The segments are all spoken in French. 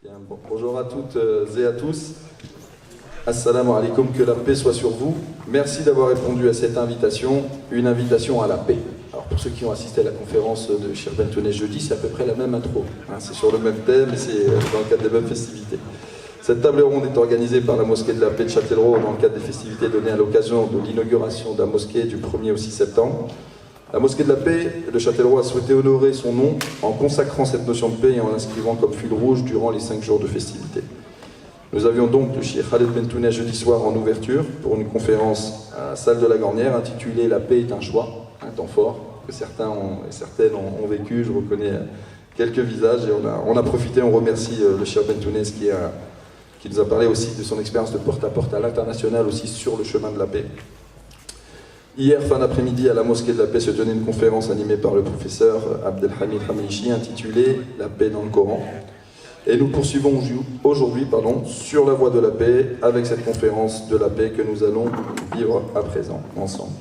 Bien, bonjour à toutes et à tous. Assalamu alaikum, que la paix soit sur vous. Merci d'avoir répondu à cette invitation, une invitation à la paix. Alors pour ceux qui ont assisté à la conférence de Cheikh Bentounes jeudi, c'est à peu près la même intro. C'est sur le même thème et c'est dans le cadre des mêmes festivités. Cette table ronde est organisée par la mosquée de la paix de Châtellerault dans le cadre des festivités données à l'occasion de l'inauguration de la mosquée du 1er au 6 septembre. La mosquée de la paix de Châtellerault a souhaité honorer son nom en consacrant cette notion de paix et en l'inscrivant comme fil rouge durant les 5 jours de festivités. Nous avions donc le Cheikh Khaled Bentounes jeudi soir en ouverture pour une conférence à la salle de la Gornière intitulée « La paix est un choix », un temps fort que certains et certaines ont vécu. Je reconnais quelques visages et on a profité, on remercie le Cheikh Bentounes qui nous a parlé aussi de son expérience de porte-à-porte à l'international aussi sur le chemin de la paix. Hier, fin d'après-midi, à la mosquée de la paix se tenait une conférence animée par le professeur Abdelhamid Hameichi intitulée « La paix dans le Coran ». Et nous poursuivons aujourd'hui sur la voie de la paix avec cette conférence de la paix que nous allons vivre à présent ensemble.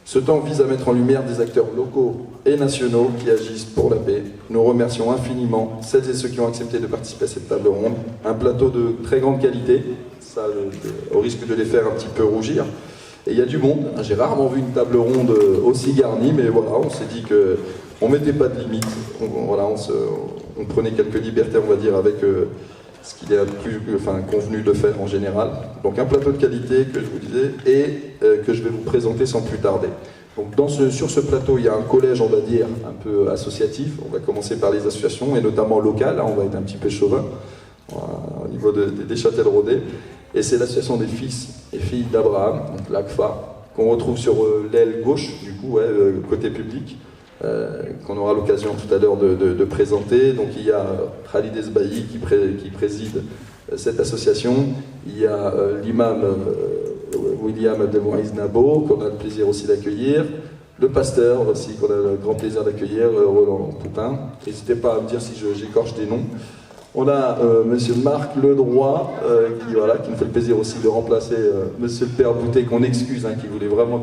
Ce temps vise à mettre en lumière des acteurs locaux et nationaux qui agissent pour la paix. Nous remercions infiniment celles et ceux qui ont accepté de participer à cette table ronde. Un plateau de très grande qualité, ça, au risque de les faire un petit peu rougir. Et il y a du monde, j'ai rarement vu une table ronde aussi garnie, mais voilà, on s'est dit qu'on ne mettait pas de limite, on prenait quelques libertés, on va dire, avec ce qu'il est plus convenu de faire en général. Donc un plateau de qualité, que je vous disais, et que je vais vous présenter sans plus tarder. Donc sur ce plateau, il y a un collège, on va dire, un peu associatif. On va commencer par les associations, et notamment locales, là on va être un petit peu chauvin, au niveau des Châtelleraudais. Et c'est l'association des fils et filles d'Abraham, donc l'ACFA, qu'on retrouve sur l'aile gauche, du coup, côté public, qu'on aura l'occasion tout à l'heure de présenter. Donc il y a Khalid Esbahi qui préside cette association. Il y a l'imam William Abdelmoïse Nabo, qu'on a le plaisir aussi d'accueillir. Le pasteur aussi, qu'on a le grand plaisir d'accueillir, Roland Poupin. N'hésitez pas à me dire si j'écorche des noms. On a monsieur Marc Ledroit, qui nous fait le plaisir aussi de remplacer monsieur le père Boutet, qu'on excuse,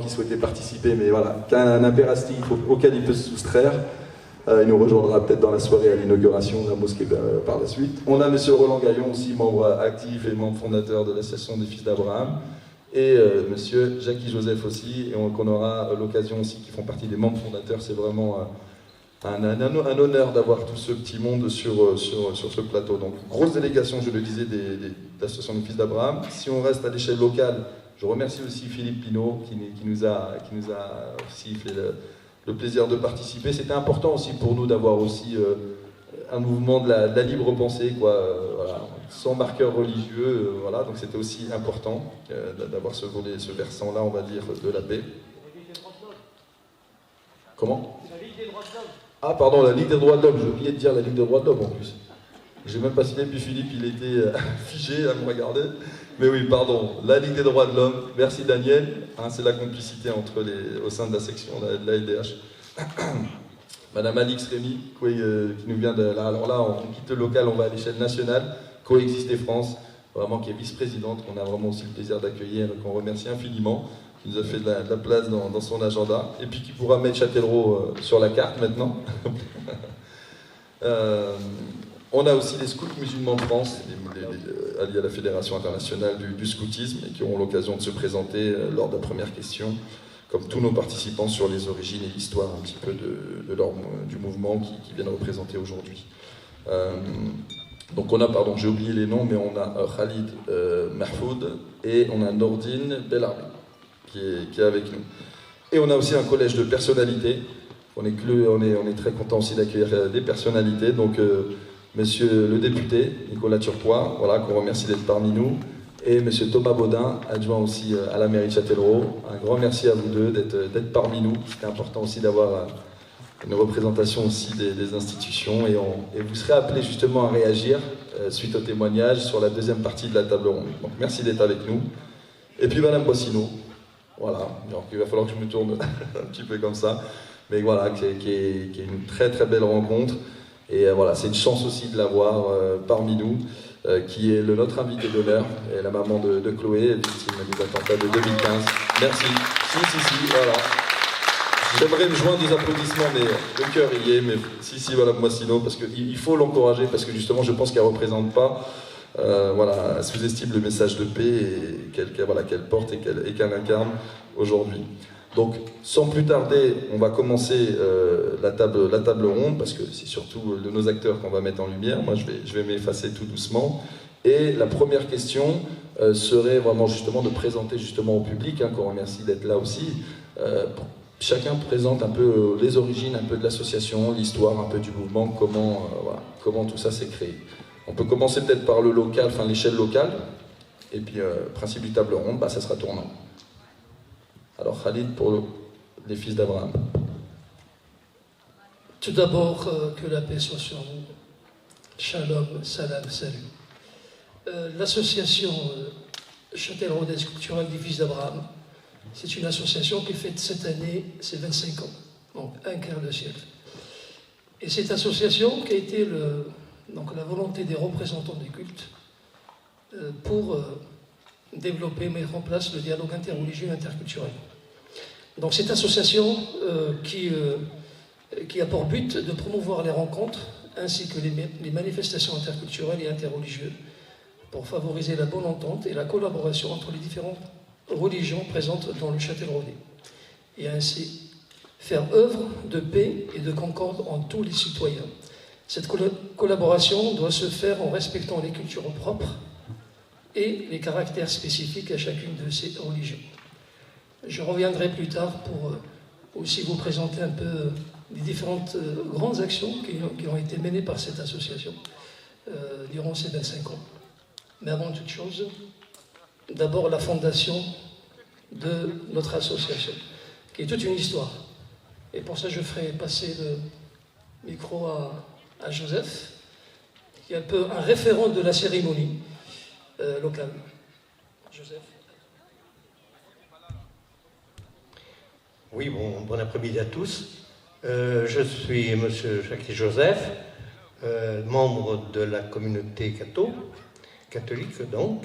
qui souhaitait participer, mais voilà, qui a un impératif auquel il peut se soustraire. Il nous rejoindra peut-être dans la soirée à l'inauguration de la mosquée par la suite. On a monsieur Roland Gaillon aussi, membre actif et membre fondateur de l'association des fils d'Abraham. Et monsieur Jackie Joseph aussi, et qu'on aura l'occasion aussi, qui font partie des membres fondateurs. C'est vraiment un honneur d'avoir tout ce petit monde sur ce plateau. Donc, grosse délégation, je le disais, d'associations des fils d'Abraham. Si on reste à l'échelle locale, je remercie aussi Philippe Pinault qui nous a aussi fait le plaisir de participer. C'était important aussi pour nous d'avoir aussi un mouvement de la libre pensée, sans marqueur religieux. Donc c'était aussi important d'avoir ce versant-là, on va dire, de la paix. Comment ? La Ligue des droits de l'homme. Ah pardon, la Ligue des droits de l'homme, j'ai oublié de dire la Ligue des droits de l'homme en plus. J'ai même pas cité, puis Philippe il était figé à me regarder. Mais oui, pardon, la Ligue des droits de l'homme, merci Daniel, c'est la complicité au sein de la section de la LDH. Madame Alix Rémy, qui nous vient de là, alors là on quitte le local, on va à l'échelle nationale, Coexister France, vraiment qui est vice-présidente, qu'on a vraiment aussi le plaisir d'accueillir, qu'on remercie infiniment, qui nous a fait de la place dans son agenda, et puis qui pourra mettre Châtellerault sur la carte maintenant. On a aussi les scouts musulmans de France, alliés à la Fédération internationale du scoutisme, et qui auront l'occasion de se présenter lors de la première question, comme tous nos participants, sur les origines et l'histoire un petit peu du mouvement qui viennent représenter aujourd'hui. Donc on a, j'ai oublié les noms, mais on a Khalid Mahfoud et on a Nordine Bellarbi qui est avec nous. Et on a aussi un collège de personnalités. On est très content aussi d'accueillir des personnalités. Donc monsieur le député Nicolas Turquois, qu'on remercie d'être parmi nous, et monsieur Thomas Baudin, adjoint aussi à la mairie de Châtellerault. Un grand merci à vous deux d'être parmi nous. C'était important aussi d'avoir une représentation aussi des institutions, et vous serez appelés justement à réagir suite au témoignage sur la deuxième partie de la table ronde. Donc merci d'être avec nous. Et puis madame Bossino, donc il va falloir que je me tourne un petit peu comme ça, mais qui est une très très belle rencontre, et c'est une chance aussi de l'avoir parmi nous, qui est notre invité d'honneur, et la maman de Chloé, victime des attentats de 2015. Merci. Si, voilà. J'aimerais me joindre aux applaudissements, mais le cœur y est, mais si, voilà, moi sinon, parce qu'il faut l'encourager, parce que justement, je pense qu'elle ne représente pas, voilà, elle sous-estime le message de paix et qu'elle porte et qu'elle incarne aujourd'hui. Donc, sans plus tarder, on va commencer la table ronde, parce que c'est surtout nos acteurs qu'on va mettre en lumière. Moi, je vais m'effacer tout doucement. Et la première question serait vraiment justement de présenter justement au public, qu'on remercie d'être là aussi. Chacun présente un peu les origines, un peu de l'association, l'histoire un peu du mouvement, comment tout ça s'est créé. On peut commencer peut-être par le local, enfin l'échelle locale, et puis principe du table ronde, ça sera tournant. Alors Khalid pour les fils d'Abraham. Tout d'abord, que la paix soit sur vous. Shalom, salam, salut. L'association Châtelleraudais culturelle des fils d'Abraham, c'est une association qui fête cette année ses 25 ans, donc un quart de siècle. Et cette association qui a été la volonté des représentants des cultes pour développer, mettre en place le dialogue interreligieux et interculturel. Donc cette association qui a pour but de promouvoir les rencontres ainsi que les manifestations interculturelles et interreligieuses pour favoriser la bonne entente et la collaboration entre les différentes religions présentes dans le Châtelleraudais et ainsi faire œuvre de paix et de concorde en tous les citoyens. Cette collaboration doit se faire en respectant les cultures propres et les caractères spécifiques à chacune de ces religions. Je reviendrai plus tard pour aussi vous présenter un peu les différentes grandes actions qui ont été menées par cette association durant ces 25 ans. Mais avant toute chose, d'abord la fondation de notre association, qui est toute une histoire. Et pour ça, je ferai passer le micro à Joseph, qui est un peu un référent de la cérémonie locale. Joseph. Oui, bon après-midi à tous. Je suis M. Jacques Joseph, membre de la communauté catholique donc.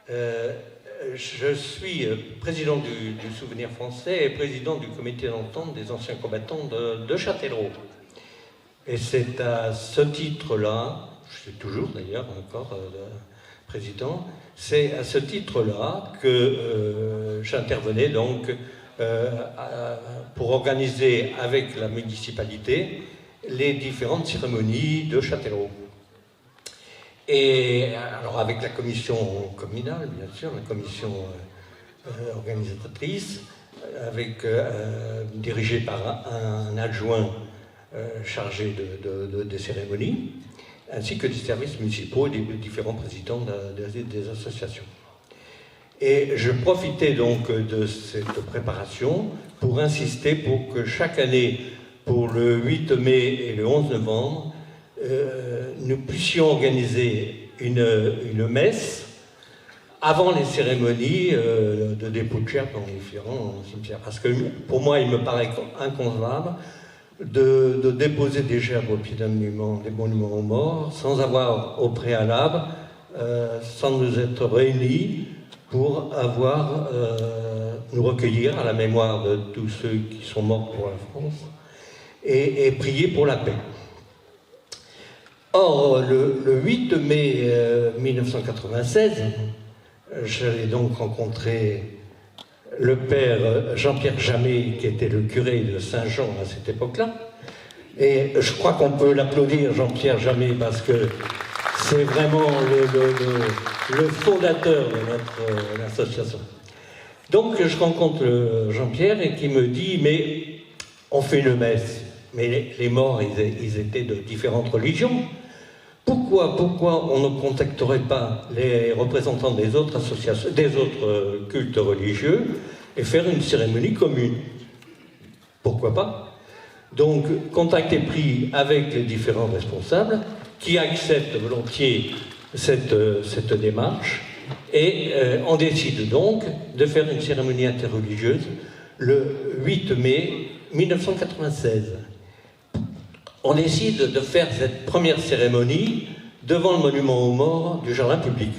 Je suis président du Souvenir français et président du comité d'entente des anciens combattants de Châtellerault. Et c'est à ce titre-là, je suis toujours d'ailleurs encore président, c'est à ce titre-là que j'intervenais donc pour organiser avec la municipalité les différentes cérémonies de Châtellerault. Et alors avec la commission communale, bien sûr, la commission organisatrice, dirigée par un adjoint chargé des cérémonies, ainsi que des services municipaux et des différents présidents des associations. Et je profitais donc de cette préparation pour insister pour que chaque année, pour le 8 mai et le 11 novembre, nous puissions organiser une messe avant les cérémonies de dépôt de chair dans les différents cimetières. Parce que pour moi, il me paraît inconcevable de déposer des gerbes au pied des monuments aux morts sans avoir au préalable, sans nous être réunis pour nous recueillir à la mémoire de tous ceux qui sont morts pour la France et prier pour la paix. Or, le 8 mai 1996, j'allais donc rencontrer le père Jean-Pierre Jamet, qui était le curé de Saint-Jean à cette époque-là. Et je crois qu'on peut l'applaudir, Jean-Pierre Jamet, parce que c'est vraiment le fondateur de notre association. Donc, je rencontre Jean-Pierre et qui me dit « Mais on fait une messe. Mais les morts, ils étaient de différentes religions. Pourquoi on ne contacterait pas les représentants des autres associations, des autres cultes religieux et faire une cérémonie commune? Pourquoi pas? Donc, contact est pris avec les différents responsables qui acceptent volontiers cette démarche et on décide donc de faire une cérémonie interreligieuse le 8 mai 1996. On décide de faire cette première cérémonie devant le monument aux morts du jardin public.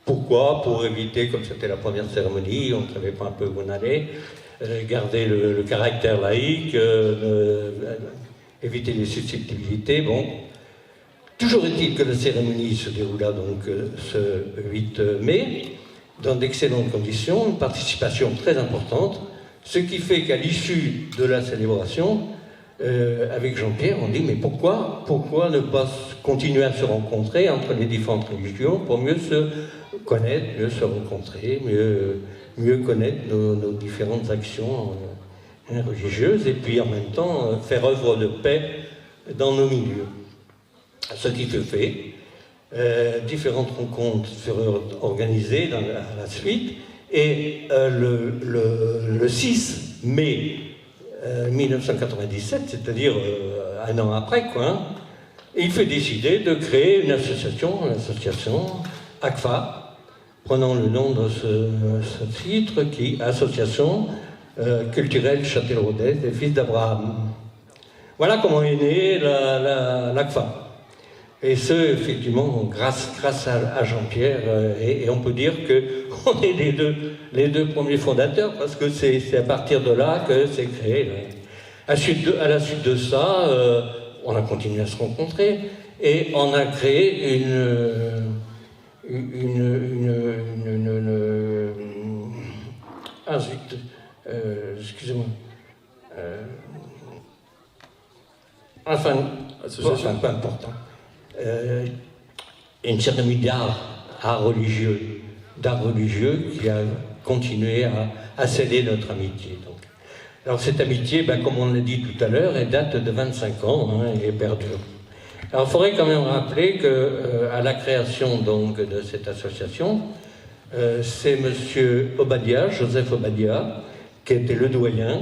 Pourquoi? Pour éviter, comme c'était la première cérémonie, on ne savait pas un peu où on allait, garder le caractère laïque, éviter les susceptibilités. Bon. Toujours est-il que la cérémonie se déroula donc ce 8 mai, dans d'excellentes conditions, une participation très importante, ce qui fait qu'à l'issue de la célébration, avec Jean-Pierre, on dit mais pourquoi ne pas continuer à se rencontrer entre les différentes religions pour mieux se connaître, mieux se rencontrer, mieux connaître nos différentes actions religieuses et puis en même temps faire œuvre de paix dans nos milieux. Ce qui se fait, différentes rencontres seront organisées à la suite et le 6 mai 1997, c'est-à-dire un an après, il fait décider de créer une association, l'association ACFA, prenant le nom de ce titre, qui Association culturelle Châtelleraudais des Fils d'Abraham. Voilà comment est née l'ACFA. Et ce, effectivement, grâce à Jean-Pierre, et on peut dire qu'on est les deux premiers fondateurs, parce que c'est à partir de là que c'est créé. À la suite de ça, on a continué à se rencontrer, et on a créé excusez-moi. Enfin, peu importe. Une cérémonie d'art religieux qui a continué à sceller notre amitié. Donc. Alors cette amitié, comme on l'a dit tout à l'heure, elle date de 25 ans et perdure. Alors il faudrait quand même rappeler qu'à la création donc, de cette association, c'est M. Obadia, Joseph Obadia, qui était le doyen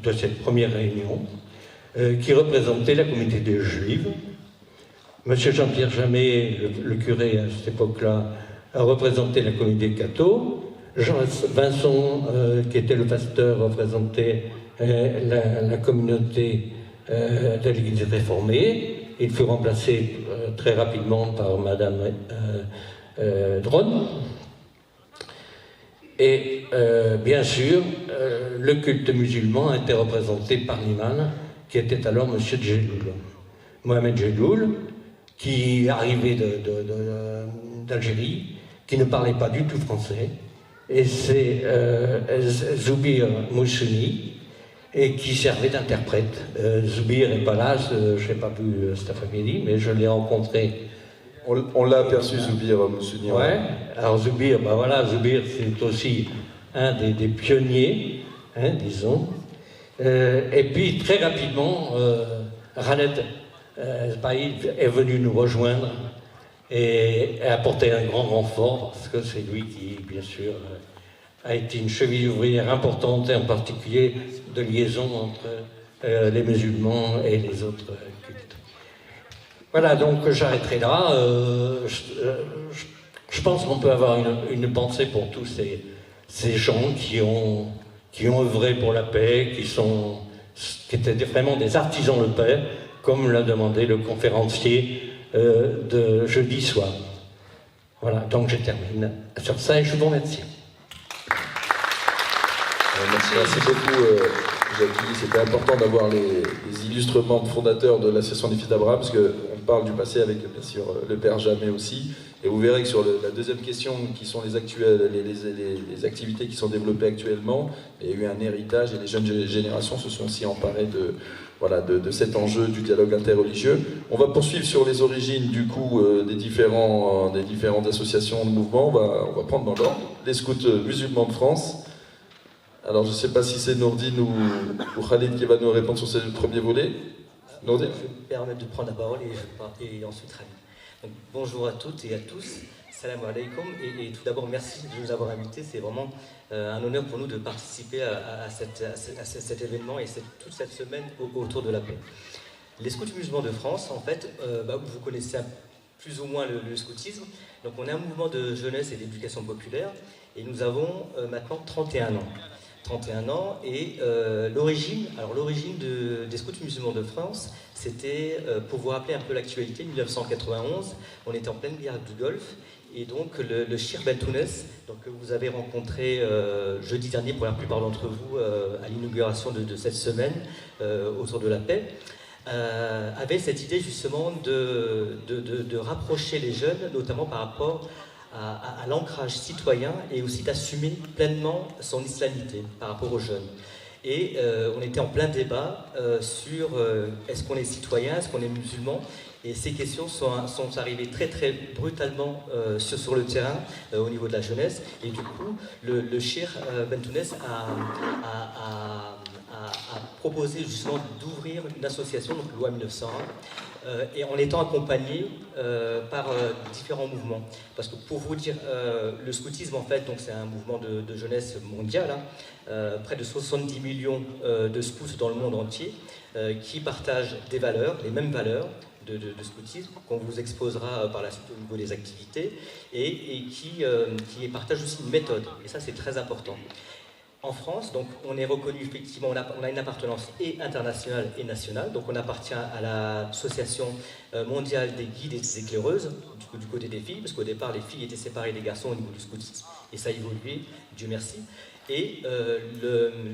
de cette première réunion, qui représentait la communauté des Juifs. Monsieur Jean-Pierre Jamet, le curé à cette époque-là, a représenté la communauté catho. Vincent, qui était le pasteur, représentait la communauté de l'Église réformée. Il fut remplacé très rapidement par Madame Dronne. Et bien sûr, le culte musulman était représenté par l'imam, qui était alors Monsieur Djeloul. Mohamed Djeloul, qui arrivait d'Algérie, qui ne parlait pas du tout français, et c'est Zoubir Moussouni, et qui servait d'interprète. Zoubir n'est pas là, je n'ai pas vu cet après-midi, mais je l'ai rencontré. On l'a aperçu, Zoubir Moussouni. Ouais, alors Zoubir, Zoubir c'est aussi un des pionniers, disons. Et puis très rapidement, Khaled Zbaïd est venu nous rejoindre et a apporté un grand renfort, parce que c'est lui qui, bien sûr, a été une cheville ouvrière importante, et en particulier de liaison entre les musulmans et les autres cultes. Voilà, donc j'arrêterai là. Je pense qu'on peut avoir une pensée pour tous ces gens qui ont œuvré pour la paix, qui étaient vraiment des artisans de paix, comme l'a demandé le conférencier de jeudi soir. Voilà, donc je termine sur ça et je vous remercie. Merci beaucoup, Jackie. C'était important d'avoir les illustres membres fondateurs de l'Association des Fils d'Abraham, parce qu'on parle du passé avec, bien sûr, le père Jamet aussi. Et vous verrez que sur la deuxième question, qui sont les activités qui sont développées actuellement, il y a eu un héritage et les jeunes générations se sont aussi emparées de cet enjeu du dialogue interreligieux. On va poursuivre sur les origines du coup des différentes associations de mouvements. On va prendre dans l'ordre les scouts musulmans de France. Alors je ne sais pas si c'est Nourdine ou Khalid qui va nous répondre sur ce premier volet. Nourdine. Je vais me permettre de prendre la parole et ensuite Khalid. Donc, bonjour à toutes et à tous, salam alaikum, et tout d'abord merci de nous avoir invités, c'est vraiment un honneur pour nous de participer à cet événement et toute cette semaine autour de la paix. Les scouts musulmans de France, en fait, vous connaissez plus ou moins le scoutisme, donc on est un mouvement de jeunesse et d'éducation populaire, et nous avons maintenant 31 ans. 31 ans. Et l'origine des scouts musulmans de France, c'était, pour vous rappeler un peu l'actualité, 1991, on était en pleine guerre du Golfe. Et donc le Cheikh Bentounes, que vous avez rencontré jeudi dernier pour la plupart d'entre vous à l'inauguration de cette semaine autour de la paix, avait cette idée justement de rapprocher les jeunes, notamment par rapport à l'ancrage citoyen et aussi d'assumer pleinement son islamité par rapport aux jeunes. Et on était en plein débat sur est-ce qu'on est citoyen, est-ce qu'on est musulman. Et ces questions sont arrivées très très brutalement sur le terrain au niveau de la jeunesse. Et du coup, le Cheikh Bentounes a proposé justement d'ouvrir une association, donc loi 1901, et en étant accompagné par différents mouvements. Parce que pour vous dire, le scoutisme en fait, c'est un mouvement de jeunesse mondial, près de 70 millions de scouts dans le monde entier, qui partagent des valeurs, les mêmes valeurs, de scoutisme qu'on vous exposera par la suite au niveau des activités et qui partage aussi une méthode, et ça c'est très important. En France, donc, on est reconnu effectivement, on a une appartenance et internationale et nationale, donc on appartient à l'association mondiale des guides et des éclaireuses du côté des filles, parce qu'au départ les filles étaient séparées des garçons au niveau du scoutisme et ça a évolué, Dieu merci. Et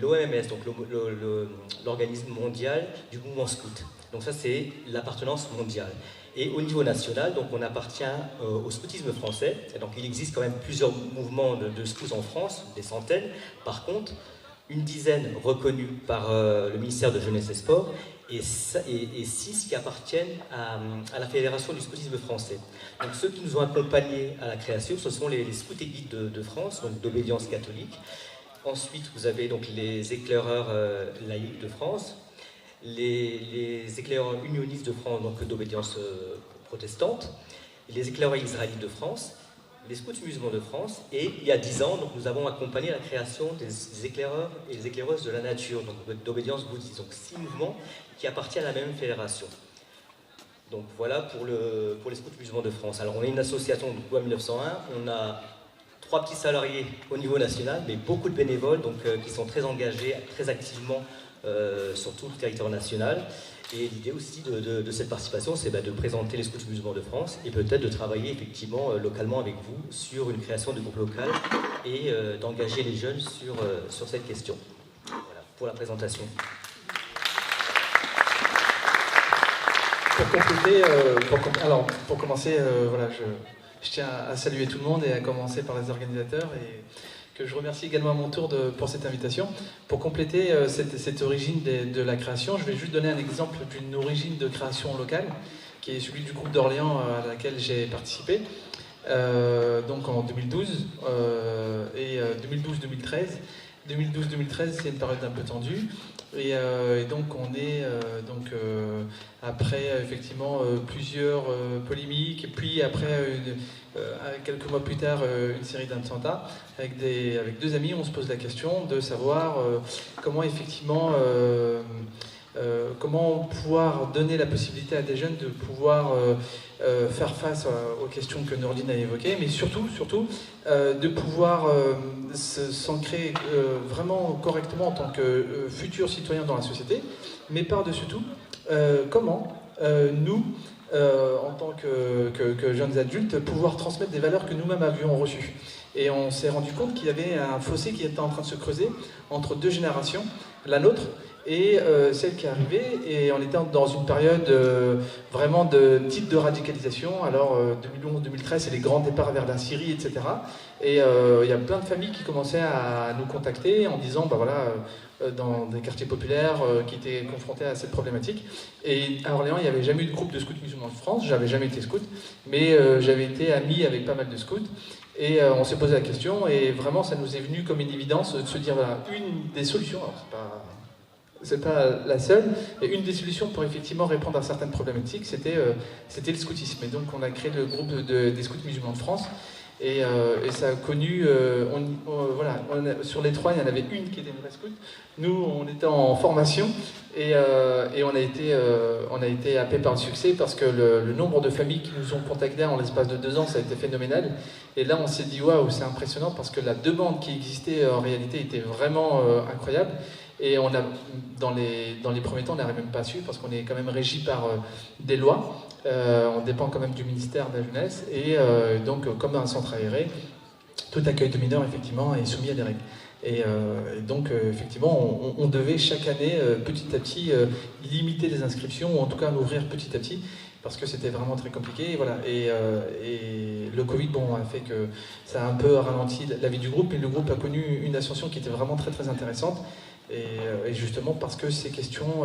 l'OMS, donc l'organisme mondial du mouvement scout. Donc ça c'est l'appartenance mondiale. Et au niveau national, donc on appartient au scoutisme français. Et donc il existe quand même plusieurs mouvements de scouts en France, des centaines. Par contre, une dizaine reconnus par le ministère de Jeunesse et Sport et 6 qui appartiennent à la Fédération du scoutisme français. Donc ceux qui nous ont accompagnés à la création, ce sont les scouts et guides de France, donc d'obédience catholique. Ensuite, vous avez donc les éclaireurs laïcs de France, les éclaireurs unionistes de France, donc d'obédience protestante, les éclaireurs israélites de France, les scouts musulmans de France, et il y a 10 ans, donc, nous avons accompagné la création des éclaireurs et des éclaireuses de la nature, donc d'obédience bouddhiste, donc 6 mouvements qui appartiennent à la même fédération. Donc voilà pour les scouts musulmans de France. Alors on est une association de loi 1901, on a 3 petits salariés au niveau national, mais beaucoup de bénévoles donc, qui sont très engagés, très activement sur tout le territoire national. Et l'idée aussi de cette participation, c'est de présenter les scouts musulmans de France et peut-être de travailler effectivement localement avec vous sur une création de groupe local et d'engager les jeunes sur cette question. Voilà, pour la présentation. Pour compléter, pour commencer, voilà, je tiens à saluer tout le monde et à commencer par les organisateurs et que je remercie également à mon tour pour cette invitation. Pour compléter cette origine de la création, je vais juste donner un exemple d'une origine de création locale, qui est celui du groupe d'Orléans à laquelle j'ai participé, donc en 2012, et 2012-2013. 2012-2013, c'est une période un peu tendue, et donc on est après effectivement plusieurs polémiques, et puis après quelques mois plus tard une série d'attentats avec deux amis. On se pose la question de savoir comment effectivement comment pouvoir donner la possibilité à des jeunes de pouvoir faire face aux questions que Nordine a évoquées, mais surtout de pouvoir s'ancrer vraiment correctement en tant que futur citoyen dans la société, mais par-dessus tout, comment nous, en tant que jeunes adultes, pouvoir transmettre des valeurs que nous-mêmes avions reçues. Et on s'est rendu compte qu'il y avait un fossé qui était en train de se creuser entre deux générations, la nôtre et celle qui est arrivée, et on était dans une période vraiment de type de radicalisation. Alors 2011-2013, c'est les grands départs vers la Syrie, etc. Et il y a plein de familles qui commençaient à nous contacter en disant, dans des quartiers populaires qui étaient confrontés à cette problématique. Et à Orléans, il n'y avait jamais eu de groupe de scouts musulmans de France, j'avais jamais été scout, mais j'avais été ami avec pas mal de scouts. Et on s'est posé la question, et vraiment ça nous est venu comme une évidence de se dire, voilà, une des solutions, alors c'est pas la seule, mais une des solutions pour effectivement répondre à certaines problématiques, c'était le scoutisme. Et donc on a créé le groupe des scouts musulmans de France, Et ça a connu, voilà, sur les 3, il y en avait une qui était une vraie scout. Nous, on était en formation et on a été happés par le succès parce que le nombre de familles qui nous ont contactés en l'espace de 2 ans, ça a été phénoménal. Et là, on s'est dit, waouh, c'est impressionnant parce que la demande qui existait en réalité était vraiment incroyable. Et on a, dans les premiers temps, on n'arrive même pas à suivre parce qu'on est quand même régi par des lois. On dépend quand même du ministère de la Jeunesse. Et donc, comme un centre aéré, tout accueil de mineurs, effectivement, est soumis à des règles. Et donc, effectivement, on devait chaque année, petit à petit, limiter les inscriptions, ou en tout cas l'ouvrir petit à petit, parce que c'était vraiment très compliqué. Voilà. Et le Covid, bon, a fait que ça a un peu ralenti la vie du groupe, mais le groupe a connu une ascension qui était vraiment très très intéressante. Et justement parce que ces questions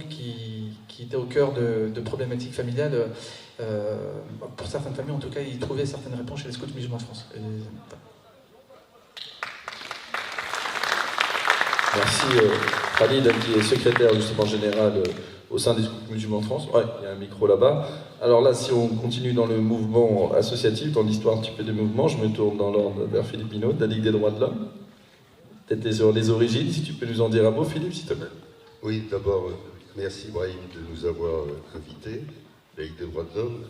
qui étaient au cœur de problématiques familiales, pour certaines familles en tout cas, ils trouvaient certaines réponses chez les scouts musulmans de France. Merci Khalid, qui est secrétaire justement général au sein des scouts musulmans de France. Ouais, il y a un micro là-bas. Alors là, si on continue dans le mouvement associatif, dans l'histoire un petit peu des mouvements, je me tourne dans l'ordre vers Philippe Pinault, de la Ligue des droits de l'homme. Peut-être sur les origines, si tu peux nous en dire un mot, Philippe, s'il te plaît. Oui, d'abord, merci Brahim de nous avoir invités, la Ligue des droits de l'homme,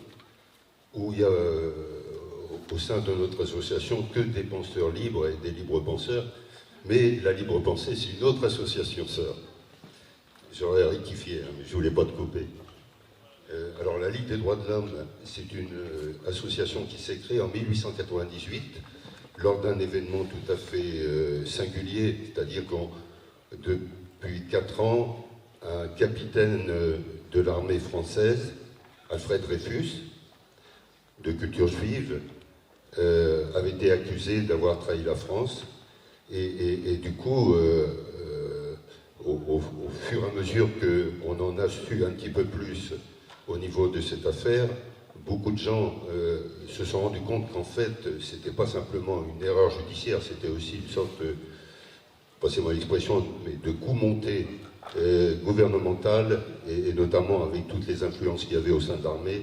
où il y a au sein de notre association que des penseurs libres et des libres penseurs, mais la libre pensée, c'est une autre association sœur. J'aurais rectifié, hein, mais je ne voulais pas te couper. Alors la Ligue des droits de l'homme, c'est une association qui s'est créée en 1898, lors d'un événement tout à fait singulier, c'est-à-dire qu'on, depuis 4 ans, un capitaine de l'armée française, Alfred Dreyfus, de culture juive, avait été accusé d'avoir trahi la France. Et du coup, au fur et à mesure qu'on en a su un petit peu plus au niveau de cette affaire, beaucoup de gens se sont rendus compte qu'en fait, c'était pas simplement une erreur judiciaire, c'était aussi une sorte, passez-moi l'expression, mais de coup monté gouvernemental, et notamment avec toutes les influences qu'il y avait au sein de l'armée,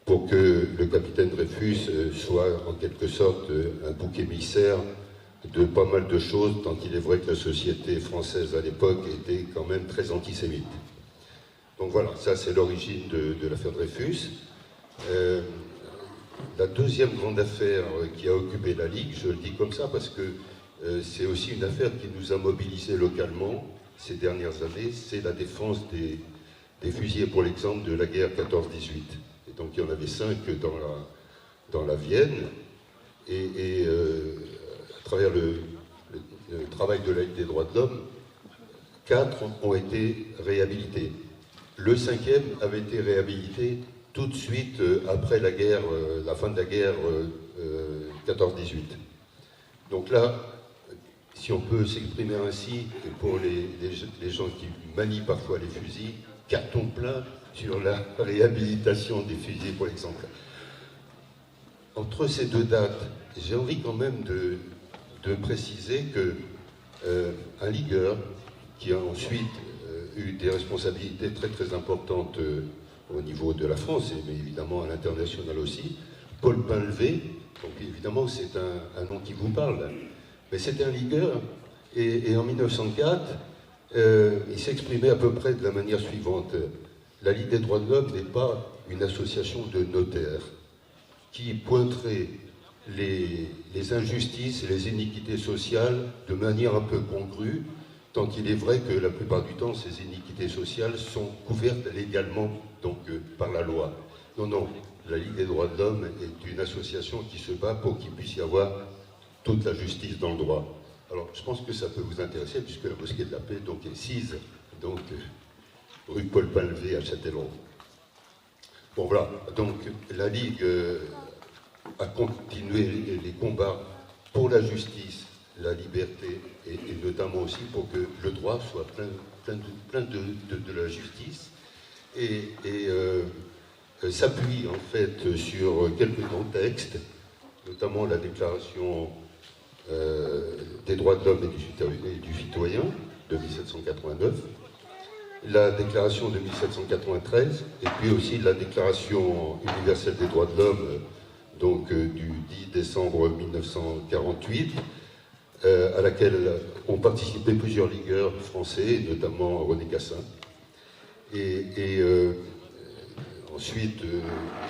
pour que le capitaine Dreyfus soit en quelque sorte un bouc émissaire de pas mal de choses, tant il est vrai que la société française à l'époque était quand même très antisémite. Donc voilà, ça c'est l'origine de l'affaire Dreyfus. La deuxième grande affaire qui a occupé la Ligue, je le dis comme ça parce que c'est aussi une affaire qui nous a mobilisés localement ces dernières années, c'est la défense des fusillés pour l'exemple de la guerre 14-18. Et donc il y en avait 5 dans la Vienne, et à travers le travail de la Ligue des droits de l'homme, 4 ont été réhabilités. Le 5e avait été réhabilité tout de suite après la guerre, la fin de la guerre 14-18. Donc là, si on peut s'exprimer ainsi, et pour les gens qui manient parfois les fusils, carton plein sur la réhabilitation des fusils pour l'exemple. Entre ces deux dates, j'ai envie quand même de préciser que un ligueur qui a ensuite eu des responsabilités très très importantes au niveau de la France, mais évidemment à l'international aussi, Paul Painlevé, donc évidemment c'est un nom qui vous parle, mais c'était un ligueur, et en 1904, il s'exprimait à peu près de la manière suivante: la Ligue des droits de l'homme n'est pas une association de notaires qui pointerait les injustices et les iniquités sociales de manière un peu congrue, tant qu'il est vrai que la plupart du temps, ces iniquités sociales sont couvertes légalement donc, par la loi. Non, non, la Ligue des droits de l'homme est une association qui se bat pour qu'il puisse y avoir toute la justice dans le droit. Alors, je pense que ça peut vous intéresser, puisque la Mosquée de la Paix donc, est sise, donc, rue Paul Painlevé à Châtellerault. Bon, voilà, donc la Ligue a continué les combats pour la justice, la liberté, et notamment aussi pour que le droit soit plein de la justice, et s'appuie en fait sur quelques grands textes, notamment la Déclaration des droits de l'homme et du citoyen de 1789, la Déclaration de 1793, et puis aussi la Déclaration universelle des droits de l'homme donc du 10 décembre 1948, à laquelle ont participé plusieurs ligueurs français, notamment René Cassin. Et ensuite,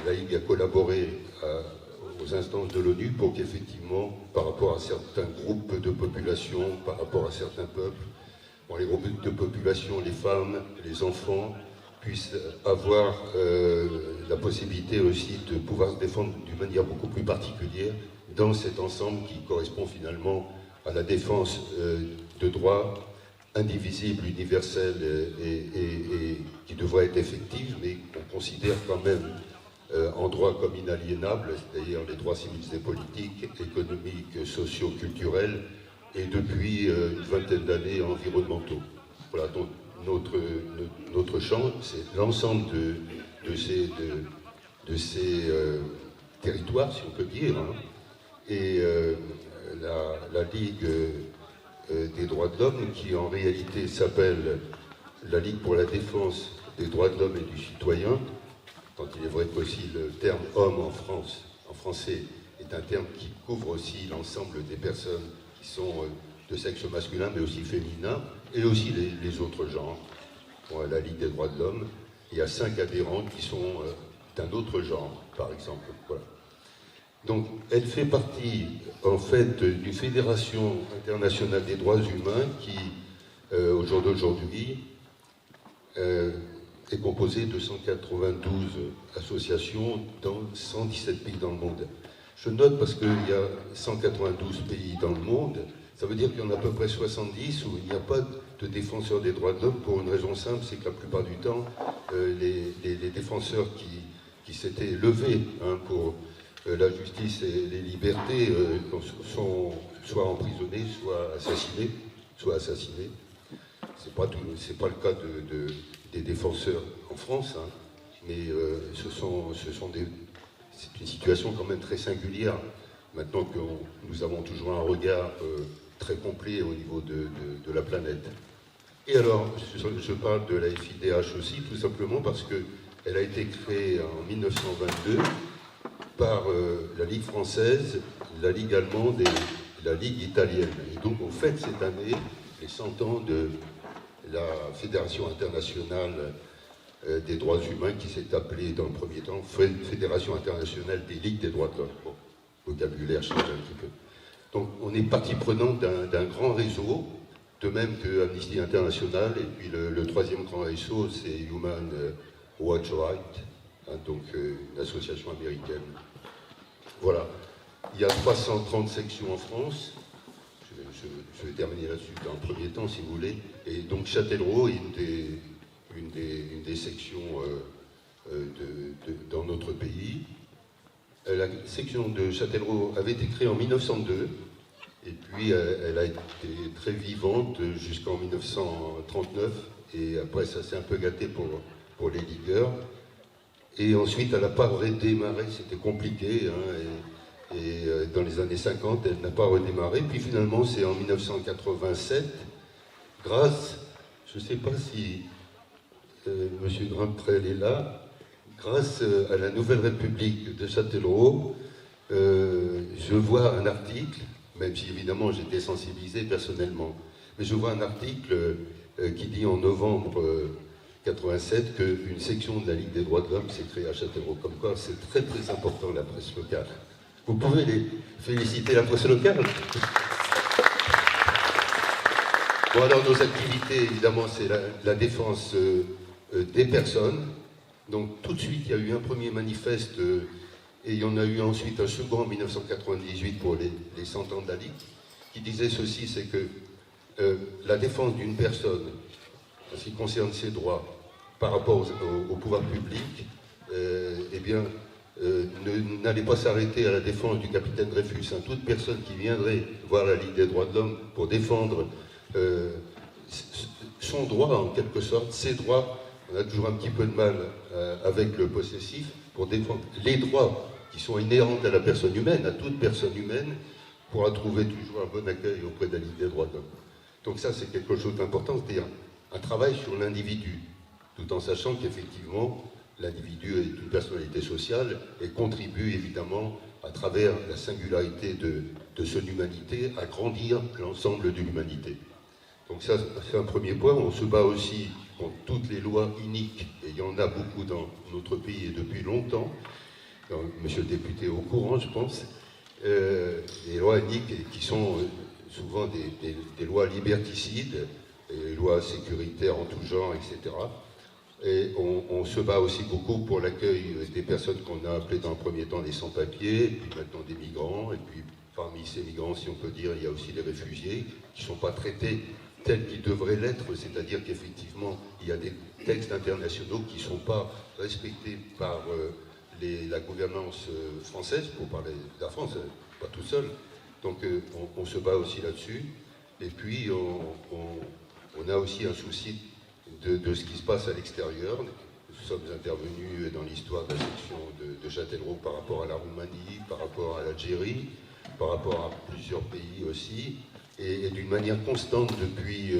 la Ligue a collaboré aux instances de l'ONU pour qu'effectivement, par rapport à certains groupes de population, par rapport à certains peuples, bon, les groupes de population, les femmes, les enfants, puissent avoir la possibilité aussi de pouvoir se défendre d'une manière beaucoup plus particulière dans cet ensemble qui correspond finalement à la défense de droits indivisibles, universels et qui devraient être effectifs, mais qu'on considère quand même en droit comme inaliénables, c'est-à-dire les droits civils et politiques, économiques, sociaux, culturels, et depuis une vingtaine d'années environnementaux. Voilà, donc notre champ, c'est l'ensemble de ces territoires, si on peut dire, hein. Et la Ligue des droits de l'homme, qui en réalité s'appelle la Ligue pour la défense des droits de l'homme et du citoyen, tant il est vrai qu'aussi le terme homme en français, est un terme qui couvre aussi l'ensemble des personnes qui sont de sexe masculin, mais aussi féminin, et aussi les autres genres. Bon, la Ligue des droits de l'homme, il y a 5 adhérents qui sont d'un autre genre, par exemple. Voilà. Donc, elle fait partie, en fait, d'une fédération internationale des droits humains qui, au jour d'aujourd'hui, est composée de 192 associations dans 117 pays dans le monde. Je note parce qu'il y a 192 pays dans le monde, ça veut dire qu'il y en a à peu près 70 où il n'y a pas de défenseurs des droits de l'homme pour une raison simple, c'est que la plupart du temps, les défenseurs qui s'étaient levés pour la justice et les libertés sont soit emprisonnés, soit assassinés. C'est pas le cas des défenseurs en France, hein, mais c'est une situation quand même très singulière. Maintenant que nous avons toujours un regard très complet au niveau de la planète. Et alors, je parle de la FIDH aussi, tout simplement parce qu'elle a été créée en 1922 par la Ligue française, la Ligue allemande et la Ligue italienne. Et donc, on fête cette année les 100 ans de la Fédération internationale des droits humains, qui s'est appelée dans le premier temps Fédération internationale des ligues des droits de l'homme. Bon, vocabulaire change un petit peu. Donc, on est partie prenante d'un grand réseau, de même que Amnesty International, et puis le troisième grand réseau, c'est Human Rights Watch, hein, donc une association américaine. Voilà. Il y a 330 sections en France. Je vais terminer là-dessus dans le premier temps, si vous voulez. Et donc Châtellerault est une des sections dans notre pays. La section de Châtellerault avait été créée en 1902, et puis elle a été très vivante jusqu'en 1939, et après ça s'est un peu gâté pour les ligueurs. Et ensuite, elle n'a pas redémarré, c'était compliqué, hein, et dans les années 50, elle n'a pas redémarré. Puis finalement, c'est en 1987, grâce, je ne sais pas si M. Grimprel est là, grâce à la Nouvelle République de Châtellerault, je vois un article, même si évidemment j'étais sensibilisé personnellement, mais je vois un article qui dit en novembre 87 qu'une section de la Ligue des droits de l'homme s'est créée à Châtellerault. Comme quoi, c'est très très important, la presse locale. Vous pouvez féliciter la presse locale. Bon, alors nos activités, évidemment, c'est la défense des personnes. Donc tout de suite, il y a eu un premier manifeste et il y en a eu ensuite un second en 1998 pour les 100 ans de la Ligue, qui disait ceci, c'est que la défense d'une personne, en ce qui concerne ses droits, par rapport au pouvoir public, eh bien, n'allez pas s'arrêter à la défense du capitaine Dreyfus. Hein. Toute personne qui viendrait voir la Ligue des droits de l'homme pour défendre son droit, en quelque sorte, ses droits, on a toujours un petit peu de mal avec le possessif, pour défendre les droits qui sont inhérents à la personne humaine, à toute personne humaine, pourra trouver toujours un bon accueil auprès de la Ligue des droits de l'homme. Donc ça, c'est quelque chose d'important, c'est-à-dire un travail sur l'individu, tout en sachant qu'effectivement, l'individu est une personnalité sociale et contribue évidemment à travers la singularité de son humanité, agrandir l'ensemble de l'humanité. Donc ça, c'est un premier point. On se bat aussi contre toutes les lois iniques, et il y en a beaucoup dans notre pays et depuis longtemps. Donc, monsieur le député est au courant, je pense. Les lois iniques qui sont souvent des lois liberticides, des lois sécuritaires en tout genre, etc. Et on se bat aussi beaucoup pour l'accueil des personnes qu'on a appelées dans le premier temps des sans-papiers, et puis maintenant des migrants, et puis parmi ces migrants, si on peut dire, il y a aussi les réfugiés qui ne sont pas traités tels qu'ils devraient l'être, c'est-à-dire qu'effectivement, il y a des textes internationaux qui ne sont pas respectés par la gouvernance française, pour parler de la France, pas tout seul. Donc on se bat aussi là-dessus. Et puis on a aussi un souci de ce qui se passe à l'extérieur. Nous sommes intervenus dans l'histoire de la section de Châtellerault par rapport à la Roumanie, par rapport à l'Algérie, par rapport à plusieurs pays aussi, et d'une manière constante depuis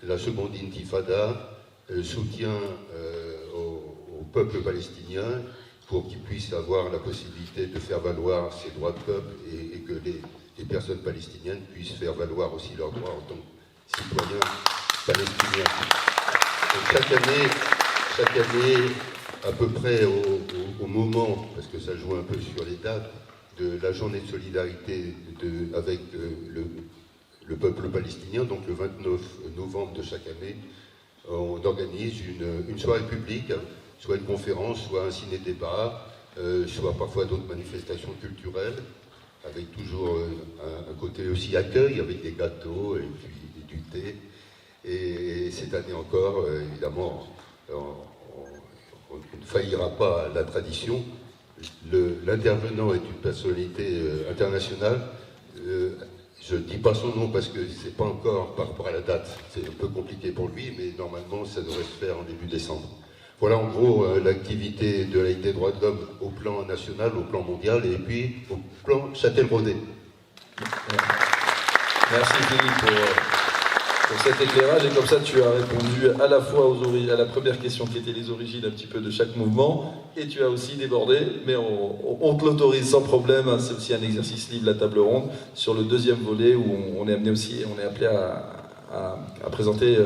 la seconde intifada, soutien au peuple palestinien pour qu'il puisse avoir la possibilité de faire valoir ses droits de peuple et que les personnes palestiniennes puissent faire valoir aussi leurs droits en tant que citoyens palestiniens. Donc chaque année, à peu près au moment, parce que ça joue un peu sur les dates, de la journée de solidarité avec le peuple palestinien, donc le 29 novembre de chaque année, on organise une soirée publique, soit une conférence, soit un ciné-débat, soit parfois d'autres manifestations culturelles, avec toujours un côté aussi accueil, avec des gâteaux et puis du thé. Et cette année encore, évidemment, on ne faillira pas à la tradition. L'intervenant est une personnalité internationale. Je ne dis pas son nom parce que ce n'est pas encore par rapport à la date. C'est un peu compliqué pour lui, mais normalement, ça devrait se faire en début décembre. Voilà en gros l'activité de la Ligue des droits de l'homme au plan national, au plan mondial et puis au plan Châtelleraudais. Merci Philippe pour cet éclairage, et comme ça tu as répondu à la fois à la première question qui était les origines un petit peu de chaque mouvement, et tu as aussi débordé, mais on te l'autorise sans problème, c'est aussi un exercice libre, la table ronde, sur le deuxième volet où on est amené aussi, on est appelé à présenter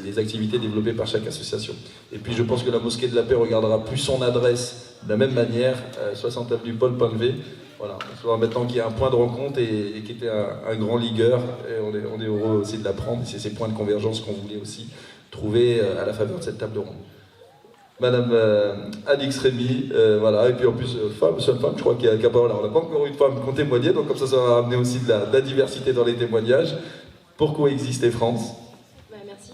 les activités développées par chaque association. Et puis je pense que la Mosquée de la Paix regardera plus son adresse de la même manière, 60 avenue Paul Pinlevé. Voilà, on saura maintenant qu'il y a un point de rencontre et qui était un grand ligueur, et on est heureux aussi de l'apprendre. C'est ces points de convergence qu'on voulait aussi trouver à la faveur de cette table ronde. Madame Alix Rémy, voilà, et puis en plus, seule femme, je crois qu'il y a on n'a pas encore eu de femme qu'on témoignait, donc comme ça va amener aussi de la diversité dans les témoignages. Pourquoi exister France? Merci,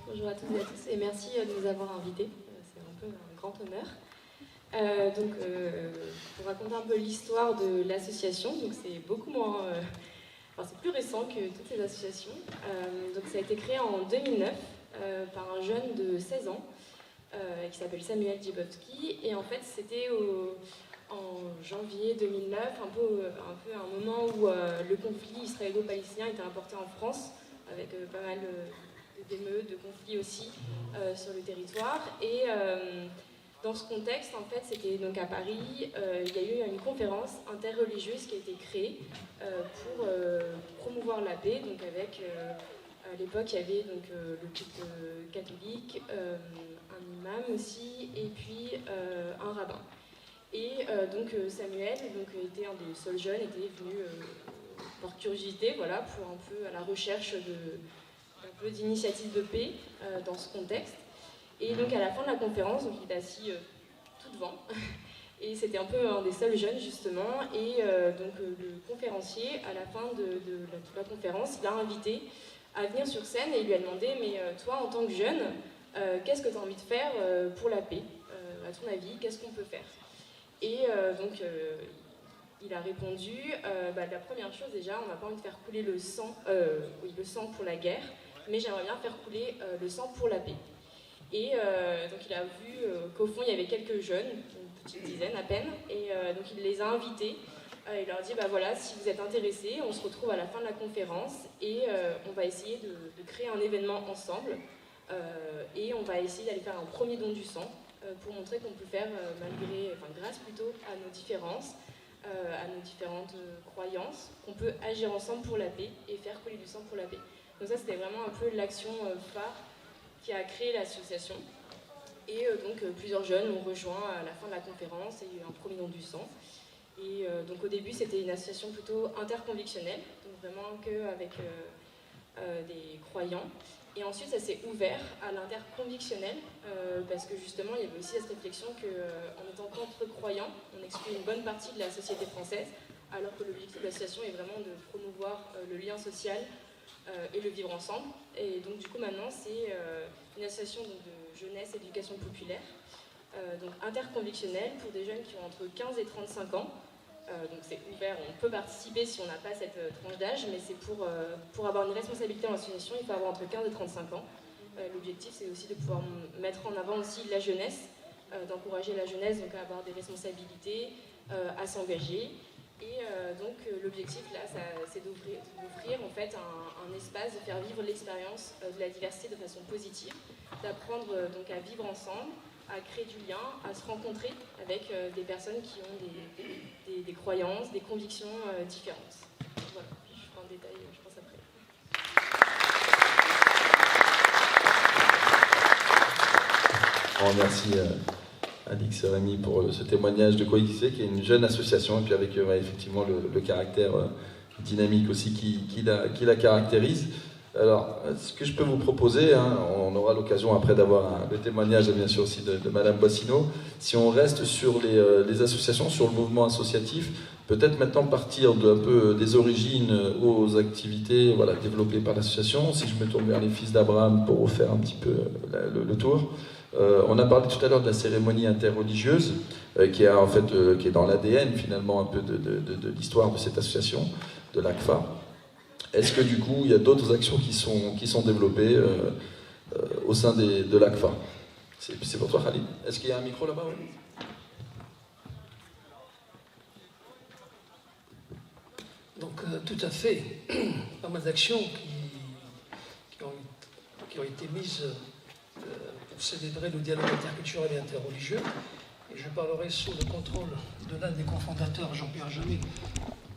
bonjour à toutes et à tous, et merci de nous avoir invités, c'est un peu un grand honneur. Pour raconter un peu l'histoire de l'association, donc c'est beaucoup moins... c'est plus récent que toutes ces associations. Donc ça a été créé en 2009 par un jeune de 16 ans qui s'appelle Samuel Djibowski, et en fait c'était en janvier 2009, un peu un moment où le conflit israélo-palestinien était importé en France, avec pas mal d'émeutes, de conflits aussi sur le territoire. Et dans ce contexte, en fait, c'était donc à Paris, il y a eu une conférence interreligieuse qui a été créée pour promouvoir la paix, donc avec, à l'époque, il y avait donc, le culte catholique, un imam aussi, et puis un rabbin. Et Samuel était un des seuls jeunes, était venu par curiosité, voilà, pour un peu à la recherche d'un peu d'initiatives de paix dans ce contexte. Et donc à la fin de la conférence, donc il était assis tout devant, et c'était un peu un des seuls jeunes justement, et le conférencier, à la fin de la conférence, il l'a invité à venir sur scène et il lui a demandé, mais toi en tant que jeune, qu'est-ce que tu as envie de faire pour la paix? À ton avis, qu'est-ce qu'on peut faire? Et il a répondu, la première chose déjà, on n'a pas envie de faire couler le sang pour la guerre, mais j'aimerais bien faire couler le sang pour la paix. Et donc il a vu qu'au fond il y avait quelques jeunes, une petite dizaine à peine, et donc il les a invités. Il leur a dit, voilà, si vous êtes intéressés, on se retrouve à la fin de la conférence et on va essayer de créer un événement ensemble et on va essayer d'aller faire un premier don du sang pour montrer qu'on peut faire grâce plutôt à nos différences, à nos différentes croyances, qu'on peut agir ensemble pour la paix et faire couler du sang pour la paix. Donc ça, c'était vraiment un peu l'action phare qui a créé l'association. Et donc plusieurs jeunes ont rejoint à la fin de la conférence et il y a eu un premier don du sang. Et donc au début, c'était une association plutôt interconvictionnelle, donc vraiment qu'avec des croyants. Et ensuite, ça s'est ouvert à l'interconvictionnel, parce que justement, il y avait aussi cette réflexion qu'en étant contre-croyant, on exclut une bonne partie de la société française, alors que l'objectif de l'association est vraiment de promouvoir le lien social et le vivre ensemble. Et donc du coup, maintenant, c'est une association donc, de jeunesse et d'éducation populaire, donc interconvictionnelle pour des jeunes qui ont entre 15 et 35 ans. Donc c'est ouvert, on peut participer si on n'a pas cette tranche d'âge, mais c'est pour avoir une responsabilité dans l'association, il faut avoir entre 15 et 35 ans. L'objectif, c'est aussi de pouvoir mettre en avant aussi la jeunesse, d'encourager la jeunesse donc, à avoir des responsabilités, à s'engager. Et donc l'objectif là, c'est d'offrir en fait un espace, de faire vivre l'expérience de la diversité de façon positive, d'apprendre donc à vivre ensemble, à créer du lien, à se rencontrer avec des personnes qui ont des croyances, des convictions différentes. Voilà, puis je ferai un détail, je pense, après. Bon, merci Alix et Rémi pour ce témoignage de Coexisté, qui est une jeune association, et puis avec effectivement le caractère dynamique aussi qui la caractérise. Alors, ce que je peux vous proposer, hein, on aura l'occasion après d'avoir le témoignage bien sûr aussi de Madame Boissino, si on reste sur les associations, sur le mouvement associatif, peut-être maintenant partir un peu des origines aux activités développées par l'association. Si je me tourne vers les Fils d'Abraham pour refaire un petit peu le tour. On a parlé tout à l'heure de la cérémonie interreligieuse, qui est dans l'ADN finalement un peu de l'histoire de cette association, de l'ACFA. Est-ce que du coup, il y a d'autres actions qui sont développées au sein de l'ACFA? C'est pour toi, Khalid. Est-ce qu'il y a un micro là-bas? Oui. Donc, tout à fait. Pas mal d'actions qui ont été mises pour célébrer le dialogue interculturel et interreligieux. Et je parlerai sous le contrôle de l'un des cofondateurs, Jean-Pierre Jamet.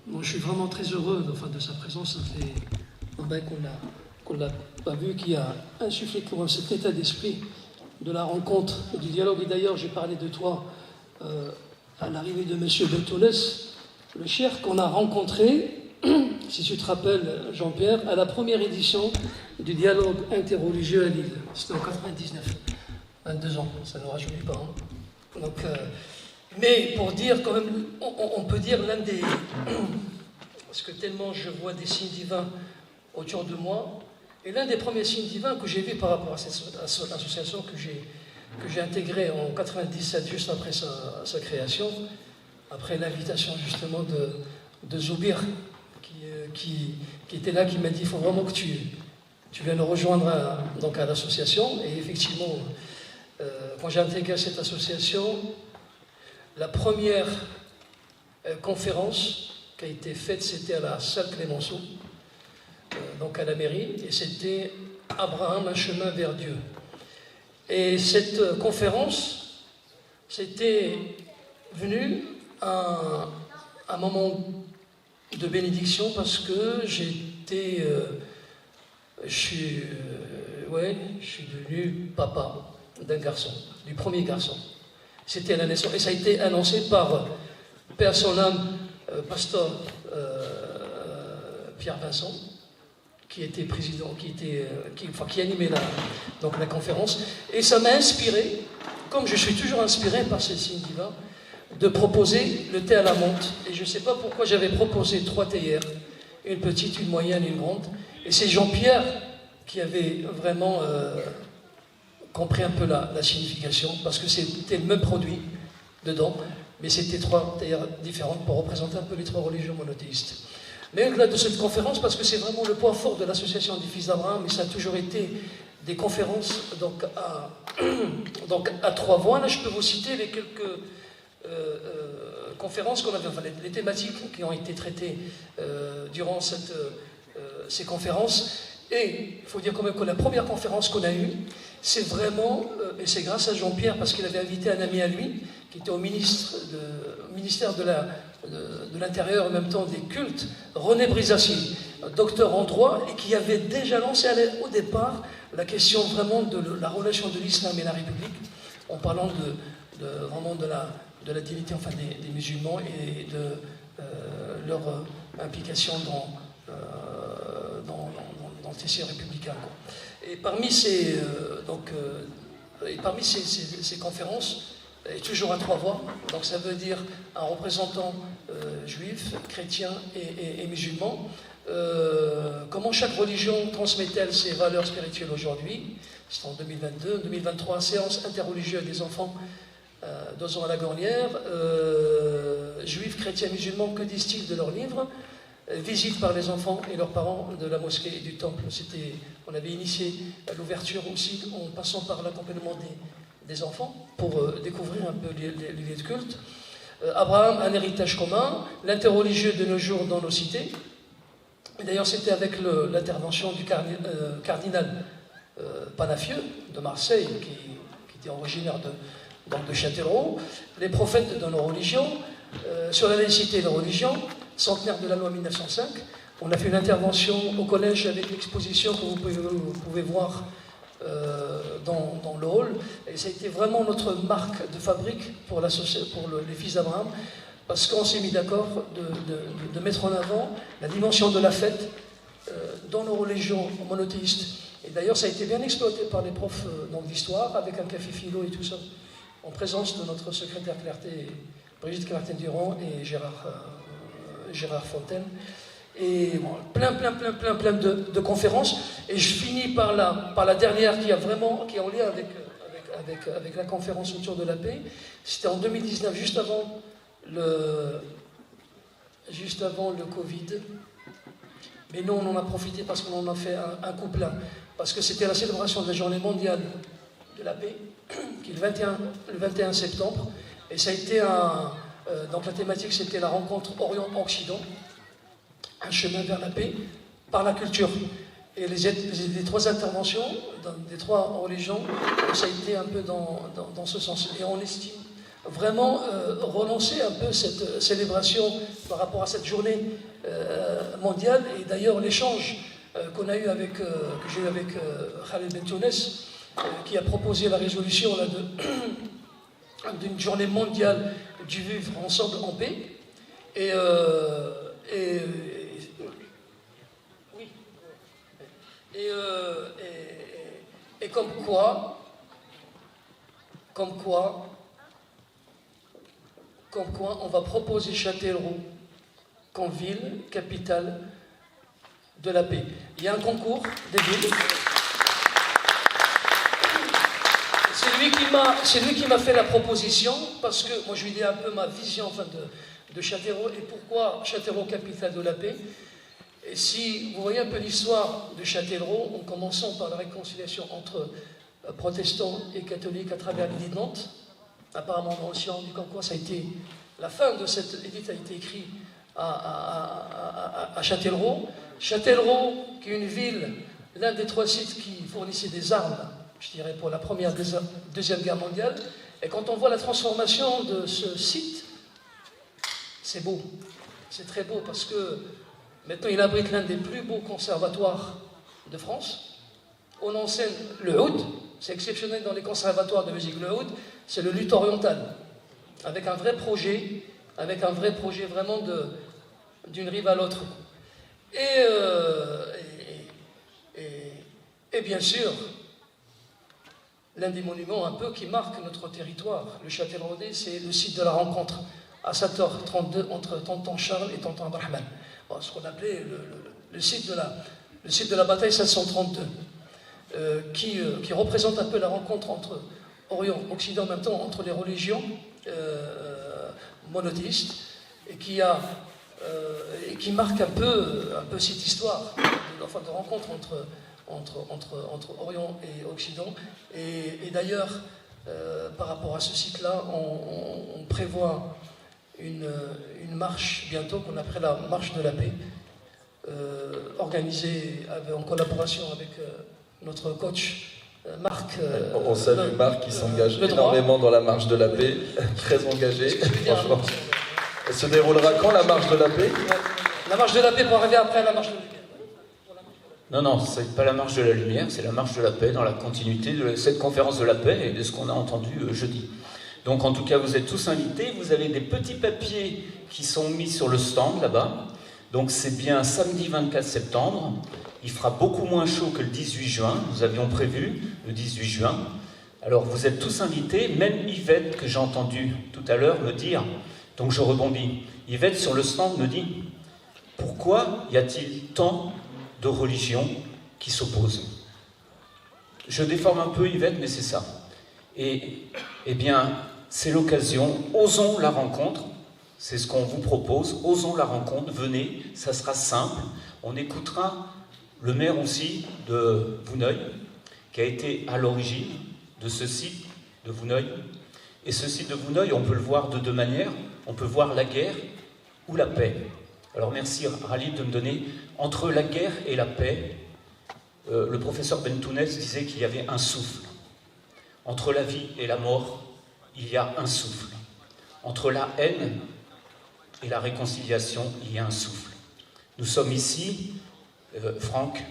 Moi, je suis vraiment très heureux de sa présence. Ça fait un bail qu'on l'a pas vu, qui a insufflé pour moi cet état d'esprit de la rencontre et du dialogue. Et d'ailleurs, j'ai parlé de toi à l'arrivée de M. Bertolès, le cher qu'on a rencontré, si tu te rappelles, Jean-Pierre, à la première édition du dialogue interreligieux à Lille. C'était en 99, 22 ans, ça ne nous rajeunit pas. Hein. Donc, mais pour dire quand même, on peut dire l'un des... Parce que tellement je vois des signes divins autour de moi, et l'un des premiers signes divins que j'ai vu par rapport à cette association que j'ai intégrée en 97, juste après sa création, après l'invitation justement de Zoubir, qui était là, qui m'a dit, il faut vraiment que tu viennes nous rejoindre à l'association. Et effectivement, quand j'ai intégré cette association, la première conférence qui a été faite, c'était à la salle Clémenceau, donc à la mairie, et c'était Abraham, un chemin vers Dieu. Et cette conférence, c'était venu à un moment de bénédiction parce que je suis devenu papa d'un garçon, du premier garçon. C'était à la naissance, et ça a été annoncé par Père son âme, pasteur Pierre Vincent, qui était président, qui animait la conférence, et ça m'a inspiré, comme je suis toujours inspiré par ces signes divins, de proposer le thé à la menthe. Et je ne sais pas pourquoi j'avais proposé 3 théières, une petite, une moyenne et une grande. Et c'est Jean-Pierre qui avait vraiment compris un peu la signification, parce que c'était le même produit dedans, mais c'était 3 théières différentes pour représenter un peu les 3 religions monothéistes. Mais au-delà de cette conférence, parce que c'est vraiment le point fort de l'association des Fils d'Abraham, et ça a toujours été des conférences donc à 3 voix. Là, je peux vous citer les quelques conférences qu'on avait, enfin les thématiques qui ont été traitées durant ces conférences. Et il faut dire quand même que la première conférence qu'on a eue, c'est vraiment, et c'est grâce à Jean-Pierre, parce qu'il avait invité un ami à lui, qui était au ministère de de l'intérieur, en même temps des cultes, René Brisacier, docteur en droit, et qui avait déjà lancé au départ la question vraiment de la relation de l'islam et la République, en parlant vraiment de la dignité enfin, des musulmans et de leur implication dans le tissu républicain. Quoi. Et parmi ces conférences, et toujours à 3 voix, donc ça veut dire un représentant juif, chrétien et musulman. Comment chaque religion transmet-elle ses valeurs spirituelles aujourd'hui? C'est en 2022, 2023, séance interreligieuse des enfants d'Ozon à la Gornière, juifs, chrétiens, musulmans, que disent-ils de leurs livres? Visite par les enfants et leurs parents de la mosquée et du temple. On avait initié l'ouverture aussi en passant par l'accompagnement des enfants pour découvrir un peu les lieux de culte. Abraham, un héritage commun, l'interreligieux de nos jours dans nos cités. Et d'ailleurs, c'était avec l'intervention du cardinal Panafieux de Marseille, qui était originaire de Châtellerault, les prophètes de nos religions, sur la laïcité et la religion, centenaire de la loi 1905. On a fait une intervention au collège avec l'exposition que vous pouvez voir dans le hall. Et ça a été vraiment notre marque de fabrique pour les fils d'Abraham, parce qu'on s'est mis d'accord de mettre en avant la dimension de la fête dans nos religions monothéistes. Et d'ailleurs, ça a été bien exploité par les profs d'histoire, avec un café philo et tout ça, en présence de notre secrétaire Clarté, Brigitte Clarté-Durand et Gérard Fontaine. Et bon, plein de conférences. Et je finis par la dernière qui est en lien avec la conférence autour de la paix. C'était en 2019, juste avant le Covid. Mais nous, on en a profité parce qu'on en a fait un coup plein. Parce que c'était la célébration de la journée mondiale de la paix, qui est le 21 septembre. Et ça a été donc la thématique, c'était la rencontre Orient-Occident, un chemin vers la paix, par la culture. Et les 3 interventions des 3 religions, ça a été un peu dans ce sens. Et on estime vraiment relancer un peu cette célébration par rapport à cette journée mondiale. Et d'ailleurs, l'échange que j'ai eu avec Khaled Bentounes, qui a proposé la résolution d'une journée mondiale du vivre ensemble en paix. Et comme quoi, on va proposer Châtellerault comme ville, capitale de la paix. Il y a un concours des villes. C'est lui qui m'a fait la proposition, parce que moi je lui ai dit un peu ma vision de Châtellerault et pourquoi Châtellerault, capitale de la paix. Et si vous voyez un peu l'histoire de Châtellerault, en commençant par la réconciliation entre protestants et catholiques à travers l'édit de Nantes, apparemment on s'est rendu compte quoi, ça a été la fin de cette édite a été écrite à Châtellerault. Châtellerault, qui est une ville, l'un des 3 sites qui fournissait des armes, je dirais, pour la Première, Deuxième Guerre mondiale. Et quand on voit la transformation de ce site, c'est beau. C'est très beau parce que maintenant il abrite l'un des plus beaux conservatoires de France. On enseigne le oud, c'est exceptionnel dans les conservatoires de musique. Le oud, c'est le luth oriental, avec un vrai projet vraiment d'une rive à l'autre. Et bien sûr, l'un des monuments un peu qui marque notre territoire, le Châtelleraudais, c'est le site de la rencontre à 7h32 entre tonton Charles et tonton Abdrahman. Bon, ce qu'on appelait le site de la bataille 732, qui représente un peu la rencontre entre Orient, Occident, en même temps entre les religions monothéistes, et qui marque un peu cette histoire de rencontre entre Orient et Occident. Et d'ailleurs, par rapport à ce site-là, on prévoit une marche bientôt qu'on appelle la marche de la paix, organisée en collaboration avec notre coach Marc. On salue Marc qui s'engage énormément dans la marche de la paix, très engagé, franchement. Elle se déroulera quand, la marche de la paix? La marche de la paix pour arriver après la marche de la lumière. Non, non, c'est pas la marche de la lumière, c'est la marche de la paix dans la continuité de cette conférence de la paix et de ce qu'on a entendu jeudi. Donc en tout cas, vous êtes tous invités, vous avez des petits papiers qui sont mis sur le stand là-bas. Donc c'est bien samedi 24 septembre, il fera beaucoup moins chaud que le 18 juin, nous avions prévu le 18 juin. Alors vous êtes tous invités, même Yvette que j'ai entendu tout à l'heure me dire, donc je rebondis, Yvette sur le stand me dit, pourquoi y a-t-il tant de religions qui s'opposent? Je déforme un peu Yvette, mais c'est ça. Et eh bien, c'est l'occasion, osons la rencontre, c'est ce qu'on vous propose, osons la rencontre, venez, ça sera simple. On écoutera le maire aussi de Vouneuil, qui a été à l'origine de ce site de Vouneuil. Et ce site de Vouneuil, on peut le voir de deux manières, on peut voir la guerre ou la paix. Alors merci Khalid de me donner, entre la guerre et la paix, le professeur Bentounès disait qu'il y avait un souffle. Entre la vie et la mort, il y a un souffle. Entre la haine et la réconciliation, il y a un souffle. Nous sommes ici, Franck,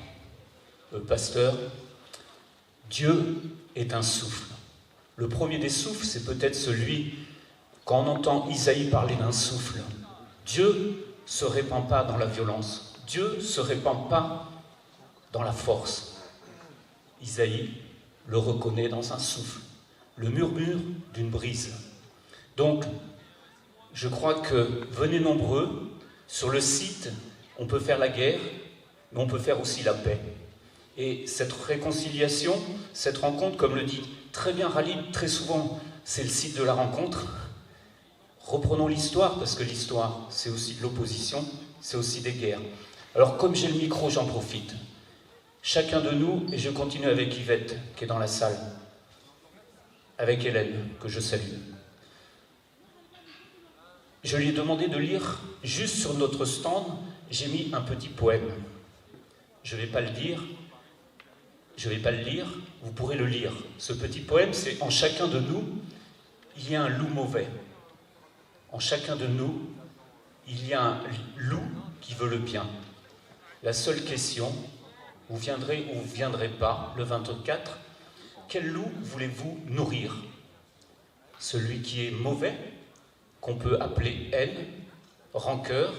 pasteur, Dieu est un souffle. Le premier des souffles, c'est peut-être celui, quand on entend Isaïe parler d'un souffle, Dieu ne se répand pas dans la violence, Dieu ne se répand pas dans la force. Isaïe le reconnaît dans un souffle, le murmure d'une brise. Donc, je crois que venez nombreux, sur le site, on peut faire la guerre, mais on peut faire aussi la paix. Et cette réconciliation, cette rencontre, comme le dit très bien Khalid, très souvent, c'est le site de la rencontre. Reprenons l'histoire, parce que l'histoire, c'est aussi de l'opposition, c'est aussi des guerres. Alors, comme j'ai le micro, j'en profite. Chacun de nous, et je continue avec Yvette, qui est dans la salle, avec Hélène, que je salue. Je lui ai demandé de lire, juste sur notre stand, j'ai mis un petit poème. Je ne vais pas le dire, je ne vais pas le lire, vous pourrez le lire. Ce petit poème, c'est « En chacun de nous, il y a un loup mauvais. En chacun de nous, il y a un loup qui veut le bien. La seule question, vous viendrez ou vous ne viendrez pas, le 24, quel loup voulez-vous nourrir? Celui qui est mauvais, qu'on peut appeler haine, rancœur,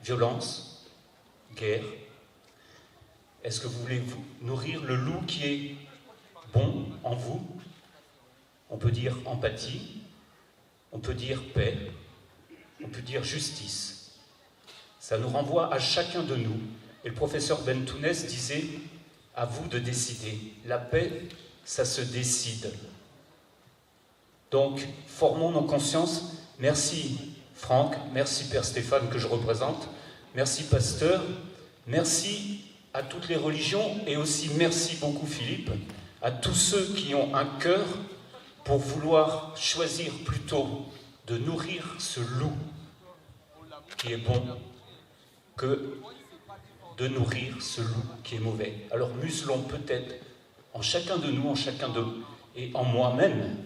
violence, guerre. Est-ce que vous voulez nourrir le loup qui est bon en vous? On peut dire empathie, on peut dire paix, on peut dire justice. Ça nous renvoie à chacun de nous. Et le professeur Bentounès disait, à vous de décider. La paix, ça se décide. Donc, formons nos consciences. Merci Franck, merci Père Stéphane que je représente, merci Pasteur, merci à toutes les religions et aussi merci beaucoup Philippe, à tous ceux qui ont un cœur pour vouloir choisir plutôt de nourrir ce loup qui est bon que de nourrir ce loup qui est mauvais. Alors muselons peut-être en chacun de nous, en chacun d'eux et en moi-même,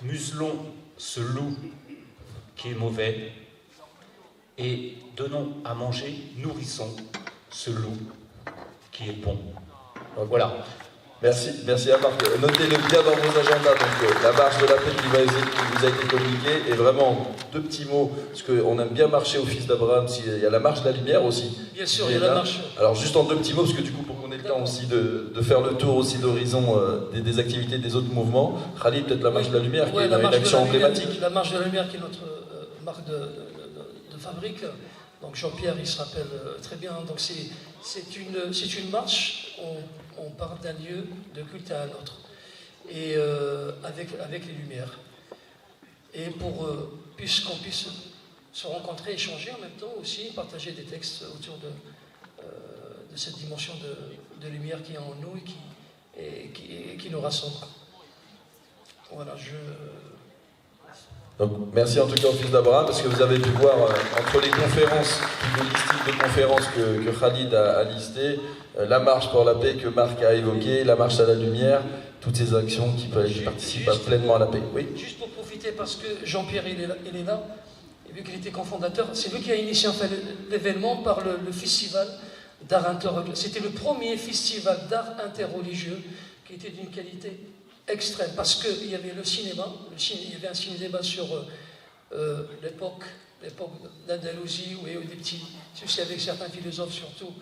muselons ce loup qui est mauvais et donnons à manger, nourrissons ce loup qui est bon. Voilà. Merci à Marc. Notez-le bien dans vos agendas. Donc, la marche de la paix qui vous a été communiquée. Et vraiment, deux petits mots, parce qu'on aime bien marcher au Fils d'Abraham. Il y a la marche de la lumière aussi. Bien sûr, il y a la marche. Alors, juste en deux petits mots, parce que du coup, pour qu'on ait le temps aussi de faire le tour aussi d'horizon des activités des autres mouvements. Khalid, peut-être la marche de la lumière, qui est une action emblématique. La marche de la lumière, qui est notre marque de fabrique. Donc Jean-Pierre, il se rappelle très bien. Donc c'est une marche. On part d'un lieu de culte à un autre, et avec les lumières. Et pour qu'on puisse se rencontrer, échanger en même temps aussi, partager des textes autour de cette dimension de lumière qui est en nous et qui nous rassemble. Voilà, Donc, merci en tout cas au Fils d'Abraham, parce que vous avez pu voir entre les conférences, tout le listing de conférences que Khalid a listé, la marche pour la paix que Marc a évoquée, la marche à la lumière, toutes ces actions qui participent pleinement à la paix. Oui. Juste pour profiter, parce que Jean-Pierre il est là, et vu qu'il était cofondateur, c'est lui qui a initié en fait l'événement par le festival d'art interreligieux. C'était le premier festival d'art interreligieux qui était d'une qualité extrême, parce qu'il y avait le cinéma, il y avait un cinéma sur l'époque d'Andalousie, où il y a eu des petits soucis avec certains philosophes, surtout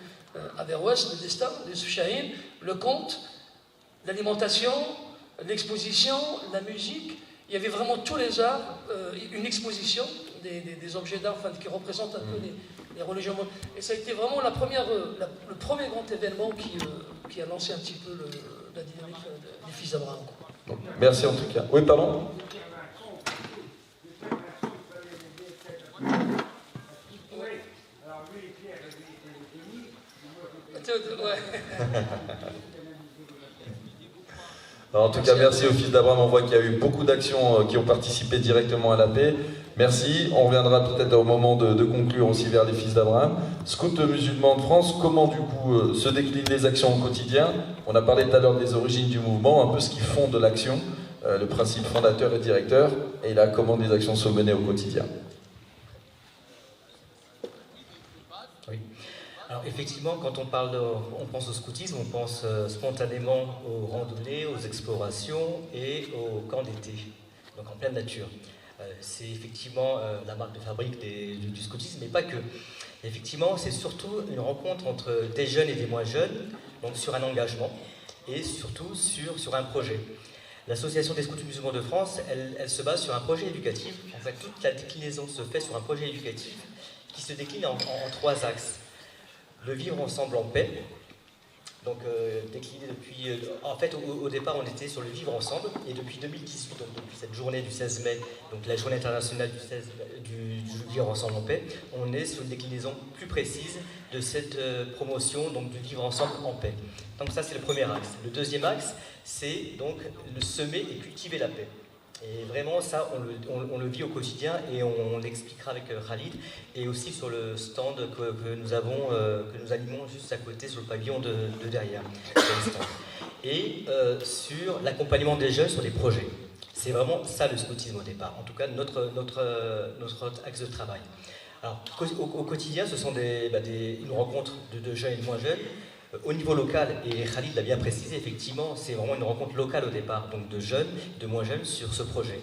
à Averroès, le destin, le Souchaïn, le conte, l'alimentation, l'exposition, la musique. Il y avait vraiment tous les arts, une exposition des objets d'art qui représentent un peu les religions. Et ça a été vraiment le premier grand événement qui a lancé un petit peu la dynamique des Fils d'Abraham. Merci en tout cas. Oui, pardon ? Alors, en tout cas, merci aux Fils d'Abraham. On voit qu'il y a eu beaucoup d'actions qui ont participé directement à la paix. Merci. On reviendra peut-être au moment de conclure aussi vers les Fils d'Abraham. Scouts musulmans de France, comment du coup se déclinent les actions au quotidien? On a parlé tout à l'heure des origines du mouvement, un peu ce qui fonde l'action, le principe fondateur et directeur, et là, comment des actions sont menées au quotidien. Oui. Alors effectivement, quand on pense au scoutisme, on pense spontanément aux randonnées, aux explorations et aux camps d'été, donc en pleine nature. C'est effectivement la marque de fabrique du scoutisme, mais pas que. Effectivement, c'est surtout une rencontre entre des jeunes et des moins jeunes, donc sur un engagement et surtout sur un projet. L'Association des scouts musulmans de France, elle se base sur un projet éducatif. En fait, toute la déclinaison se fait sur un projet éducatif qui se décline en 3 axes. Le vivre ensemble en paix, donc décliné depuis... en fait, au départ, on était sur le vivre ensemble, et depuis 2018, donc depuis cette journée du 16 mai, donc la journée internationale du vivre ensemble en paix, on est sur une déclinaison plus précise de cette promotion donc, du vivre ensemble en paix. Donc ça, c'est le premier axe. Le deuxième axe, c'est donc le semer et cultiver la paix. Et vraiment, ça, on le vit au quotidien et on l'expliquera avec Khalid. Et aussi sur le stand que nous avons, que nous animons juste à côté, sur le pavillon de derrière. Et sur l'accompagnement des jeunes sur les projets. C'est vraiment ça le scoutisme au départ. En tout cas, notre axe de travail. Alors, au quotidien, ce sont une rencontre de jeunes et de moins jeunes. Au niveau local, et Khalid l'a bien précisé, effectivement, c'est vraiment une rencontre locale au départ, donc de jeunes, de moins jeunes sur ce projet.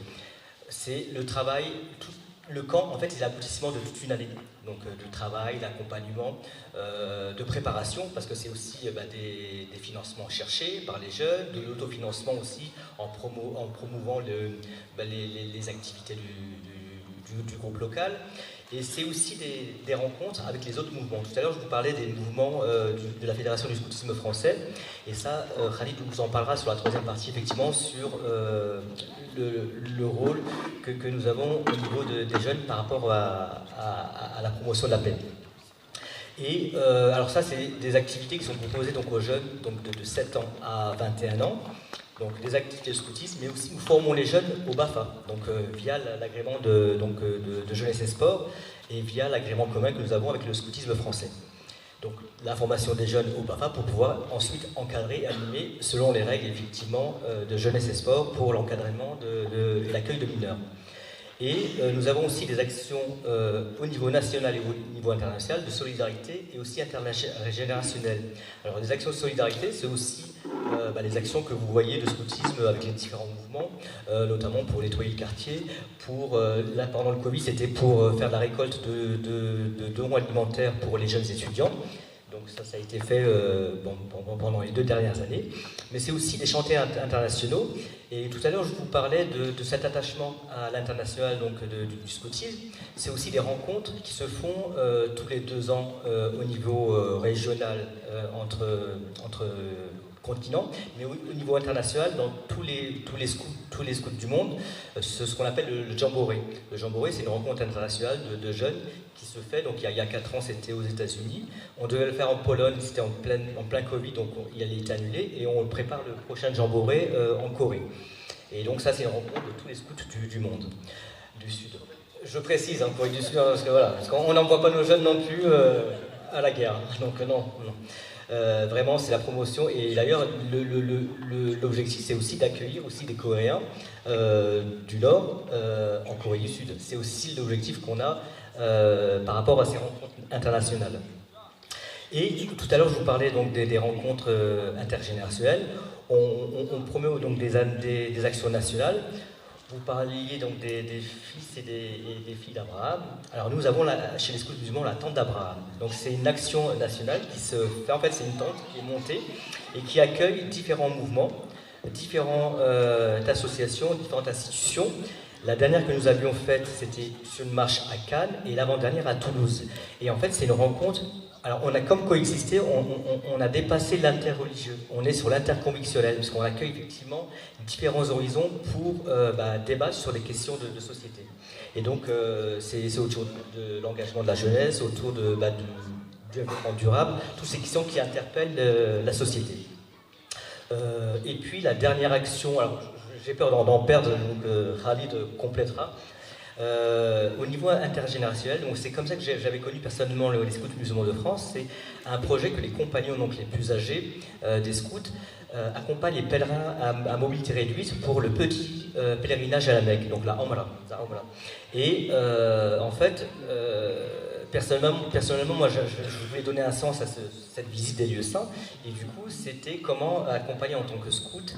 C'est le travail, le camp, en fait, c'est l'aboutissement de toute une année. Donc du travail, d'accompagnement, de préparation, parce que c'est aussi des financements cherchés par les jeunes, de l'autofinancement aussi, en promouvant les activités du groupe local. Et c'est aussi des rencontres avec les autres mouvements. Tout à l'heure, je vous parlais des mouvements de la Fédération du scoutisme français. Et ça, Khalid vous en parlera sur la 3e partie, effectivement, sur le rôle que nous avons au niveau des jeunes par rapport à la promotion de la paix. Et alors ça, c'est des activités qui sont proposées donc, aux jeunes donc de 7 ans à 21 ans. Donc des activités de scoutisme, mais aussi nous formons les jeunes au BAFA, donc via l'agrément de jeunesse et sport et via l'agrément commun que nous avons avec le scoutisme français. Donc la formation des jeunes au BAFA pour pouvoir ensuite encadrer et animer selon les règles effectivement de jeunesse et sport pour l'encadrement et l'accueil de mineurs. Et nous avons aussi des actions au niveau national et au niveau international de solidarité et aussi intergénérationnelle. Alors les actions de solidarité, c'est aussi les actions que vous voyez de scoutisme avec les différents mouvements, notamment pour nettoyer le quartier. Là, pendant le Covid, c'était pour faire la récolte de dons alimentaires pour les jeunes étudiants. Donc ça a été fait pendant les 2 dernières années. Mais c'est aussi des chantiers internationaux. Et tout à l'heure, je vous parlais de cet attachement à l'international du scoutisme. C'est aussi des rencontres qui se font tous les 2 ans au niveau régional entre continents, mais au niveau international, dans tous les scouts du monde, c'est ce qu'on appelle le jamboree. Le jamboree, c'est une rencontre internationale de jeunes qui se fait, donc il y a 4 ans, c'était aux États-Unis. On devait le faire en Pologne, c'était en plein Covid, donc il a été annulé, et on prépare le prochain jamboree en Corée. Et donc ça, c'est une rencontre de tous les scouts du monde, du Sud. Je précise, Corée du Sud, parce qu'on n'envoie pas nos jeunes non plus à la guerre, donc non. Vraiment, c'est la promotion. Et d'ailleurs, l'objectif, c'est aussi d'accueillir aussi des Coréens du Nord en Corée du Sud. C'est aussi l'objectif qu'on a par rapport à ces rencontres internationales. Et tout à l'heure, je vous parlais donc des rencontres intergénérationnelles. On promeut donc des actions nationales. Vous parliez donc des fils et des filles d'Abraham. Alors nous avons chez les Scouts musulmans la tente d'Abraham. Donc c'est une action nationale qui se fait, en fait c'est une tente qui est montée et qui accueille différents mouvements, différentes associations, différentes institutions. La dernière que nous avions faite, c'était sur une marche à Cannes et l'avant-dernière à Toulouse. Et en fait c'est une rencontre. Alors on a comme coexisté, on a dépassé l'interreligieux, on est sur l'interconvictionnel, parce qu'on accueille effectivement différents horizons pour débattre sur des questions de société. Et donc c'est autour de l'engagement de la jeunesse, autour du développement durable, toutes ces questions qui interpellent la société. Et puis la dernière action, alors j'ai peur d'en perdre, donc Khalid complétera. Au niveau intergénérationnel, donc c'est comme ça que j'avais connu personnellement les Scouts musulmans de France. C'est un projet que les compagnons, donc les plus âgés des scouts, accompagnent les pèlerins à mobilité réduite pour le petit pèlerinage à la Mecque, donc la Umrah. Et en fait, personnellement, moi, je voulais donner un sens à cette visite des lieux saints, et du coup, c'était comment accompagner en tant que scout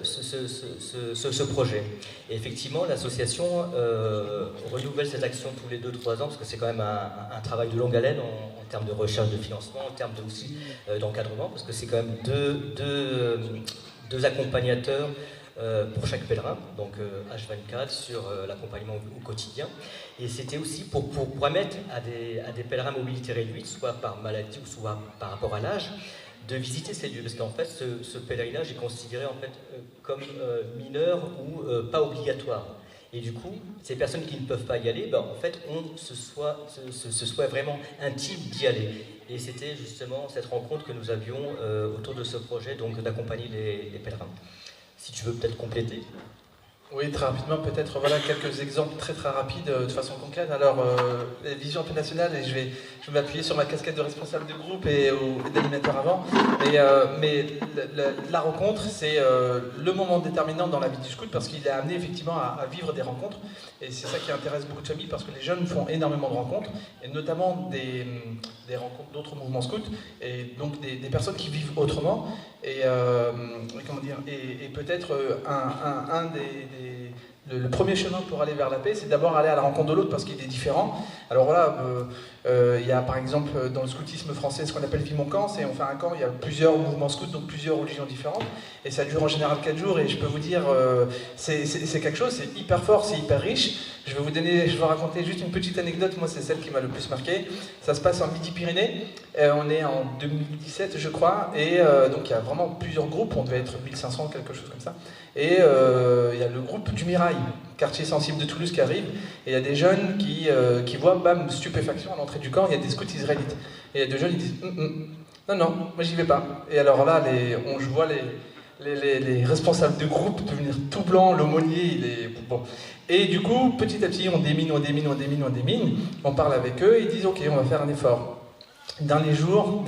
ce projet. Et effectivement, l'association renouvelle cette action tous les 2-3 ans, parce que c'est quand même un travail de longue haleine en termes de recherche de financement, en termes aussi d'encadrement, parce que c'est quand même deux accompagnateurs pour chaque pèlerin, donc H24 sur l'accompagnement au quotidien. Et c'était aussi pour permettre à des pèlerins à mobilité réduite, soit par maladie ou soit par rapport à l'âge, de visiter ces lieux. Parce qu'en fait, ce pèlerinage est considéré en fait, comme mineur ou pas obligatoire. Et du coup, ces personnes qui ne peuvent pas y aller, en fait, ont ce souhait vraiment intime d'y aller. Et c'était justement cette rencontre que nous avions autour de ce projet, donc d'accompagner les pèlerins. Si tu veux peut-être compléter. Oui, très rapidement, peut-être voilà, quelques exemples très rapides de façon concrète. Alors, les visions internationales, et je vais m'appuyer sur ma casquette de responsable de groupe et d'animateur avant, mais la rencontre, c'est le moment déterminant dans la vie du scout parce qu'il est amené effectivement à vivre des rencontres, et c'est ça qui intéresse beaucoup de familles parce que les jeunes font énormément de rencontres, et notamment des rencontres d'autres mouvements scouts, et donc des personnes qui vivent autrement, et peut-être le premier chemin pour aller vers la paix, c'est d'abord aller à la rencontre de l'autre parce qu'il est différent. Alors voilà, il y a par exemple dans le scoutisme français ce qu'on appelle Vie mon camp, c'est on fait un camp, il y a plusieurs mouvements scouts, donc plusieurs religions différentes, et ça dure en général 4 jours, et je peux vous dire, c'est quelque chose, c'est hyper fort, c'est hyper riche. Je vais vous raconter juste une petite anecdote, moi c'est celle qui m'a le plus marqué. Ça se passe en Midi-Pyrénées, on est en 2017 je crois, et donc il y a vraiment plusieurs groupes, on devait être 1500, quelque chose comme ça, et il y a le groupe du Mirail, quartier sensible de Toulouse qui arrive, et il y a des jeunes qui voient, bam, stupéfaction à l'entrée du camp, il y a des scouts israélites, et il y a des jeunes qui disent non, moi j'y vais pas. Et alors là, je vois les responsables de groupe devenir tout blanc, l'aumônier, bon. Et du coup, petit à petit, on démine, on parle avec eux, et ils disent ok, on va faire un effort. Dernier jour,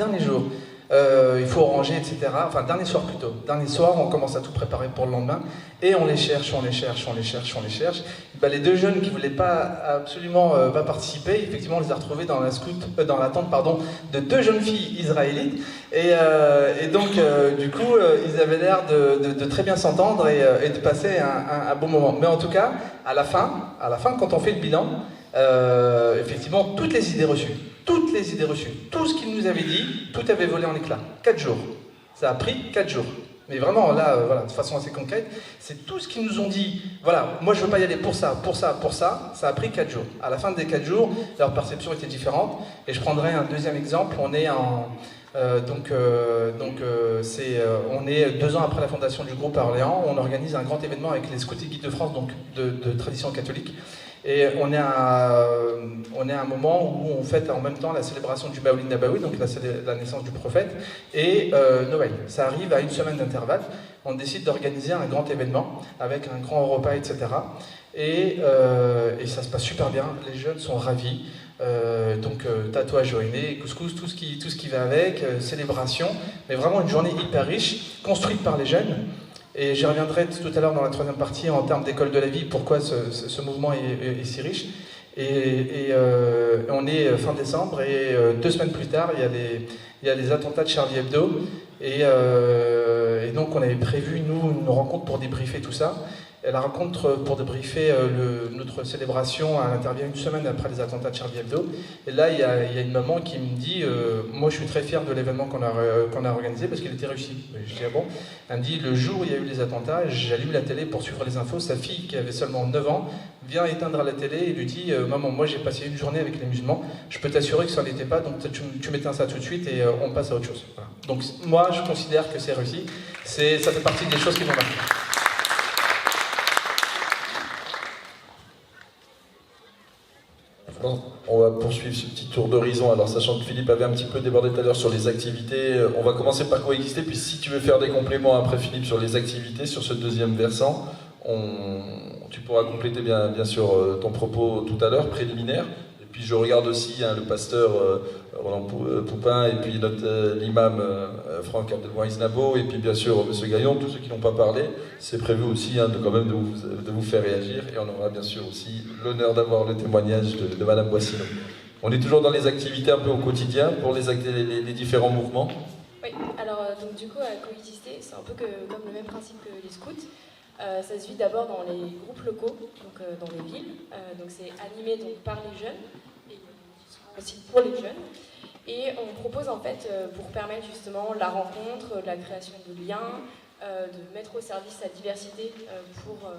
il faut ranger, etc. Enfin, dernier soir, on commence à tout préparer pour le lendemain, et on les cherche. Les deux jeunes qui ne voulaient absolument pas participer, effectivement, on les a retrouvés dans la tente de 2 jeunes filles israélites, et donc, du coup, ils avaient l'air de très bien s'entendre et de passer un bon moment. Mais en tout cas, à la fin, quand on fait le bilan, effectivement, toutes les idées reçues, tout ce qu'ils nous avaient dit, tout avait volé en éclats. 4 jours. Ça a pris 4 jours. Mais vraiment, là, voilà, de façon assez concrète, c'est tout ce qu'ils nous ont dit. Voilà, moi je veux pas y aller pour ça. Ça a pris 4 jours. À la fin des 4 jours, leur perception était différente. Et je prendrai un deuxième exemple. On est on est 2 ans après la fondation du groupe à Orléans. On organise un grand événement avec les Scouts et Guides de France, donc de tradition catholique. Et on est à un moment où on fête en même temps la célébration du Maoulid Nabawi, donc la naissance du prophète, et Noël. Ça arrive à 1 semaine d'intervalle. On décide d'organiser un grand événement avec un grand repas, etc. Et ça se passe super bien. Les jeunes sont ravis. Donc tatouage au nez, couscous, tout ce qui va avec, célébration, mais vraiment une journée hyper riche, construite par les jeunes. Et j'y reviendrai tout à l'heure dans la troisième partie en termes d'école de la vie, pourquoi ce mouvement est si riche. Et on est fin décembre et 2 semaines plus tard, il y a les attentats de Charlie Hebdo. Et donc on avait prévu, nous, une rencontre pour débriefer tout ça. Et la rencontre pour débriefer notre célébration, elle intervient 1 semaine après les attentats de Charlie Hebdo. Et là, il y a une maman qui me dit moi, je suis très fier de l'événement qu'on a organisé parce qu'il était réussi. Et je dis, ah bon? Elle me dit, le jour où il y a eu les attentats, j'allume la télé pour suivre les infos. Sa fille, qui avait seulement 9 ans, vient éteindre la télé et lui dit, maman, moi, j'ai passé une journée avec les musulmans. Je peux t'assurer que ça n'était pas, donc tu m'éteins ça tout de suite et on passe à autre chose. Voilà. Donc, moi, je considère que c'est réussi. Ça fait partie des choses qui m'ont marqué. On va poursuivre ce petit tour d'horizon. Alors, sachant que Philippe avait un petit peu débordé tout à l'heure sur les activités, on va commencer par coexister. Puis, si tu veux faire des compléments après, Philippe, sur les activités, sur ce deuxième versant, tu pourras compléter bien sûr ton propos tout à l'heure, préliminaire. Et puis, je regarde aussi le pasteur Roland Poupin et puis l'imam Franck Abdelmoïse Nabo et puis bien sûr M. Gaillon, tous ceux qui n'ont pas parlé. C'est prévu aussi quand même de vous faire réagir et on aura bien sûr aussi l'honneur d'avoir le témoignage de Madame Boissineau. On est toujours dans les activités un peu au quotidien pour les différents mouvements. Oui, alors donc du coup à coexister, c'est un peu comme le même principe que les scouts. Ça se vit d'abord dans les groupes locaux, donc dans les villes. Donc c'est animé donc, par les jeunes et aussi pour les jeunes. Et on propose en fait, pour permettre justement la rencontre, la création de liens, de mettre au service la diversité pour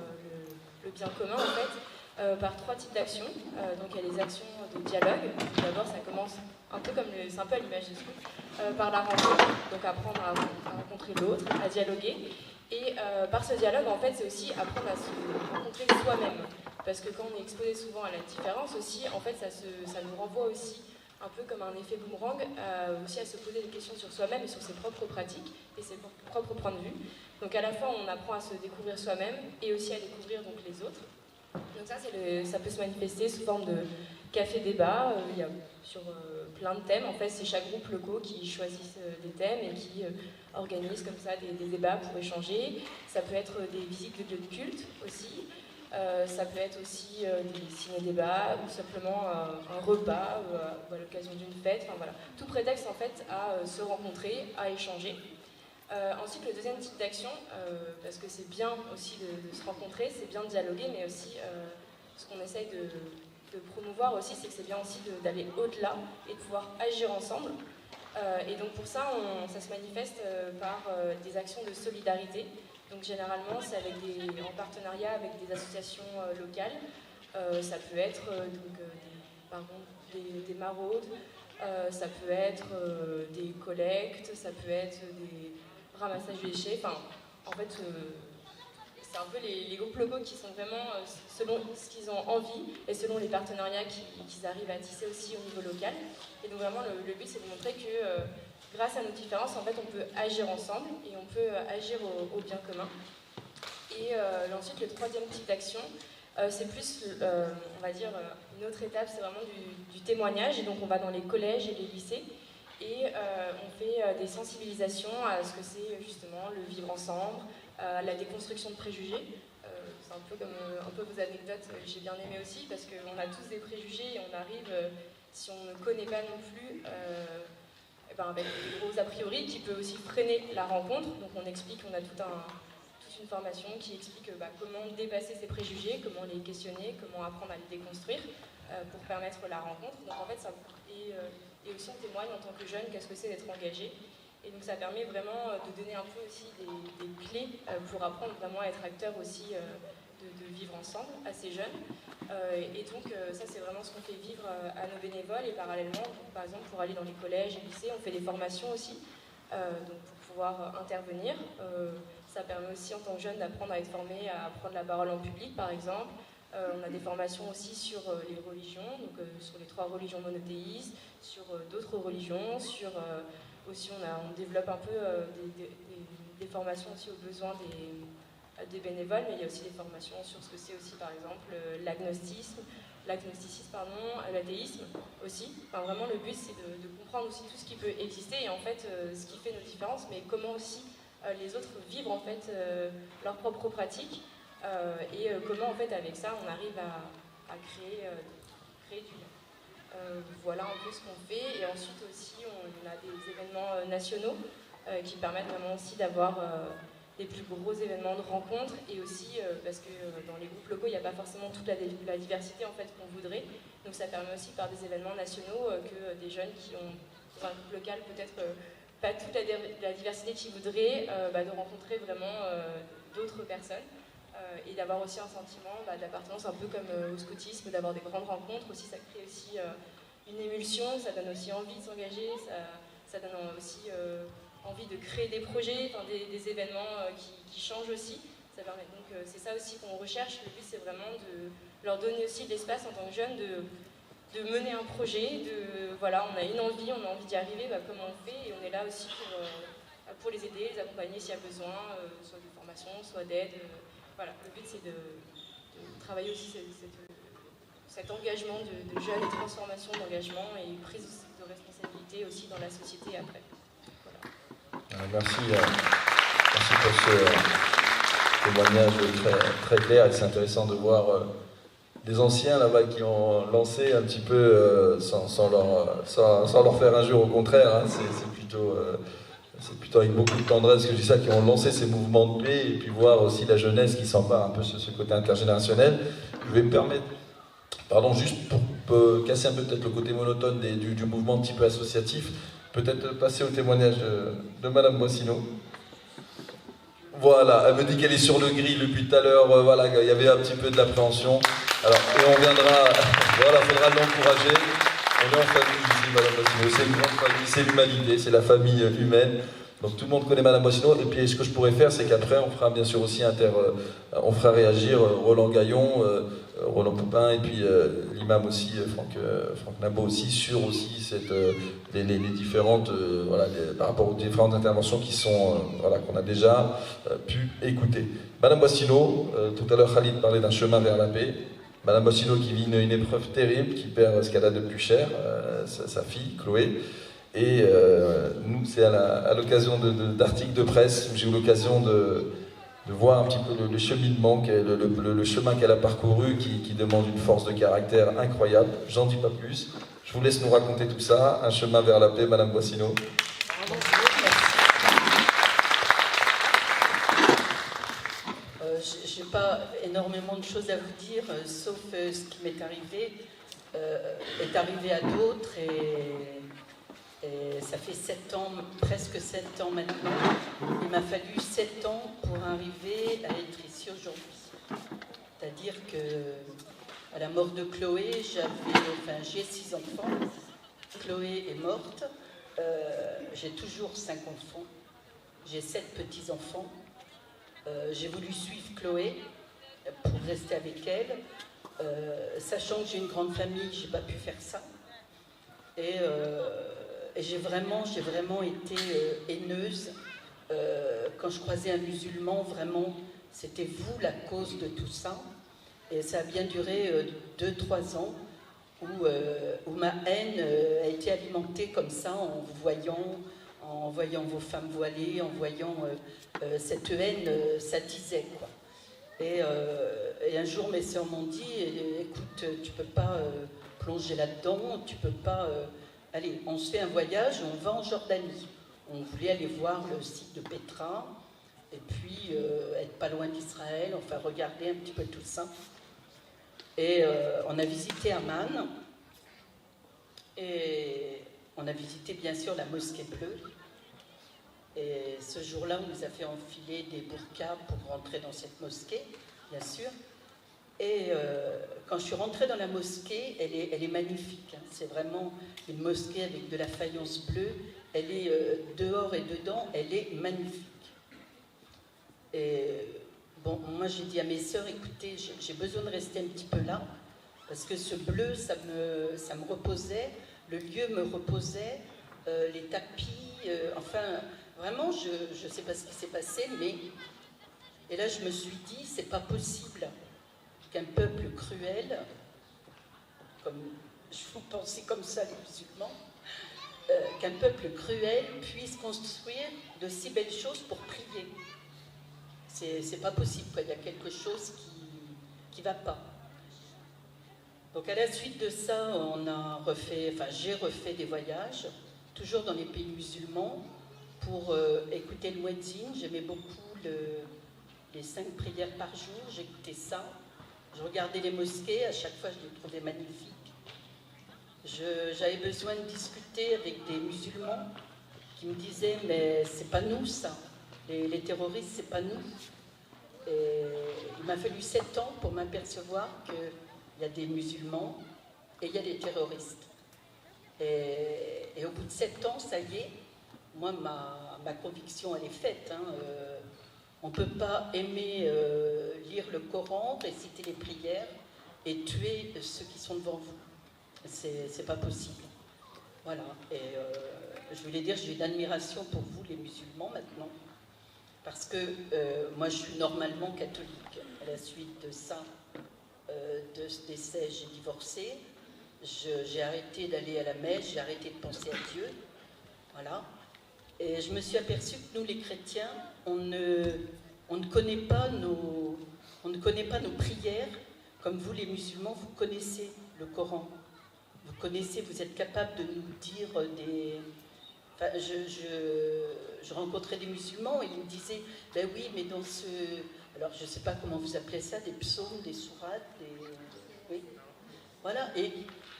le bien commun en fait, par 3 types d'actions. Donc il y a les actions de dialogue. D'abord ça commence un peu comme c'est un peu à l'image des scouts, par la rencontre, donc apprendre à rencontrer l'autre, à dialoguer. Et par ce dialogue en fait c'est aussi apprendre à se rencontrer soi-même. Parce que quand on est exposé souvent à la différence aussi, en fait ça nous renvoie aussi un peu comme un effet boomerang, aussi à se poser des questions sur soi-même et sur ses propres pratiques et ses propres points de vue. Donc à la fois on apprend à se découvrir soi-même et aussi à découvrir donc, les autres. Donc ça peut se manifester sous forme de café-débat, sur plein de thèmes. En fait c'est chaque groupe locaux qui choisissent des thèmes et qui organisent comme ça des débats pour échanger. Ça peut être des visites de lieux de culte aussi. Ça peut être aussi des ciné-débats ou simplement un repas ou à l'occasion d'une fête. Enfin, voilà. Tout prétexte en fait à se rencontrer, à échanger. Ensuite, le deuxième type d'action, parce que c'est bien aussi de se rencontrer, c'est bien de dialoguer, mais aussi ce qu'on essaye de promouvoir aussi, c'est que c'est bien aussi d'aller au-delà et de pouvoir agir ensemble. Et donc pour ça, ça se manifeste par des actions de solidarité. Donc généralement, c'est en partenariat avec des associations locales. Ça peut être des maraudes, ça peut être des collectes, ça peut être des ramassages de déchets. Enfin, en fait, c'est un peu les groupes locaux qui sont vraiment selon ce qu'ils ont envie et selon les partenariats qu'ils arrivent à tisser aussi au niveau local. Et donc vraiment, le but, c'est de montrer que grâce à nos différences, en fait, on peut agir ensemble et on peut agir au bien commun. Et ensuite, le troisième type d'action, c'est plus, on va dire, une autre étape, c'est vraiment du témoignage. Et donc, on va dans les collèges et les lycées et on fait des sensibilisations à ce que c'est justement le vivre ensemble, la déconstruction de préjugés. C'est un peu comme vos anecdotes, j'ai bien aimé aussi, parce qu'on a tous des préjugés et on arrive, si on ne connaît pas non plus, avec des gros a priori qui peut aussi freiner la rencontre. Donc on explique, on a toute une formation qui explique comment dépasser ces préjugés, comment les questionner, comment apprendre à les déconstruire pour permettre la rencontre. Donc en fait, et aussi on témoigne en tant que jeune, qu'est-ce que c'est d'être engagé. Et donc ça permet vraiment de donner un peu aussi des clés pour apprendre vraiment à être acteur aussi de vivre ensemble à ces jeunes. Et donc ça c'est vraiment ce qu'on fait vivre à nos bénévoles et parallèlement, donc, par exemple pour aller dans les collèges et lycées, on fait des formations aussi donc pour pouvoir intervenir. Ça permet aussi en tant que jeune d'apprendre à être formé à prendre la parole en public par exemple. On a des formations aussi sur les religions, donc sur les 3 religions monothéistes, sur d'autres religions, aussi on développe un peu des formations aussi aux besoins des bénévoles, mais il y a aussi des formations sur ce que c'est aussi par exemple l'agnostisme, l'agnosticisme, l'athéisme aussi. Enfin, vraiment, le but, c'est de comprendre aussi tout ce qui peut exister et en fait, ce qui fait nos différences, mais comment aussi les autres vivent en fait leurs propres pratiques et comment en fait avec ça on arrive à créer du lien. Voilà un peu ce qu'on fait et ensuite aussi on a des événements nationaux qui permettent vraiment aussi d'avoir des plus gros événements de rencontres et aussi parce que dans les groupes locaux il n'y a pas forcément toute la diversité en fait qu'on voudrait, donc ça permet aussi par des événements nationaux que des jeunes qui ont dans un groupe local peut-être pas toute la diversité qu'ils voudraient, de rencontrer vraiment d'autres personnes et d'avoir aussi un sentiment d'appartenance un peu comme au scoutisme, d'avoir des grandes rencontres aussi, ça crée aussi une émulsion, ça donne aussi envie de s'engager, ça donne aussi envie de créer des projets, des événements qui changent aussi. Ça permet, donc c'est ça aussi qu'on recherche, le but c'est vraiment de leur donner aussi de l'espace en tant que jeunes de mener un projet, voilà, on a une envie, on a envie d'y arriver, comment on fait, et on est là aussi pour les aider, les accompagner s'il y a besoin, soit de formation, soit d'aide. Voilà, le but c'est de travailler aussi cet engagement de jeunes et transformation d'engagement et prise de responsabilité aussi dans la société après. Voilà. Merci pour ce témoignage très, très clair et c'est intéressant de voir des anciens là-bas qui ont lancé un petit peu sans leur faire injure, au contraire, hein, c'est plutôt avec beaucoup de tendresse que je dis ça, qui ont lancé ces mouvements de paix et puis voir aussi la jeunesse qui s'empare un peu ce côté intergénérationnel. Je vais me permettre, juste pour casser un peu peut-être le côté monotone du mouvement un petit peu associatif, peut-être passer au témoignage de Madame Boissino. Voilà, elle me dit qu'elle est sur le grill depuis tout à l'heure, voilà, il y avait un petit peu de l'appréhension. Alors, et on viendra, voilà, il faudra l'encourager. On est en famille ici, Madame Boissino, c'est une grande famille, c'est l'humanité, c'est la famille humaine. Donc tout le monde connaît Madame Boissino, et puis ce que je pourrais faire, c'est qu'après, on fera bien sûr aussi on fera réagir Roland Gaillon, Roland Poupin, et puis l'imam aussi, Franck Nabo aussi, sur aussi les différentes, par rapport aux différentes interventions qui sont, qu'on a déjà pu écouter. Madame Boissino, tout à l'heure Khalid parlait d'un chemin vers la paix. Madame Boissino qui vit une épreuve terrible, qui perd ce qu'elle a de plus cher, sa fille, Chloé. Et nous, c'est à l'occasion d'articles de presse où j'ai eu l'occasion de voir un petit peu le cheminement, le chemin qu'elle a parcouru, qui demande une force de caractère incroyable. J'en dis pas plus. Je vous laisse nous raconter tout ça. Un chemin vers la paix, Madame Boissino. Je n'ai pas énormément de choses à vous dire, sauf ce qui m'est arrivé est arrivé à d'autres et ça fait 7 ans, presque 7 ans maintenant. Il m'a fallu 7 ans pour arriver à être ici aujourd'hui. C'est-à-dire que à la mort de Chloé, j'ai 6 enfants. Chloé est morte. J'ai toujours 5 enfants. J'ai 7 petits-enfants. J'ai voulu suivre Chloé pour rester avec elle. Sachant que j'ai une grande famille, j'ai pas pu faire ça. Et j'ai vraiment été haineuse. Quand je croisais un musulman, vraiment, c'était vous la cause de tout ça. Et ça a bien duré 2-3 ans où ma haine a été alimentée comme ça en vous voyant vos femmes voilées, en voyant cette haine s'attisait, quoi. Et un jour, mes sœurs m'ont dit, écoute, tu peux pas plonger là-dedans, tu peux pas... allez, on se fait un voyage, on va en Jordanie. On voulait aller voir le site de Petra, et puis être pas loin d'Israël, enfin regarder un petit peu tout ça. Et on a visité Amman, et on a visité bien sûr la mosquée bleue. Et ce jour-là, on nous a fait enfiler des burqas pour rentrer dans cette mosquée, bien sûr. Et quand je suis rentrée dans la mosquée, elle est magnifique. Hein. C'est vraiment une mosquée avec de la faïence bleue. Elle est dehors et dedans, elle est magnifique. Et bon, moi j'ai dit à mes sœurs, écoutez, j'ai besoin de rester un petit peu là, parce que ce bleu, ça me reposait, le lieu me reposait, les tapis, enfin... Vraiment, je ne sais pas ce qui s'est passé, mais... Et là, je me suis dit, c'est pas possible qu'un peuple cruel comme vous pensez comme ça les musulmans, qu'un peuple cruel puisse construire de si belles choses pour prier. C'est pas possible, quoi. Il y a quelque chose qui va pas. Donc à la suite de ça, j'ai refait des voyages, toujours dans les pays musulmans, pour écouter le muezzin. J'aimais beaucoup les 5 prières par jour, j'écoutais ça. Je regardais les mosquées, à chaque fois je les trouvais magnifiques. J'avais besoin de discuter avec des musulmans qui me disaient « mais c'est pas nous ça, les terroristes c'est pas nous ». Et il m'a fallu 7 ans pour m'apercevoir qu'il y a des musulmans et il y a des terroristes. Et au bout de 7 ans, ça y est, moi ma conviction elle est faite. On ne peut pas aimer lire le Coran, réciter les prières et tuer ceux qui sont devant vous. C'est pas possible. Voilà. Et je voulais dire, j'ai une admiration pour vous, les musulmans, maintenant. Parce que moi, je suis normalement catholique. À la suite de ça, de ce décès, j'ai divorcé. J'ai arrêté d'aller à la messe, j'ai arrêté de penser à Dieu. Voilà. Et je me suis aperçue que nous, les chrétiens, on ne connaît pas nos prières comme vous, les musulmans, vous connaissez le Coran. Vous connaissez, vous êtes capable de nous dire des... Enfin, je rencontrais des musulmans et ils me disaient, ben oui, mais dans ce... Alors, je ne sais pas comment vous appelez ça, des psaumes, des sourates, oui. Voilà, et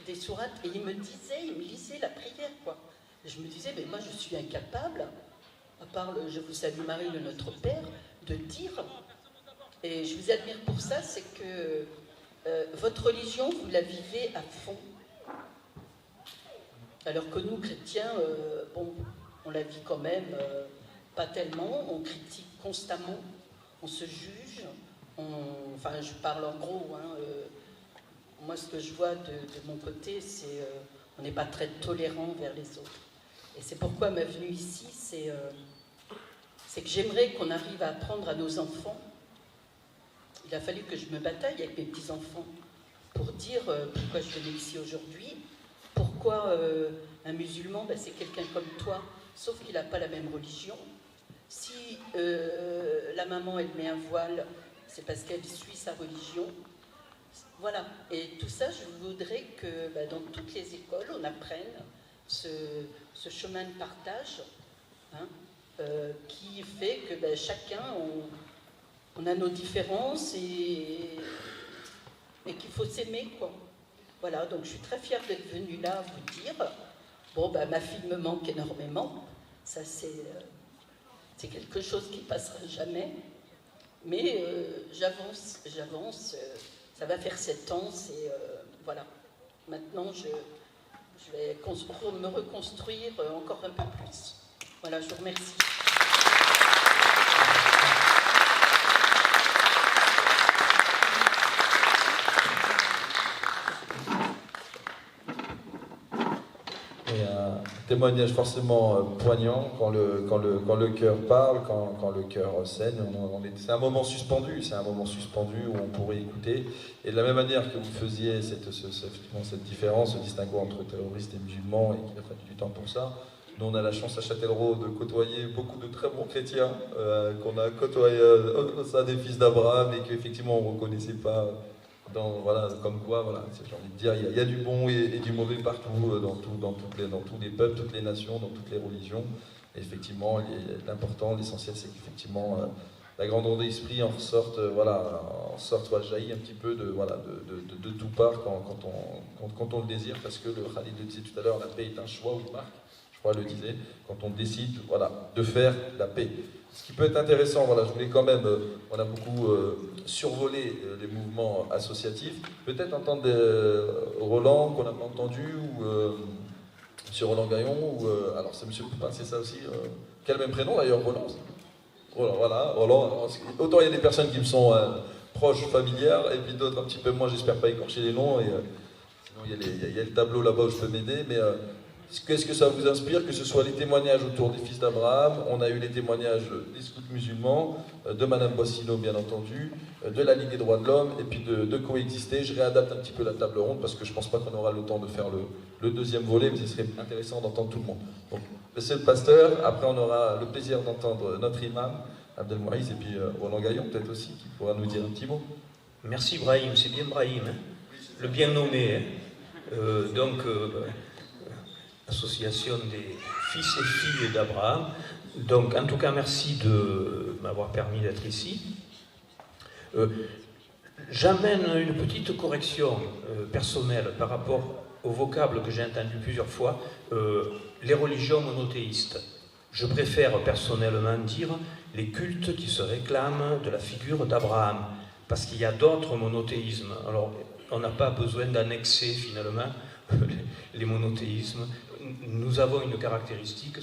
des sourates. Et ils me lisaient la prière, quoi. Et je me disais, mais moi, je suis incapable, à part le « Je vous salue Marie, le Notre Père », de dire. Et je vous admire pour ça, c'est que votre religion, vous la vivez à fond. Alors que nous, chrétiens, on la vit quand même pas tellement, on critique constamment, on se juge, enfin je parle en gros, moi ce que je vois de mon côté, c'est on n'est pas très tolérant vers les autres. Et c'est pourquoi ma venue ici, c'est que j'aimerais qu'on arrive à apprendre à nos enfants. Il a fallu que je me bataille avec mes petits-enfants pour dire pourquoi je venais ici aujourd'hui. Pourquoi un musulman, c'est quelqu'un comme toi, sauf qu'il n'a pas la même religion. Si la maman, elle met un voile, c'est parce qu'elle suit sa religion. Voilà. Et tout ça, je voudrais que dans toutes les écoles, on apprenne ce chemin de partage qui fait que chacun, on a nos différences et qu'il faut s'aimer, quoi. Voilà, donc je suis très fière d'être venue là vous dire, ma fille me manque énormément, ça c'est quelque chose qui ne passera jamais, mais j'avance, ça va faire 7 ans, voilà. Maintenant, je vais me reconstruire encore un peu plus. Voilà, je vous remercie. Témoignage forcément poignant quand le cœur parle, quand le cœur saigne. C'est un moment suspendu, où on pourrait écouter. Et de la même manière que vous faisiez cette différence, ce distinguo entre terroristes et musulmans, et qu'il a fallu du temps pour ça, nous on a la chance à Châtellerault de côtoyer beaucoup de très bons chrétiens qu'on a côtoyés au sein des fils d'Abraham et qu'effectivement on ne reconnaissait pas. Comme quoi, j'ai envie de dire, il y a du bon et du mauvais partout, dans tous les peuples, toutes les nations, dans toutes les religions. Et effectivement, l'important, l'essentiel, c'est qu'effectivement, la grandeur d'esprit en ressorte, jaillit un petit peu de tout part quand on le désire, parce que le Khalid le disait tout à l'heure, la paix est un choix ou une marque, je crois le disait, quand on décide de faire la paix. Ce qui peut être intéressant, je voulais quand même, on a beaucoup survolé les mouvements associatifs, peut-être entendre Roland qu'on n'a pas entendu, ou M. Roland Gaillon, alors c'est M. Poupin, c'est ça aussi, quel même prénom d'ailleurs, Roland. Roland, autant il y a des personnes qui me sont proches, familières, et puis d'autres un petit peu moins, j'espère pas écorcher les noms, et sinon il y a le tableau là-bas où je peux m'aider, mais Qu'est-ce que ça vous inspire, que ce soit les témoignages autour des fils d'Abraham, on a eu les témoignages des scouts musulmans, de Madame Bossino bien entendu, de la Ligue des droits de l'homme, et puis de coexister. Je réadapte un petit peu la table ronde parce que je pense pas qu'on aura le temps de faire le deuxième volet, mais ce serait intéressant d'entendre tout le monde. Donc, monsieur le pasteur, après on aura le plaisir d'entendre notre imam, Abdelmouïz, et puis Roland Gaillon peut-être aussi, qui pourra nous dire un petit mot. Merci Brahim, c'est bien Brahim, hein, le bien nommé. Hein. Association des fils et filles d'Abraham. Donc, en tout cas, merci de m'avoir permis d'être ici. J'amène une petite correction personnelle par rapport au vocable que j'ai entendu plusieurs fois, les religions monothéistes. Je préfère personnellement dire les cultes qui se réclament de la figure d'Abraham, parce qu'il y a d'autres monothéismes. Alors, on n'a pas besoin d'annexer finalement les monothéismes. Nous avons une caractéristique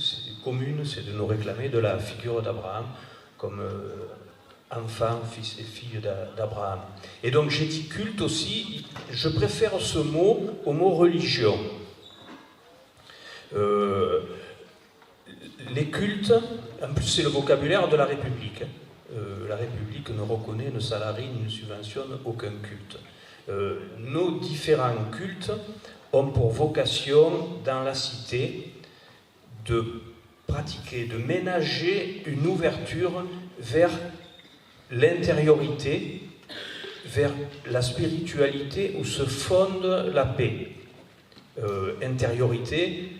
commune, c'est de nous réclamer de la figure d'Abraham comme enfant, fils et fille d'Abraham. Et donc j'ai dit culte aussi, je préfère ce mot au mot religion. Les cultes, en plus c'est le vocabulaire de la République. La République ne reconnaît, ne salarie, ne subventionne aucun culte. Nos différents cultes ont pour vocation, dans la cité, de pratiquer, de ménager une ouverture vers l'intériorité, vers la spiritualité où se fonde la paix. Intériorité,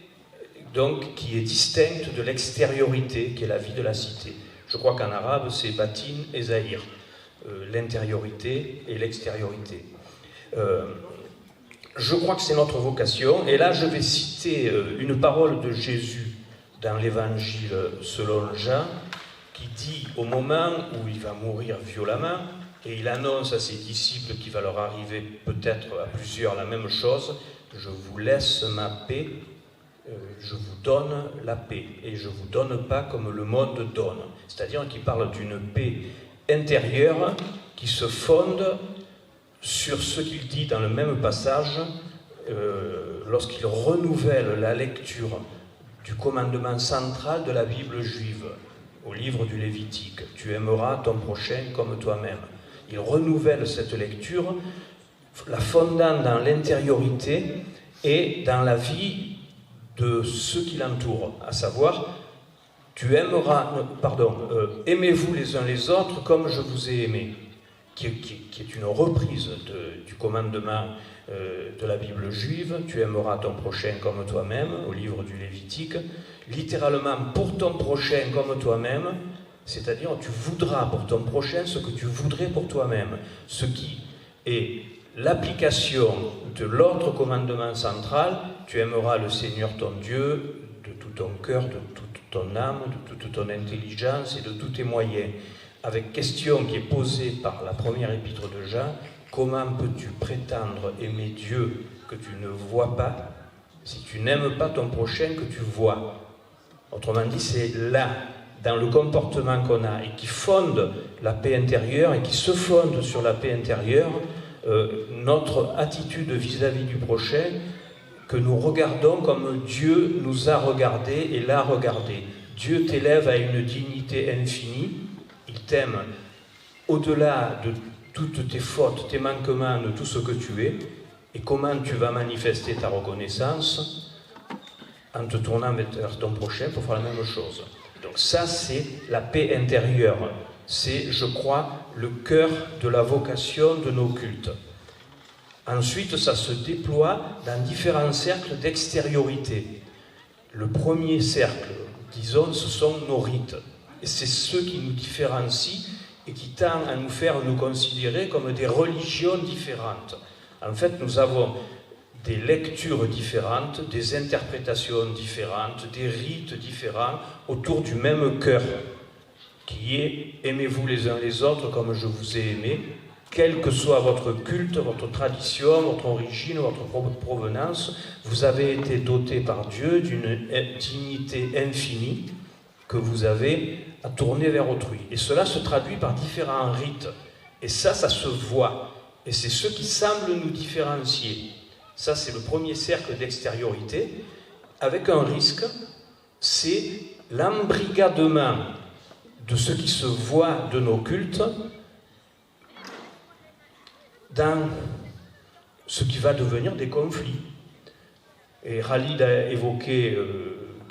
donc, qui est distincte de l'extériorité, qui est la vie de la cité. Je crois qu'en arabe, c'est batin et zahir, l'intériorité et l'extériorité. Je crois que c'est notre vocation, et là je vais citer une parole de Jésus dans l'évangile selon Jean, qui dit au moment où il va mourir violemment, et il annonce à ses disciples qu'il va leur arriver peut-être à plusieurs la même chose, je vous laisse ma paix, je vous donne la paix, et je ne vous donne pas comme le monde donne. C'est-à-dire qu'il parle d'une paix intérieure qui se fonde sur ce qu'il dit dans le même passage lorsqu'il renouvelle la lecture du commandement central de la Bible juive au livre du Lévitique. Tu aimeras ton prochain comme toi-même. Il renouvelle cette lecture, la fondant dans l'intériorité et dans la vie de ceux qui l'entourent, à savoir, aimez-vous les uns les autres comme je vous ai aimé. Qui est une reprise du commandement de la Bible juive, tu aimeras ton prochain comme toi-même, au livre du Lévitique, littéralement pour ton prochain comme toi-même, c'est-à-dire tu voudras pour ton prochain ce que tu voudrais pour toi-même, ce qui est l'application de l'autre commandement central, tu aimeras le Seigneur ton Dieu de tout ton cœur, de toute ton âme, de toute ton intelligence et de tous tes moyens. Avec question qui est posée par la première épître de Jean, comment peux-tu prétendre aimer Dieu que tu ne vois pas, si tu n'aimes pas ton prochain que tu vois? Autrement dit, c'est là, dans le comportement qu'on a, et qui fonde la paix intérieure, et qui se fonde sur la paix intérieure, notre attitude vis-à-vis du prochain, que nous regardons comme Dieu nous a regardé et l'a regardé. Dieu t'élève à une dignité infinie, il t'aime au-delà de toutes tes fautes, tes manquements, de tout ce que tu es. Et comment tu vas manifester ta reconnaissance? En te tournant vers ton prochain pour faire la même chose. Donc ça, c'est la paix intérieure. C'est, je crois, le cœur de la vocation de nos cultes. Ensuite, ça se déploie dans différents cercles d'extériorité. Le premier cercle, disons, ce sont nos rites. Et c'est ceux qui nous différencient et qui tendent à nous faire nous considérer comme des religions différentes. En fait, nous avons des lectures différentes, des interprétations différentes, des rites différents autour du même cœur, qui est « aimez-vous les uns les autres comme je vous ai aimé », quel que soit votre culte, votre tradition, votre origine, votre provenance, vous avez été doté par Dieu d'une dignité infinie que vous avez à tourner vers autrui. Et cela se traduit par différents rites. Et ça se voit. Et c'est ce qui semble nous différencier. Ça, c'est le premier cercle d'extériorité. avec un risque, c'est l'embrigadement de ce qui se voit de nos cultes dans ce qui va devenir des conflits. Et Khalid a évoqué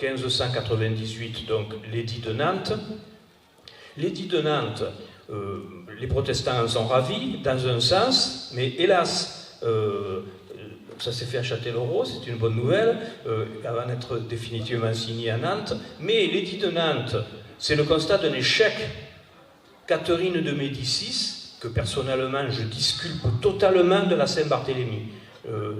1598, donc l'édit de Nantes. L'édit de Nantes, les protestants en sont ravis, dans un sens, mais hélas, ça s'est fait à Châtellerault, c'est une bonne nouvelle, avant d'être définitivement signé à Nantes. Mais l'édit de Nantes, c'est le constat d'un échec. Catherine de Médicis, que personnellement je disculpe totalement de la Saint-Barthélemy.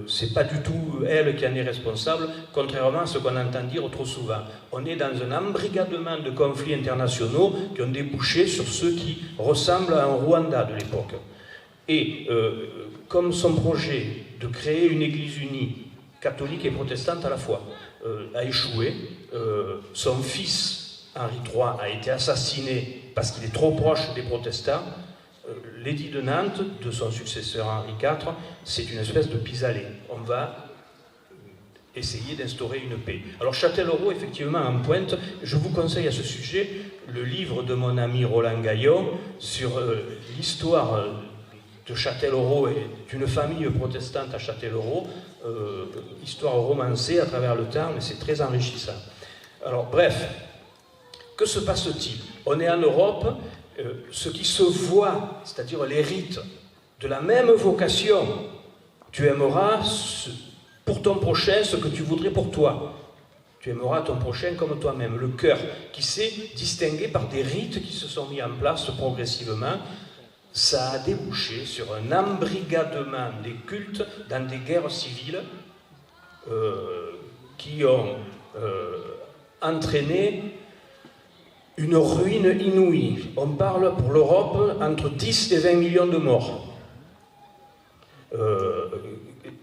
C'est pas du tout elle qui en est responsable, contrairement à ce qu'on entend dire trop souvent. On est dans un embrigadement de conflits internationaux qui ont débouché sur ceux qui ressemblent à un Rwanda de l'époque. Et comme son projet de créer une église unie, catholique et protestante à la fois, a échoué, son fils Henri III a été assassiné parce qu'il est trop proche des protestants. L'édit de Nantes, de son successeur Henri IV, c'est une espèce de pis-aller. On va essayer d'instaurer une paix. Alors Châtellerault, effectivement, en pointe. Je vous conseille à ce sujet le livre de mon ami Roland Gaillon sur l'histoire de Châtellerault et d'une famille protestante à Châtellerault, histoire romancée à travers le temps, mais c'est très enrichissant. Alors bref, que se passe-t-il? On est en Europe. Ce qui se voit, c'est-à-dire les rites de la même vocation, tu aimeras pour ton prochain ce que tu voudrais pour toi. Tu aimeras ton prochain comme toi-même. Le cœur qui s'est distingué par des rites qui se sont mis en place progressivement, ça a débouché sur un embrigadement des cultes dans des guerres civiles qui ont entraîné une ruine inouïe. On parle pour l'Europe entre 10 et 20 millions de morts.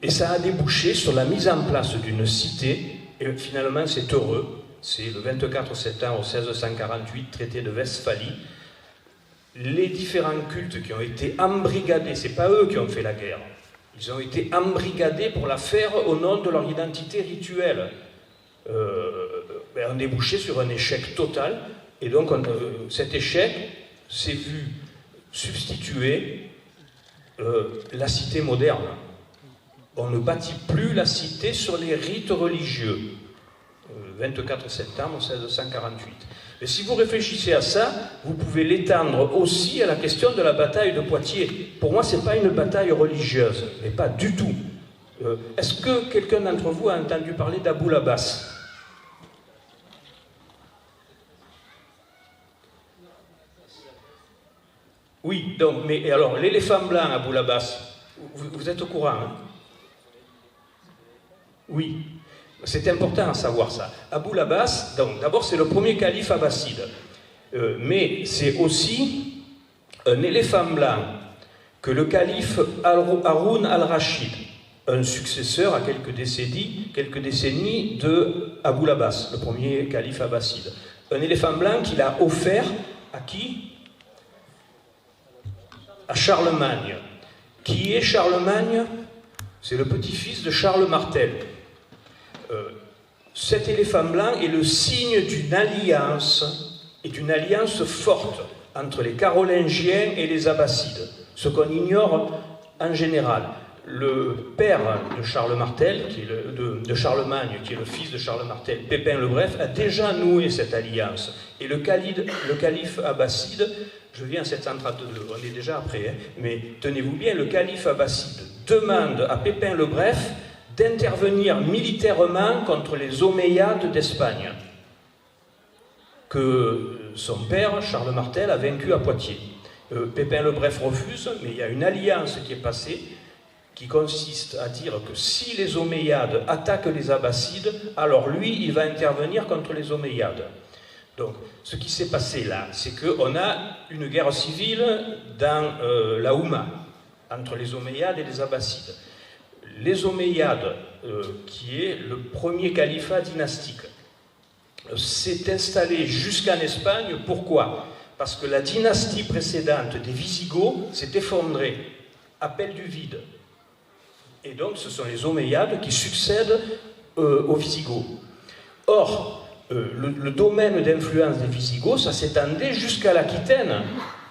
Et ça a débouché sur la mise en place d'une cité, et finalement c'est heureux, c'est le 24 septembre 1648, traité de Westphalie. Les différents cultes qui ont été embrigadés, c'est pas eux qui ont fait la guerre, ils ont été embrigadés pour la faire au nom de leur identité rituelle. On débouché sur un échec total. Et donc, cet échec s'est vu substituer la cité moderne. On ne bâtit plus la cité sur les rites religieux. 24 septembre 1648. Mais si vous réfléchissez à ça, vous pouvez l'étendre aussi à la question de la bataille de Poitiers. Pour moi, ce n'est pas une bataille religieuse, mais pas du tout. Est-ce que quelqu'un d'entre vous a entendu parler d'Abou Labas ? Oui, donc, mais alors, l'éléphant blanc à Abou Labas, vous êtes au courant, hein? Oui, c'est important à savoir ça. Abou Labas, donc, d'abord, c'est le premier calife abbasside, mais c'est aussi un éléphant blanc que le calife Haroun al-Rachid, un successeur à quelques décennies de Abou Labas, le premier calife abbasside. Un éléphant blanc qu'il a offert à qui ? À Charlemagne. Qui est Charlemagne? C'est le petit-fils de Charles Martel. Cet éléphant blanc est le signe d'une alliance, et d'une alliance forte entre les Carolingiens et les Abbassides, ce qu'on ignore en général. Le père de Charles Martel, de Charlemagne, qui est le fils de Charles Martel, Pépin le Bref, a déjà noué cette alliance. Et le calife abbasside, je viens à 732, on est déjà après, hein, mais tenez-vous bien, le calife abbasside demande à Pépin le Bref d'intervenir militairement contre les Omeyyades d'Espagne, que son père, Charles Martel, a vaincu à Poitiers. Pépin le Bref refuse, mais il y a une alliance qui est passée, qui consiste à dire que si les Omeyyades attaquent les Abbassides, alors lui, il va intervenir contre les Omeyyades. Donc, ce qui s'est passé là, c'est qu'on a une guerre civile dans la Houma, entre les Omeyyades et les Abbassides. Les Omeyyades, qui est le premier califat dynastique, s'est installé jusqu'en Espagne. Pourquoi? Parce que la dynastie précédente des Visigoths s'est effondrée, appel du vide. Et donc, ce sont les Omeyyades qui succèdent aux Visigoths. Or, le domaine d'influence des Visigoths, ça s'étendait jusqu'à l'Aquitaine.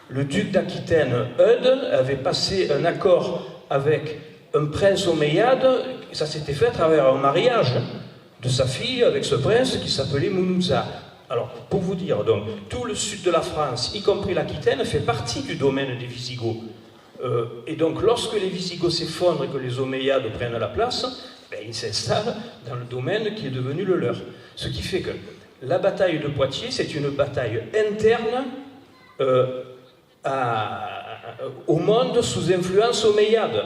Le duc d'Aquitaine, Eudes, avait passé un accord avec un prince omeyyade, ça s'était fait à travers un mariage de sa fille avec ce prince qui s'appelait Munuza. Alors, pour vous dire, donc, tout le sud de la France, y compris l'Aquitaine, fait partie du domaine des Visigoths. Et donc, lorsque les Visigoths s'effondrent et que les Omeyyades prennent la place, ben, ils s'installent dans le domaine qui est devenu le leur. Ce qui fait que la bataille de Poitiers, c'est une bataille interne au monde sous influence omeyyade.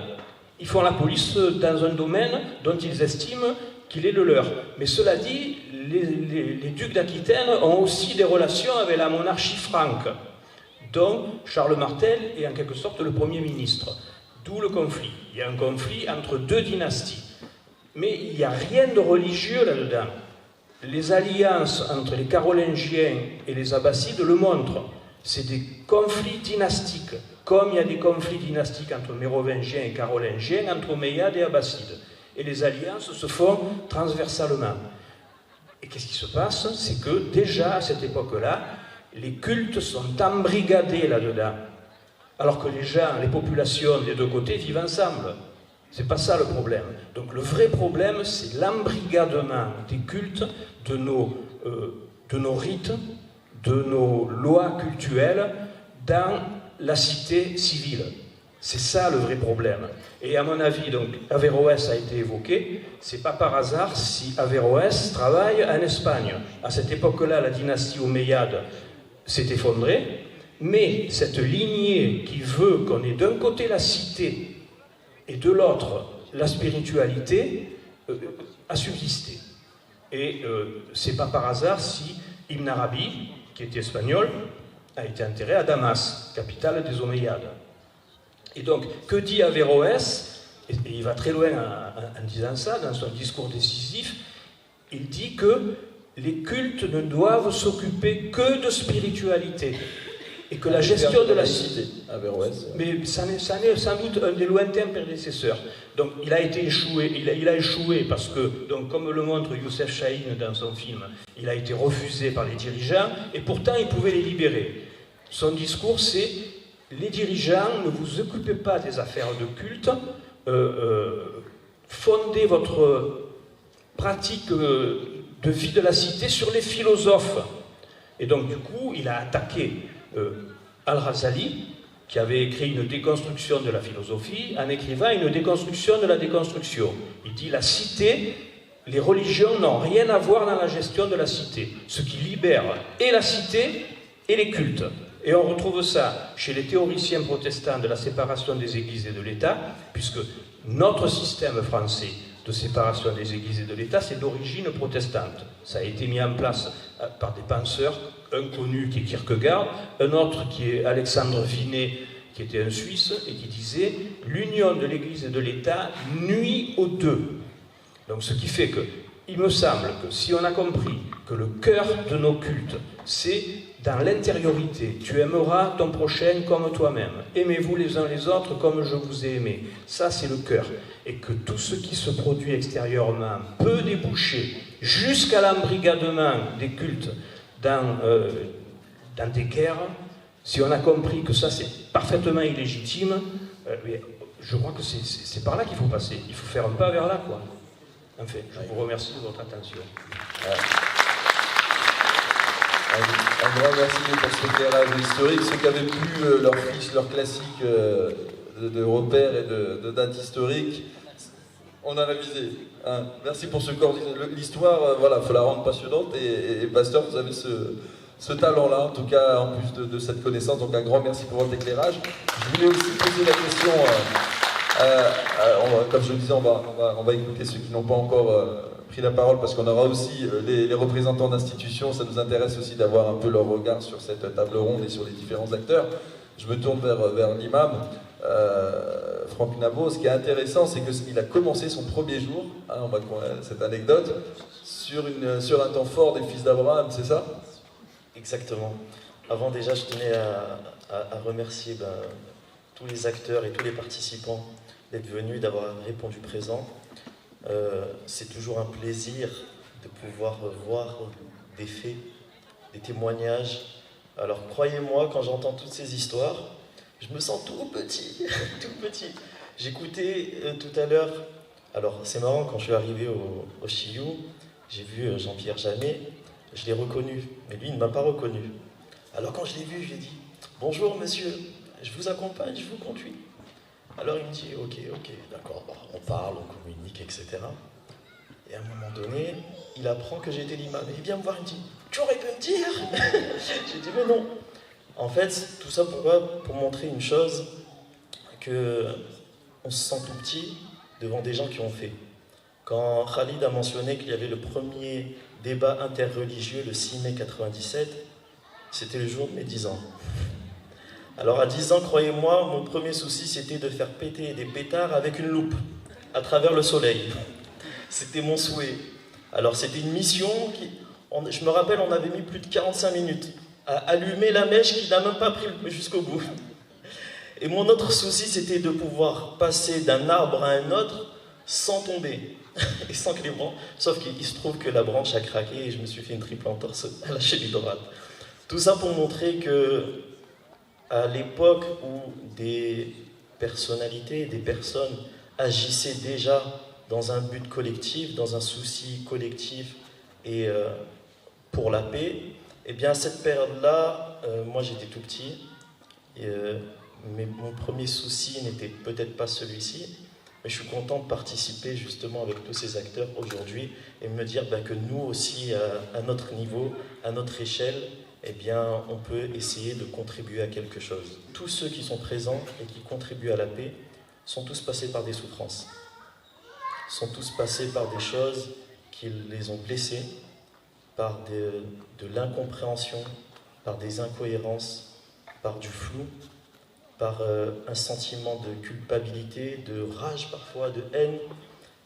Ils font la police dans un domaine dont ils estiment qu'il est le leur. Mais cela dit, les ducs d'Aquitaine ont aussi des relations avec la monarchie franque, dont Charles Martel est en quelque sorte le Premier ministre. D'où le conflit. Il y a un conflit entre deux dynasties. Mais il n'y a rien de religieux là-dedans. Les alliances entre les Carolingiens et les Abbassides le montrent. C'est des conflits dynastiques, comme il y a des conflits dynastiques entre Mérovingiens et Carolingiens, entre Omeyyades et Abbassides. Et les alliances se font transversalement. Et qu'est-ce qui se passe? C'est que déjà à cette époque-là, les cultes sont embrigadés là-dedans. Alors que les gens, les populations des deux côtés vivent ensemble. C'est pas ça le problème. Donc le vrai problème, c'est l'embrigadement des cultes, de nos rites, de nos lois cultuelles dans la cité civile. C'est ça le vrai problème. Et à mon avis, donc, Averroès a été évoqué. C'est pas par hasard si Averroès travaille en Espagne. À cette époque-là, la dynastie omeyyade s'est effondrée, mais cette lignée qui veut qu'on ait d'un côté la cité et de l'autre la spiritualité a subsisté. Et c'est pas par hasard si Ibn Arabi, qui était espagnol, a été enterré à Damas, capitale des Omeyyades. Et donc, que dit Averroès? Et il va très loin en disant ça, dans son discours décisif. Il dit que les cultes ne doivent s'occuper que de spiritualité. Et que la gestion de la cité... Averroès. Mais ça n'est sans doute un des lointains prédécesseurs. Donc il a été échoué, il a échoué parce que, donc, comme le montre Youssef Chahine dans son film, il a été refusé par les dirigeants, et pourtant il pouvait les libérer. Son discours, c'est: les dirigeants, ne vous occupez pas des affaires de culte, fondez votre pratique de vie de la cité sur les philosophes. Et donc du coup, il a attaqué Al-Ghazali, qui avait écrit une déconstruction de la philosophie, en écrivant une déconstruction de la déconstruction. Il dit: la cité, les religions n'ont rien à voir dans la gestion de la cité. Ce qui libère et la cité et les cultes. Et on retrouve ça chez les théoriciens protestants de la séparation des églises et de l'État, puisque notre système français de séparation des églises et de l'État, c'est d'origine protestante. Ça a été mis en place par des penseurs, un connu qui est Kierkegaard, un autre qui est Alexandre Vinet, qui était un Suisse, et qui disait « l'union de l'Église et de l'État nuit aux deux ». Donc ce qui fait que, il me semble que si on a compris que le cœur de nos cultes, c'est dans l'intériorité, tu aimeras ton prochain comme toi-même, aimez-vous les uns les autres comme je vous ai aimé, ça c'est le cœur, et que tout ce qui se produit extérieurement peut déboucher jusqu'à l'embrigadement des cultes dans des guerres. Si on a compris que ça c'est parfaitement illégitime, je crois que c'est par là qu'il faut passer, il faut faire un pas vers là, quoi. Enfin, je vous remercie de votre attention. Un grand merci pour cet éclairage historique. Ceux qui avaient plus leur fiche, leur classique de repères et de dates historiques, on a révisé. Hein. Merci pour ce corps. L'histoire, voilà, il faut la rendre passionnante. Et Pasteur, vous avez ce talent-là, en tout cas, en plus de cette connaissance. Donc un grand merci pour votre éclairage. Je voulais aussi poser la question... comme je le disais, on va écouter ceux qui n'ont pas encore pris la parole, parce qu'on aura aussi les représentants d'institutions. Ça nous intéresse aussi d'avoir un peu leur regard sur cette table ronde et sur les différents acteurs. Je me tourne vers l'imam, Franck Nabo. Ce qui est intéressant, c'est qu'il a commencé son premier jour, hein, on va cette anecdote, sur un temps fort des fils d'Abraham, c'est ça? Exactement. Avant, déjà, je tenais à remercier tous les acteurs et tous les participants d'être venus, d'avoir répondu présent. C'est toujours un plaisir de pouvoir voir des faits, des témoignages. Alors croyez-moi, quand j'entends toutes ces histoires, je me sens tout petit, tout petit. J'écoutais tout à l'heure, alors c'est marrant, quand je suis arrivé au Chiou, j'ai vu Jean-Pierre Jamet, je l'ai reconnu, mais lui il ne m'a pas reconnu. Alors quand je l'ai vu, je lui ai dit « Bonjour monsieur, je vous accompagne, je vous conduis ». Alors il me dit « Ok, d'accord, on parle, on communique, etc. » Et à un moment donné, il apprend que j'étais l'imam. Et il vient me voir, il me dit « Tu aurais pu me dire ?» J'ai dit « Mais non !» En fait, tout ça pourquoi ? Pour montrer une chose, qu'on se sent tout petit devant des gens qui ont fait. Quand Khalid a mentionné qu'il y avait le premier débat interreligieux le 6 mai 97, c'était le jour de mes 10 ans. Alors à 10 ans, croyez-moi, mon premier souci c'était de faire péter des pétards avec une loupe, à travers le soleil. C'était mon souhait. Alors c'était une mission je me rappelle, on avait mis plus de 45 minutes à allumer la mèche qui n'a même pas pris jusqu'au bout. Et mon autre souci c'était de pouvoir passer d'un arbre à un autre sans tomber. Et sans que les branches... Sauf qu'il se trouve que la branche a craqué et je me suis fait une triple entorse à la cheville droite. Tout ça pour montrer que à l'époque où des personnalités, des personnes agissaient déjà dans un but collectif, dans un souci collectif et pour la paix, eh bien à cette période-là, moi j'étais tout petit, mais mon premier souci n'était peut-être pas celui-ci, mais je suis content de participer justement avec tous ces acteurs aujourd'hui et me dire que nous aussi, à notre niveau, à notre échelle, eh bien, on peut essayer de contribuer à quelque chose. Tous ceux qui sont présents et qui contribuent à la paix sont tous passés par des souffrances, sont tous passés par des choses qui les ont blessés, par de l'incompréhension, par des incohérences, par du flou, par un sentiment de culpabilité, de rage parfois, de haine.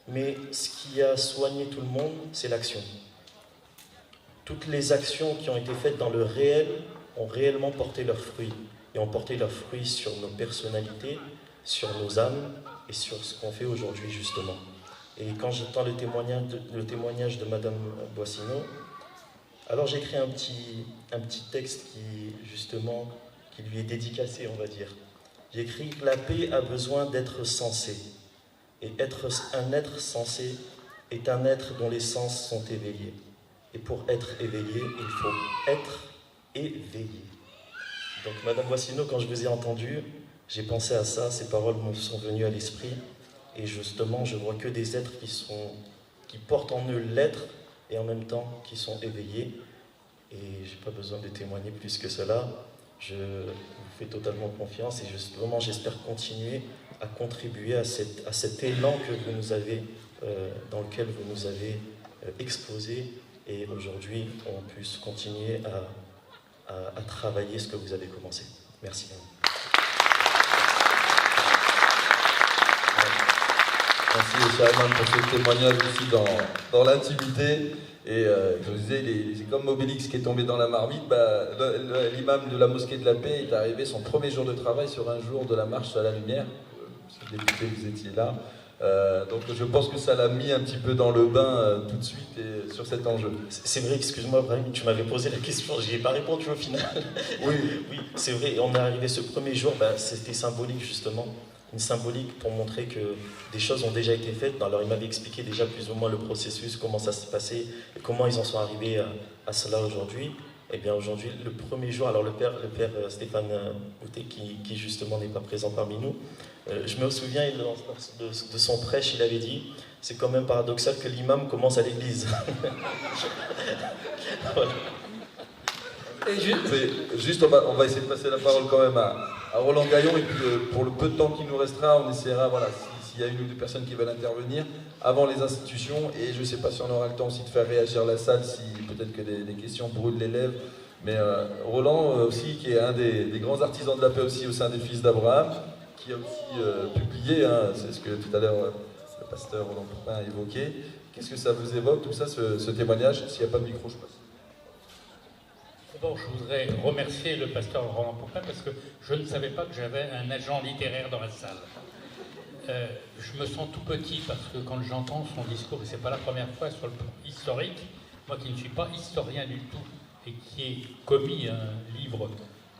Mais ce qui a soigné tout le monde, c'est l'action. Toutes les actions qui ont été faites dans le réel ont réellement porté leurs fruits. Et ont porté leurs fruits sur nos personnalités, sur nos âmes et sur ce qu'on fait aujourd'hui justement. Et quand j'entends le témoignage de Madame Boissino, alors j'écris un petit texte qui lui est dédicacé, on va dire. J'écris que la paix a besoin d'être sensée. Et un être sensé est un être dont les sens sont éveillés. Et pour être éveillé, il faut être éveillé. Donc, Madame Boissino, quand je vous ai entendu, j'ai pensé à ça, ces paroles me sont venues à l'esprit. Et justement, je vois que des êtres qui portent en eux l'être et en même temps qui sont éveillés. Et je n'ai pas besoin de témoigner plus que cela. Je vous fais totalement confiance et vraiment, j'espère continuer à contribuer à cet élan que vous nous avez, dans lequel vous nous avez exposé. Et aujourd'hui, on puisse continuer à travailler ce que vous avez commencé. Merci. Merci Shaiman pour ce témoignage aussi dans l'intimité. Et je vous disais, c'est comme Obélix qui est tombé dans la marmite. L'imam de la mosquée de la paix est arrivé son premier jour de travail sur un jour de la marche à la lumière. Monsieur le député, vous étiez là. Donc je pense que ça l'a mis un petit peu dans le bain tout de suite et sur cet enjeu. C'est vrai, excuse-moi Brahim, tu m'avais posé la question, je n'y ai pas répondu au final. Oui, c'est vrai, on est arrivé ce premier jour, c'était symbolique justement. Une symbolique pour montrer que des choses ont déjà été faites. Alors il m'avait expliqué déjà plus ou moins le processus, comment ça s'est passé, et comment ils en sont arrivés à cela aujourd'hui. Et bien aujourd'hui, le premier jour, alors le père Stéphane Boutet, qui justement n'est pas présent parmi nous, je me souviens de son prêche, il avait dit, c'est quand même paradoxal que l'imam commence à l'église. Voilà. Juste, on va essayer de passer la parole quand même à Roland Gaillon, et puis pour le peu de temps qui nous restera, on essaiera, voilà, s'il y a une ou deux personnes qui veulent intervenir, avant les institutions, et je ne sais pas si on aura le temps aussi de faire réagir la salle, si peut-être que des questions brûlent les lèvres, mais Roland aussi, qui est un des grands artisans de la paix aussi au sein des Fils d'Abraham, qui a aussi publié, c'est ce que tout à l'heure le pasteur Roland Poupin a évoqué. Qu'est-ce que ça vous évoque, tout ça, ce témoignage? S'il n'y a pas de micro, je passe. D'abord, je voudrais remercier le pasteur Roland Poupin parce que je ne savais pas que j'avais un agent littéraire dans la salle. je me sens tout petit parce que quand j'entends son discours, et c'est pas la première fois sur le plan historique, moi qui ne suis pas historien du tout et qui ai commis un livre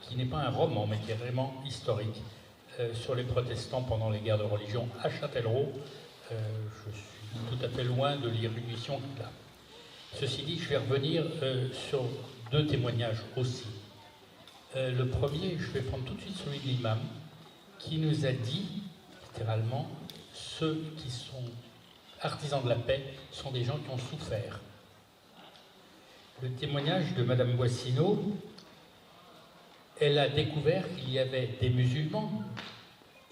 qui n'est pas un roman mais qui est vraiment historique sur les protestants pendant les guerres de religion à Châtellerault, je suis tout à fait loin de l'érudition qu'il a. Ceci dit, je vais revenir sur 2 témoignages aussi. Le premier, je vais prendre tout de suite celui de l'imam qui nous a dit littéralement, ceux qui sont artisans de la paix sont des gens qui ont souffert. Le témoignage de Madame Boissineau, elle a découvert qu'il y avait des musulmans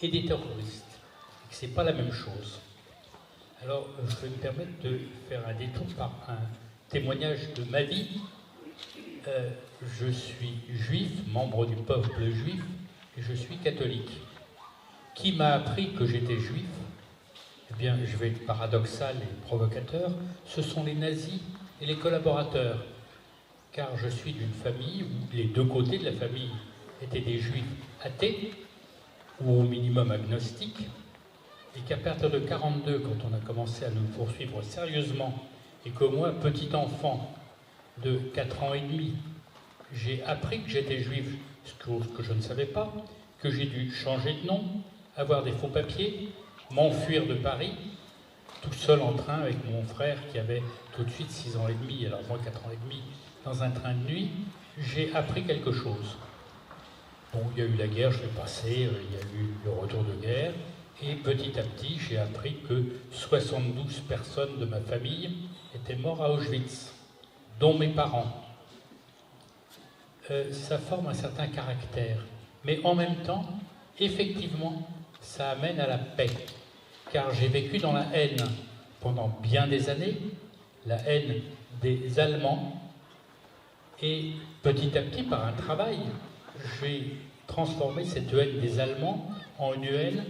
et des terroristes, et que ce n'est pas la même chose. Alors, je vais me permettre de faire un détour par un témoignage de ma vie. Je suis juif, membre du peuple juif, et je suis catholique. Qui m'a appris que j'étais juif? Eh bien, je vais être paradoxal et provocateur, ce sont les nazis et les collaborateurs. Car je suis d'une famille où les 2 côtés de la famille étaient des juifs athées, ou au minimum agnostiques, et qu'à partir de 1942, quand on a commencé à nous poursuivre sérieusement, et que moi, petit enfant de 4 ans et demi, j'ai appris que j'étais juif, ce que je ne savais pas, que j'ai dû changer de nom, avoir des faux papiers, m'enfuir de Paris, tout seul en train avec mon frère qui avait tout de suite 6 ans et demi, alors moi 4 ans et demi, dans un train de nuit, j'ai appris quelque chose. Bon, il y a eu la guerre, je l'ai passé, il y a eu le retour de guerre, et petit à petit, j'ai appris que 72 personnes de ma famille étaient mortes à Auschwitz, dont mes parents. Ça forme un certain caractère, mais en même temps, effectivement, ça amène à la paix, car j'ai vécu dans la haine pendant bien des années, la haine des Allemands, et petit à petit, par un travail, j'ai transformé cette haine des Allemands en une haine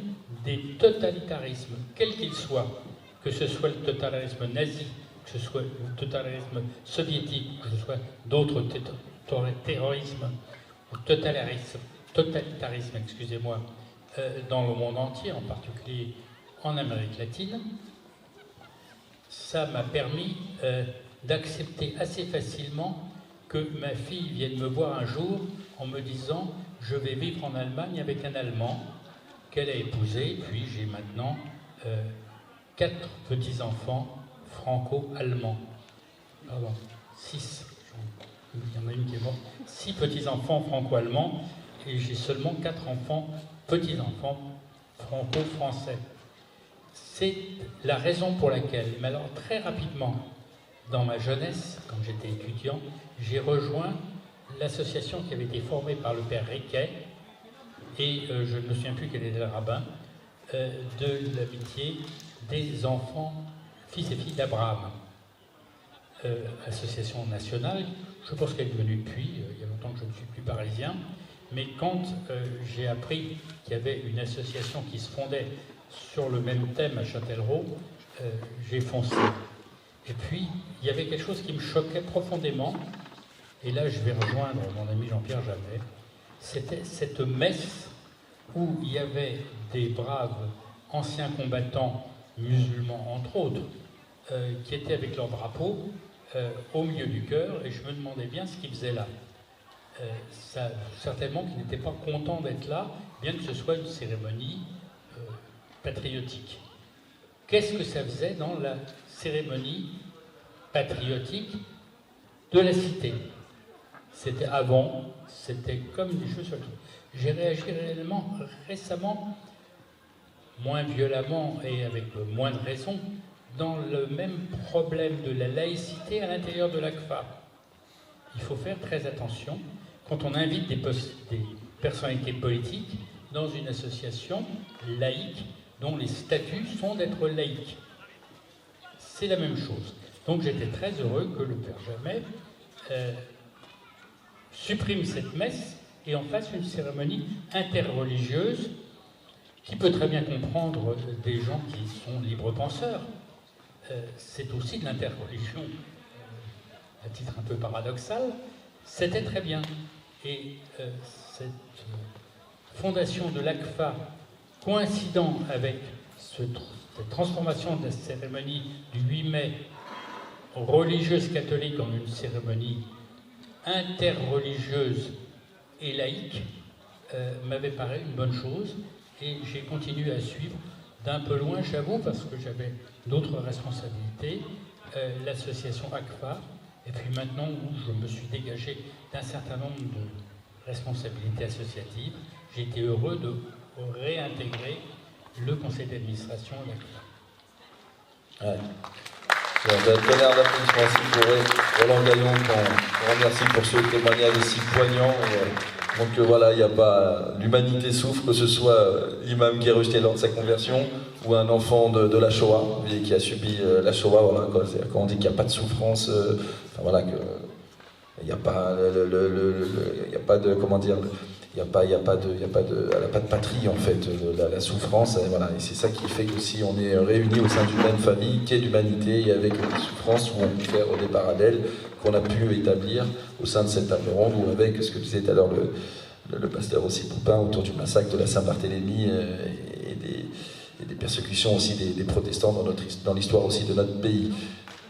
des totalitarismes, quels qu'ils soient, que ce soit le totalitarisme nazi, que ce soit le totalitarisme soviétique, que ce soit d'autres terrorismes, ou totalitarisme, excusez-moi, dans le monde entier, en particulier en Amérique latine, ça m'a permis d'accepter assez facilement que ma fille vienne me voir un jour en me disant « je vais vivre en Allemagne avec un Allemand » qu'elle a épousé, puis j'ai maintenant 4 petits-enfants franco-allemands. Pardon, 6. Il y en a une qui est morte. 6 petits-enfants franco-allemands et j'ai seulement 4 enfants, petits-enfants franco-français. C'est la raison pour laquelle, mais alors très rapidement, dans ma jeunesse, quand j'étais étudiant, j'ai rejoint l'association qui avait été formée par le père Riquet, et je ne me souviens plus quel était le rabbin, de l'amitié des enfants, fils et filles d'Abraham. Association nationale, je pense qu'elle est devenue depuis, il y a longtemps que je ne suis plus parisien, mais quand j'ai appris qu'il y avait une association qui se fondait sur le même thème à Châtellerault, j'ai foncé. Et puis, il y avait quelque chose qui me choquait profondément, et là je vais rejoindre mon ami Jean-Pierre Jamet, c'était cette messe où il y avait des braves anciens combattants musulmans, entre autres, qui étaient avec leur drapeau au milieu du chœur, et je me demandais bien ce qu'ils faisaient là. Certainement qu'ils n'étaient pas contents d'être là, bien que ce soit une cérémonie patriotique. Qu'est-ce que ça faisait dans la cérémonie patriotique de la cité? C'était avant, c'était comme des choses sur le truc. J'ai réagi récemment, moins violemment et avec moins de raison, dans le même problème de la laïcité à l'intérieur de l'ACFA. Il faut faire très attention quand on invite des personnalités politiques dans une association laïque dont les statuts sont d'être laïques. C'est la même chose. Donc j'étais très heureux que le père Jamet supprime cette messe et en fasse une cérémonie interreligieuse qui peut très bien comprendre des gens qui sont libres penseurs. C'est aussi de l'interreligion, à titre un peu paradoxal. C'était très bien. Et cette fondation de l'ACFA, coïncidant avec cette transformation de la cérémonie du 8 mai religieuse catholique en une cérémonie interreligieuse et laïque m'avait paru une bonne chose, et j'ai continué à suivre d'un peu loin, j'avoue, parce que j'avais d'autres responsabilités, l'association ACFA, et puis maintenant où je me suis dégagé d'un certain nombre de responsabilités associatives, j'ai été heureux de réintégrer le conseil d'administration d'ACFA. Ouais. Tonnerre d'applaudissements aussi pour Roland Gaillon, qu'on remercie pour ce témoignage aussi poignant. Donc voilà, il n'y a pas. L'humanité souffre, que ce soit l'imam qui est rejeté lors de sa conversion ou un enfant de la Shoah qui a subi la Shoah. Voilà, quand on dit qu'il n'y a pas de souffrance, enfin voilà, il n'y a pas il n'y a pas de, comment dire, elle n'a pas de patrie en fait, la souffrance, et voilà, et c'est ça qui fait que si on est réunis au sein d'une même famille, qu'est l'humanité, et avec des souffrances où on peut faire des parallèles qu'on a pu établir au sein de cette table ronde, ou avec ce que disait tout à l'heure le pasteur aussi Poupin autour du massacre de la Saint-Barthélemy et des persécutions aussi des protestants dans l'histoire aussi de notre pays.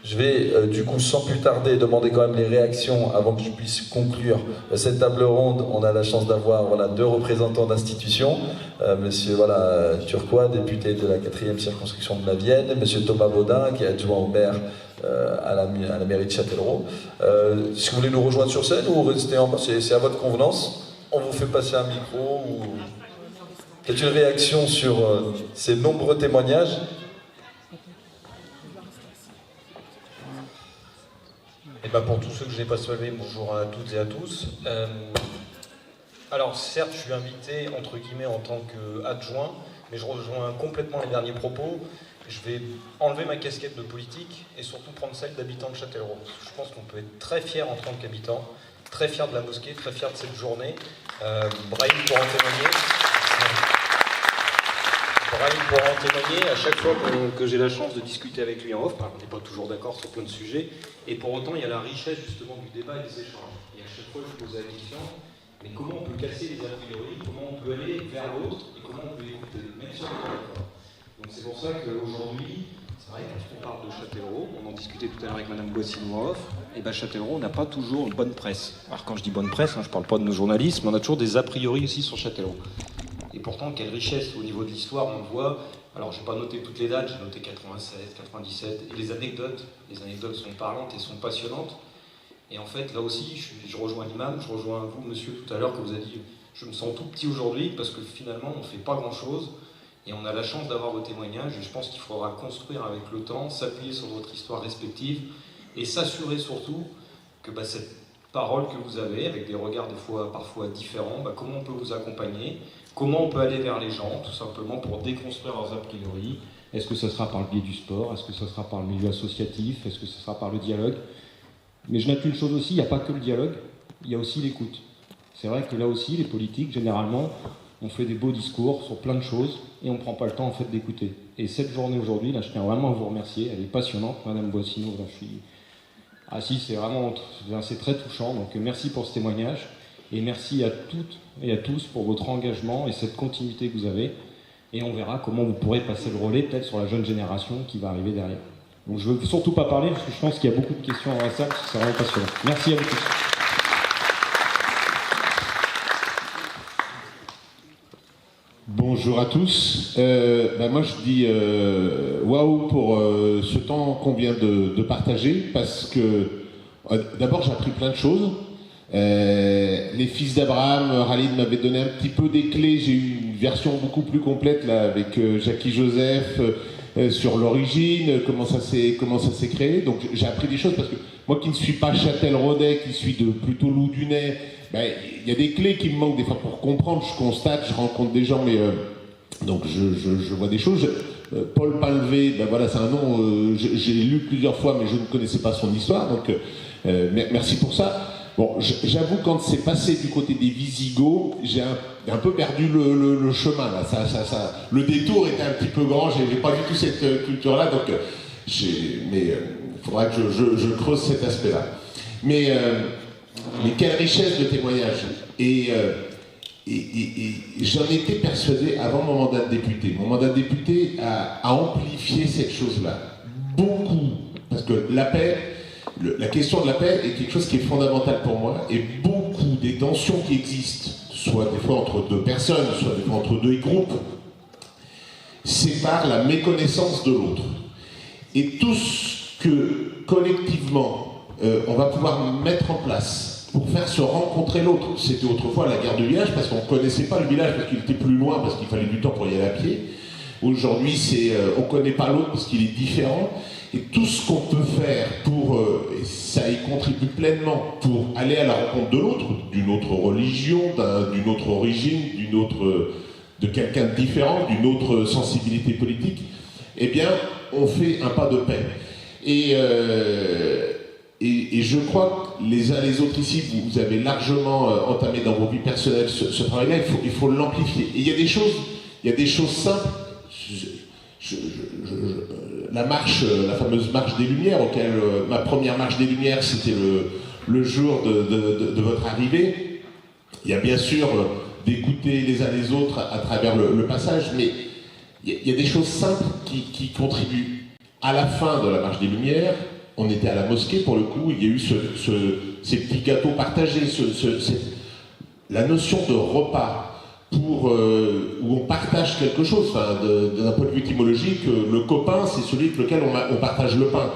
Je vais du coup sans plus tarder demander quand même les réactions avant que je puisse conclure cette table ronde. On a la chance d'avoir deux représentants d'institutions, monsieur Turquois, député de la 4e circonscription de la Vienne, monsieur Thomas Baudin qui est adjoint au maire à la mairie de Châtellerault. Si vous voulez nous rejoindre sur scène ou rester en bas, c'est à votre convenance. On vous fait passer un micro ou peut-être une réaction sur ces nombreux témoignages. Et ben pour tous ceux que je n'ai pas salués, bonjour à toutes et à tous. Alors certes, je suis invité entre guillemets en tant qu'adjoint, mais je rejoins complètement les derniers propos. Je vais enlever ma casquette de politique et surtout prendre celle d'habitant de Châtellerault. Je pense qu'on peut être très fier en tant qu'habitant, très fier de la mosquée, très fier de cette journée. Brahim pour en témoigner. À chaque fois que j'ai la chance de discuter avec lui en off, on n'est pas toujours d'accord sur plein de sujets, et pour autant il y a la richesse justement du débat et des échanges. Et à chaque fois je pose la question, mais comment on peut casser les a priori, comment on peut aller vers l'autre, et comment on peut écouter, même si on n'est pas d'accord. Donc c'est pour ça qu'aujourd'hui, c'est vrai qu'on parle de Châtellerault, on en discutait tout à l'heure avec Madame Boissinou en off, et bien Châtellerault n'a pas toujours une bonne presse. Alors quand je dis bonne presse, je ne parle pas de nos journalistes, mais on a toujours des a priori aussi sur Châtellerault. Et pourtant, quelle richesse au niveau de l'histoire, on le voit. Alors, je n'ai pas noté toutes les dates, j'ai noté 96, 97, et les anecdotes sont parlantes et sont passionnantes. Et en fait, là aussi, je rejoins l'imam, je rejoins vous, monsieur, tout à l'heure, que vous avez dit, je me sens tout petit aujourd'hui, parce que finalement, on ne fait pas grand-chose, et on a la chance d'avoir vos témoignages, et je pense qu'il faudra construire avec le temps, s'appuyer sur votre histoire respective, et s'assurer surtout que cette parole que vous avez, avec des regards des fois, parfois différents, comment on peut vous accompagner, comment on peut aller vers les gens, tout simplement pour déconstruire leurs a priori. Est-ce que ce sera par le biais du sport? Est-ce que ce sera par le milieu associatif? Est-ce que ce sera par le dialogue? Mais je note une chose aussi, il n'y a pas que le dialogue, il y a aussi l'écoute. C'est vrai que là aussi, les politiques, généralement, on fait des beaux discours sur plein de choses et on ne prend pas le temps en fait d'écouter. Et cette journée aujourd'hui, là, je tiens vraiment à vous remercier, elle est passionnante, Madame Boissinou, là, je suis... Ah si, c'est très touchant, donc merci pour ce témoignage. Et merci à toutes et à tous pour votre engagement et cette continuité que vous avez. Et on verra comment vous pourrez passer le relais peut-être sur la jeune génération qui va arriver derrière. Donc je ne veux surtout pas parler parce que je pense qu'il y a beaucoup de questions dans la salle, c'est vraiment passionnant. Merci à vous tous. Bonjour à tous. Moi je dis waouh pour ce temps qu'on vient de partager parce que d'abord j'ai appris plein de choses. Les fils d'Abraham, Khalid m'avait donné un petit peu des clés, j'ai eu une version beaucoup plus complète là avec Jackie Joseph sur l'origine, comment ça s'est créé. Donc j'ai appris des choses parce que moi qui ne suis pas Châtelleraudais, qui suis plutôt Loudunais, il y a des clés qui me manquent des fois pour comprendre, je constate, je rencontre des gens, mais donc je vois des choses. Paul Palvé, c'est un nom, j'ai lu plusieurs fois, mais je ne connaissais pas son histoire, donc merci pour ça. Bon, j'avoue, quand c'est passé du côté des Visigoths, j'ai un peu perdu le chemin, là. Le détour était un petit peu grand, j'ai pas du tout cette culture-là, donc il faudra que je creuse cet aspect-là. Mais quelle richesse de témoignage. Et Et j'en étais persuadé avant mon mandat de député. Mon mandat de député a amplifié cette chose-là. Beaucoup. Parce que la paix, la question de la paix est quelque chose qui est fondamental pour moi. Et beaucoup des tensions qui existent, soit des fois entre deux personnes, soit des fois entre deux groupes, séparent la méconnaissance de l'autre. Et tout ce que, collectivement, on va pouvoir mettre en place pour faire se rencontrer l'autre. C'était autrefois la guerre du village, parce qu'on ne connaissait pas le village, parce qu'il était plus loin, parce qu'il fallait du temps pour y aller à pied. Aujourd'hui, on ne connaît pas l'autre parce qu'il est différent. Et tout ce qu'on peut faire pour, et ça y contribue pleinement, pour aller à la rencontre de l'autre, d'une autre religion, d'une autre origine, de quelqu'un de différent, d'une autre sensibilité politique, eh bien, on fait un pas de paix. Et je crois que les uns les autres ici, vous avez largement entamé dans vos vies personnelles ce travail-là, il faut l'amplifier. Et il y a des choses simples. La fameuse marche des Lumières, ma première marche des Lumières, c'était le jour de votre arrivée. Il y a bien sûr d'écouter les uns les autres à travers le passage, mais il y a des choses simples qui contribuent. À la fin de la marche des Lumières, on était à la mosquée pour le coup, il y a eu ces petits gâteaux partagés, la notion de repas où on partage quelque chose. D'un point de vue étymologique, le copain, c'est celui avec lequel on partage le pain.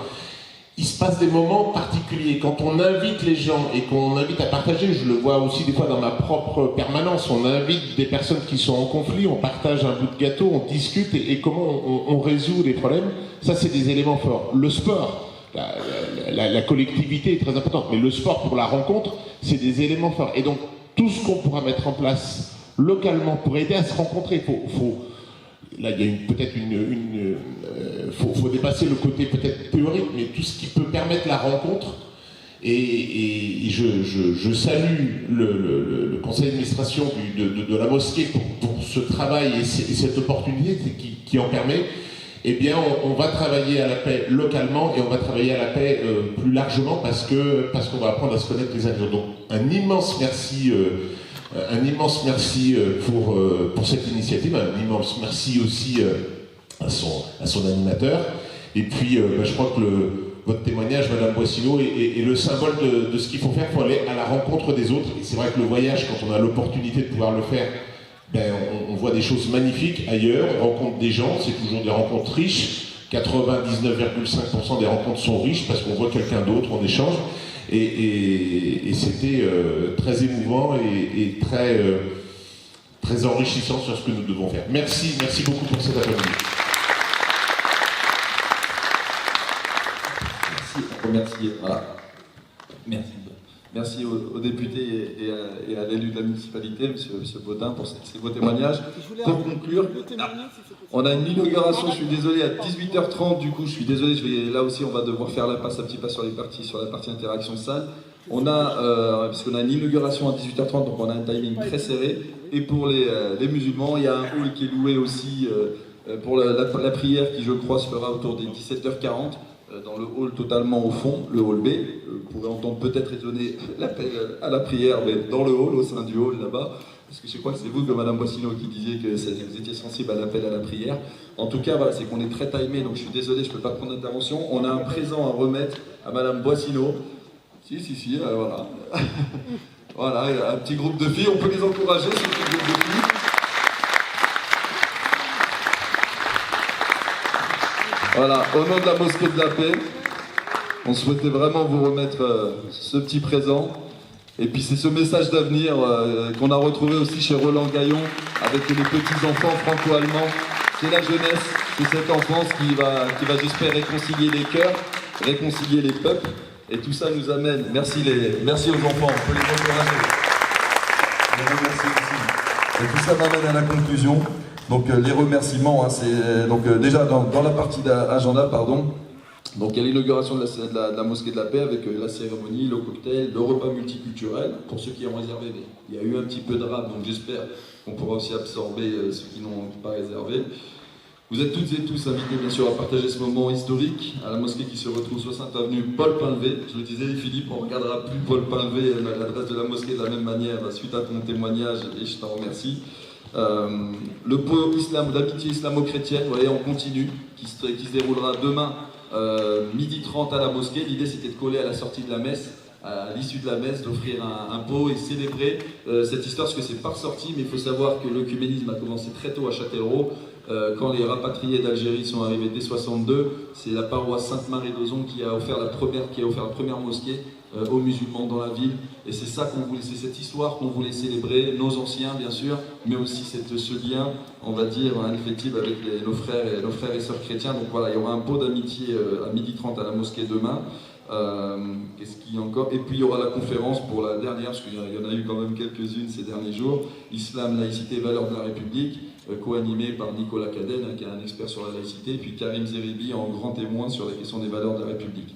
Il se passe des moments particuliers. Quand on invite les gens et qu'on invite à partager, je le vois aussi des fois dans ma propre permanence, on invite des personnes qui sont en conflit, on partage un bout de gâteau, on discute et comment on résout les problèmes. Ça, c'est des éléments forts. Le sport, la collectivité est très importante, mais le sport pour la rencontre, c'est des éléments forts. Et donc, tout ce qu'on pourra mettre en place localement pour aider à se rencontrer, là, il y a peut-être faut dépasser le côté peut-être théorique, mais tout ce qui peut permettre la rencontre. Et je salue le conseil d'administration de la mosquée pour ce travail et cette opportunité qui en permet. Eh bien, on va travailler à la paix localement et on va travailler à la paix plus largement parce qu'on va apprendre à se connaître les uns les autres. Donc, un immense merci pour cette initiative, un immense merci aussi à son animateur. Et puis, je crois que votre témoignage, Madame Boissino, est le symbole de ce qu'il faut faire. Il faut aller à la rencontre des autres. Et c'est vrai que le voyage, quand on a l'opportunité de pouvoir le faire, on voit des choses magnifiques ailleurs, on rencontre des gens, c'est toujours des rencontres riches. 99,5% des rencontres sont riches parce qu'on voit quelqu'un d'autre, on échange. Et c'était très émouvant et très enrichissant sur ce que nous devons faire. Merci beaucoup pour cet après-midi. Merci, voilà. Merci aux députés et à l'élu de la municipalité, M. Baudin, pour ces beaux témoignages. Pour conclure, on a une inauguration, je suis désolé, à 18h30, du coup, je suis désolé, là aussi, on va devoir faire un petit pas sur la partie interaction salle. Puisqu'on a une inauguration à 18h30, donc on a un timing très serré. Et pour les musulmans, il y a un hall qui est loué aussi pour la prière qui, je crois, se fera autour des 17h40. Dans le hall totalement au fond, le hall B. Vous pourrez entendre peut-être résonner l'appel à la prière, mais dans le hall, au sein du hall là-bas. Parce que je crois que c'est vous, que Madame Boissino, qui disiez que vous étiez sensible à l'appel à la prière. En tout cas, voilà, c'est qu'on est très timé, donc je suis désolé, je ne peux pas prendre d'intervention. On a un présent à remettre à Madame Boissino. Si, voilà. Voilà, un petit groupe de filles, on peut les encourager, ce petit groupe de filles. Voilà, au nom de la mosquée de la paix, on souhaitait vraiment vous remettre ce petit présent. Et puis c'est ce message d'avenir qu'on a retrouvé aussi chez Roland Gaillon avec les petits-enfants franco-allemands. C'est la jeunesse, c'est cette enfance qui va j'espère, réconcilier les cœurs, réconcilier les peuples. Et tout ça nous amène, merci aux enfants, on peut les encourager. Merci aussi. Et tout ça m'amène à la conclusion. Donc les remerciements, c'est donc déjà dans la partie d'agenda, donc il y a l'inauguration de la mosquée de la paix avec la cérémonie, le cocktail, le repas multiculturel pour ceux qui ont réservé. Il y a eu un petit peu de rame, donc j'espère qu'on pourra aussi absorber ceux qui n'ont pas réservé. Vous êtes toutes et tous invités bien sûr à partager ce moment historique à la mosquée qui se retrouve 60 avenue Paul Pinlevé. Je le disais Philippe, on ne regardera plus Paul Pinlevé, l'adresse de la mosquée de la même manière suite à ton témoignage et je t'en remercie. Le pôle d'amitié islamo-chrétienne, vous voyez, on continue, qui se déroulera demain 12h30 à la mosquée. L'idée c'était de coller à la sortie de la messe, à l'issue de la messe, d'offrir un pot et célébrer cette histoire, parce que c'est pas ressorti, mais il faut savoir que l'œcuménisme a commencé très tôt à Châtellerault. Quand les rapatriés d'Algérie sont arrivés dès 62, c'est la paroisse Sainte-Marie d'Ozon qui a offert la première mosquée aux musulmans dans la ville. Et c'est ça qu'on voulait, c'est cette histoire qu'on voulait célébrer, nos anciens bien sûr, mais aussi ce lien, on va dire, indéfectible avec nos frères et sœurs chrétiens. Donc voilà, il y aura un pot d'amitié à 12h30 à la mosquée demain. Qu'est-ce qu'il y a encore? Et puis il y aura la conférence pour la dernière, parce qu'il y en a eu quand même quelques-unes ces derniers jours, Islam, laïcité, valeurs de la République, co-animé par Nicolas Cadenne, qui est un expert sur la laïcité, et puis Karim Zeribi en grand témoin sur la question des valeurs de la République.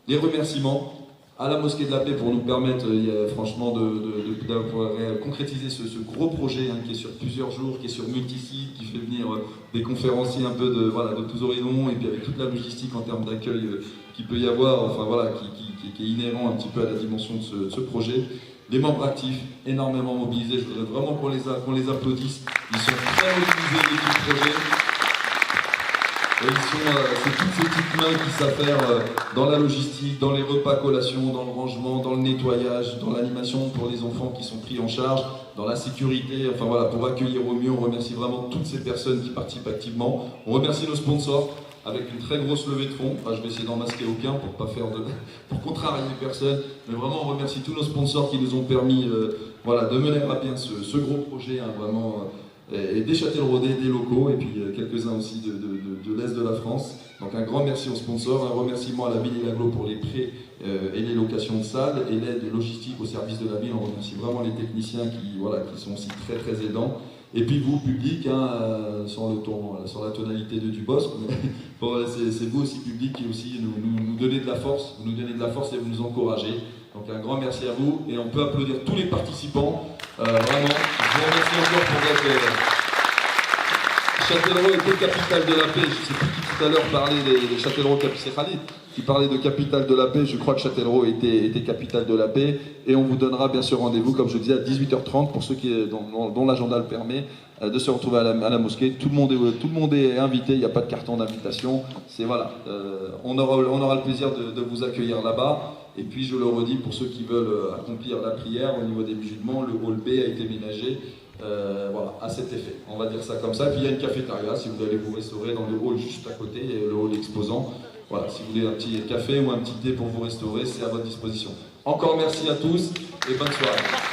Les remerciements à la Mosquée de la Paix pour nous permettre franchement de pouvoir concrétiser ce gros projet qui est sur plusieurs jours, qui est sur multi-sites, qui fait venir des conférenciers un peu de tous horizons, et puis avec toute la logistique en termes d'accueil qu'il peut y avoir, enfin voilà, qui est inhérent un petit peu à la dimension de ce projet. Les membres actifs, énormément mobilisés, je voudrais vraiment qu'on les applaudisse. Ils sont très mobilisés, l'équipe projet. C'est toutes ces petites mains qui savent faire dans la logistique, dans les repas collations, dans le rangement, dans le nettoyage, dans l'animation pour les enfants qui sont pris en charge, dans la sécurité, enfin voilà, pour accueillir au mieux. On remercie vraiment toutes ces personnes qui participent activement. On remercie nos sponsors avec une très grosse levée de fonds. Enfin, je vais essayer d'en masquer aucun pour contrarier personne, mais vraiment on remercie tous nos sponsors qui nous ont permis de mener à bien ce gros projet, vraiment. Et des Châtelleraudais, des locaux, et puis quelques-uns aussi de l'Est de la France. Donc un grand merci aux sponsors, un remerciement à la ville et l'aglo pour les prêts et les locations de salles, et l'aide logistique au service de la ville. On remercie vraiment les techniciens qui sont aussi très très aidants. Et puis vous, public, sur la tonalité de Dubosc, c'est vous aussi, public, qui aussi nous donnez de la force, vous nous donnez de la force et vous nous encouragez. Donc un grand merci à vous, et on peut applaudir tous les participants. Vraiment, je vous remercie encore pour être... Châtellerault était capitale de la paix. Je ne sais plus qui tout à l'heure parlait de Châtellerault, c'est Khalid qui parlait de capitale de la paix. Je crois que Châtellerault était capitale de la paix, et on vous donnera bien sûr rendez-vous, comme je disais, à 18h30 pour ceux dont l'agenda le permet, de se retrouver à la mosquée. Tout le monde est invité, il n'y a pas de carton d'invitation. On aura le plaisir de vous accueillir là-bas. Et puis je le redis, pour ceux qui veulent accomplir la prière au niveau des musulmans, le hall B a été ménagé à cet effet. On va dire ça comme ça. Puis il y a une cafétéria, si vous voulez vous restaurer dans le hall juste à côté, le hall exposant. Voilà, si vous voulez un petit café ou un petit thé pour vous restaurer, c'est à votre disposition. Encore merci à tous et bonne soirée.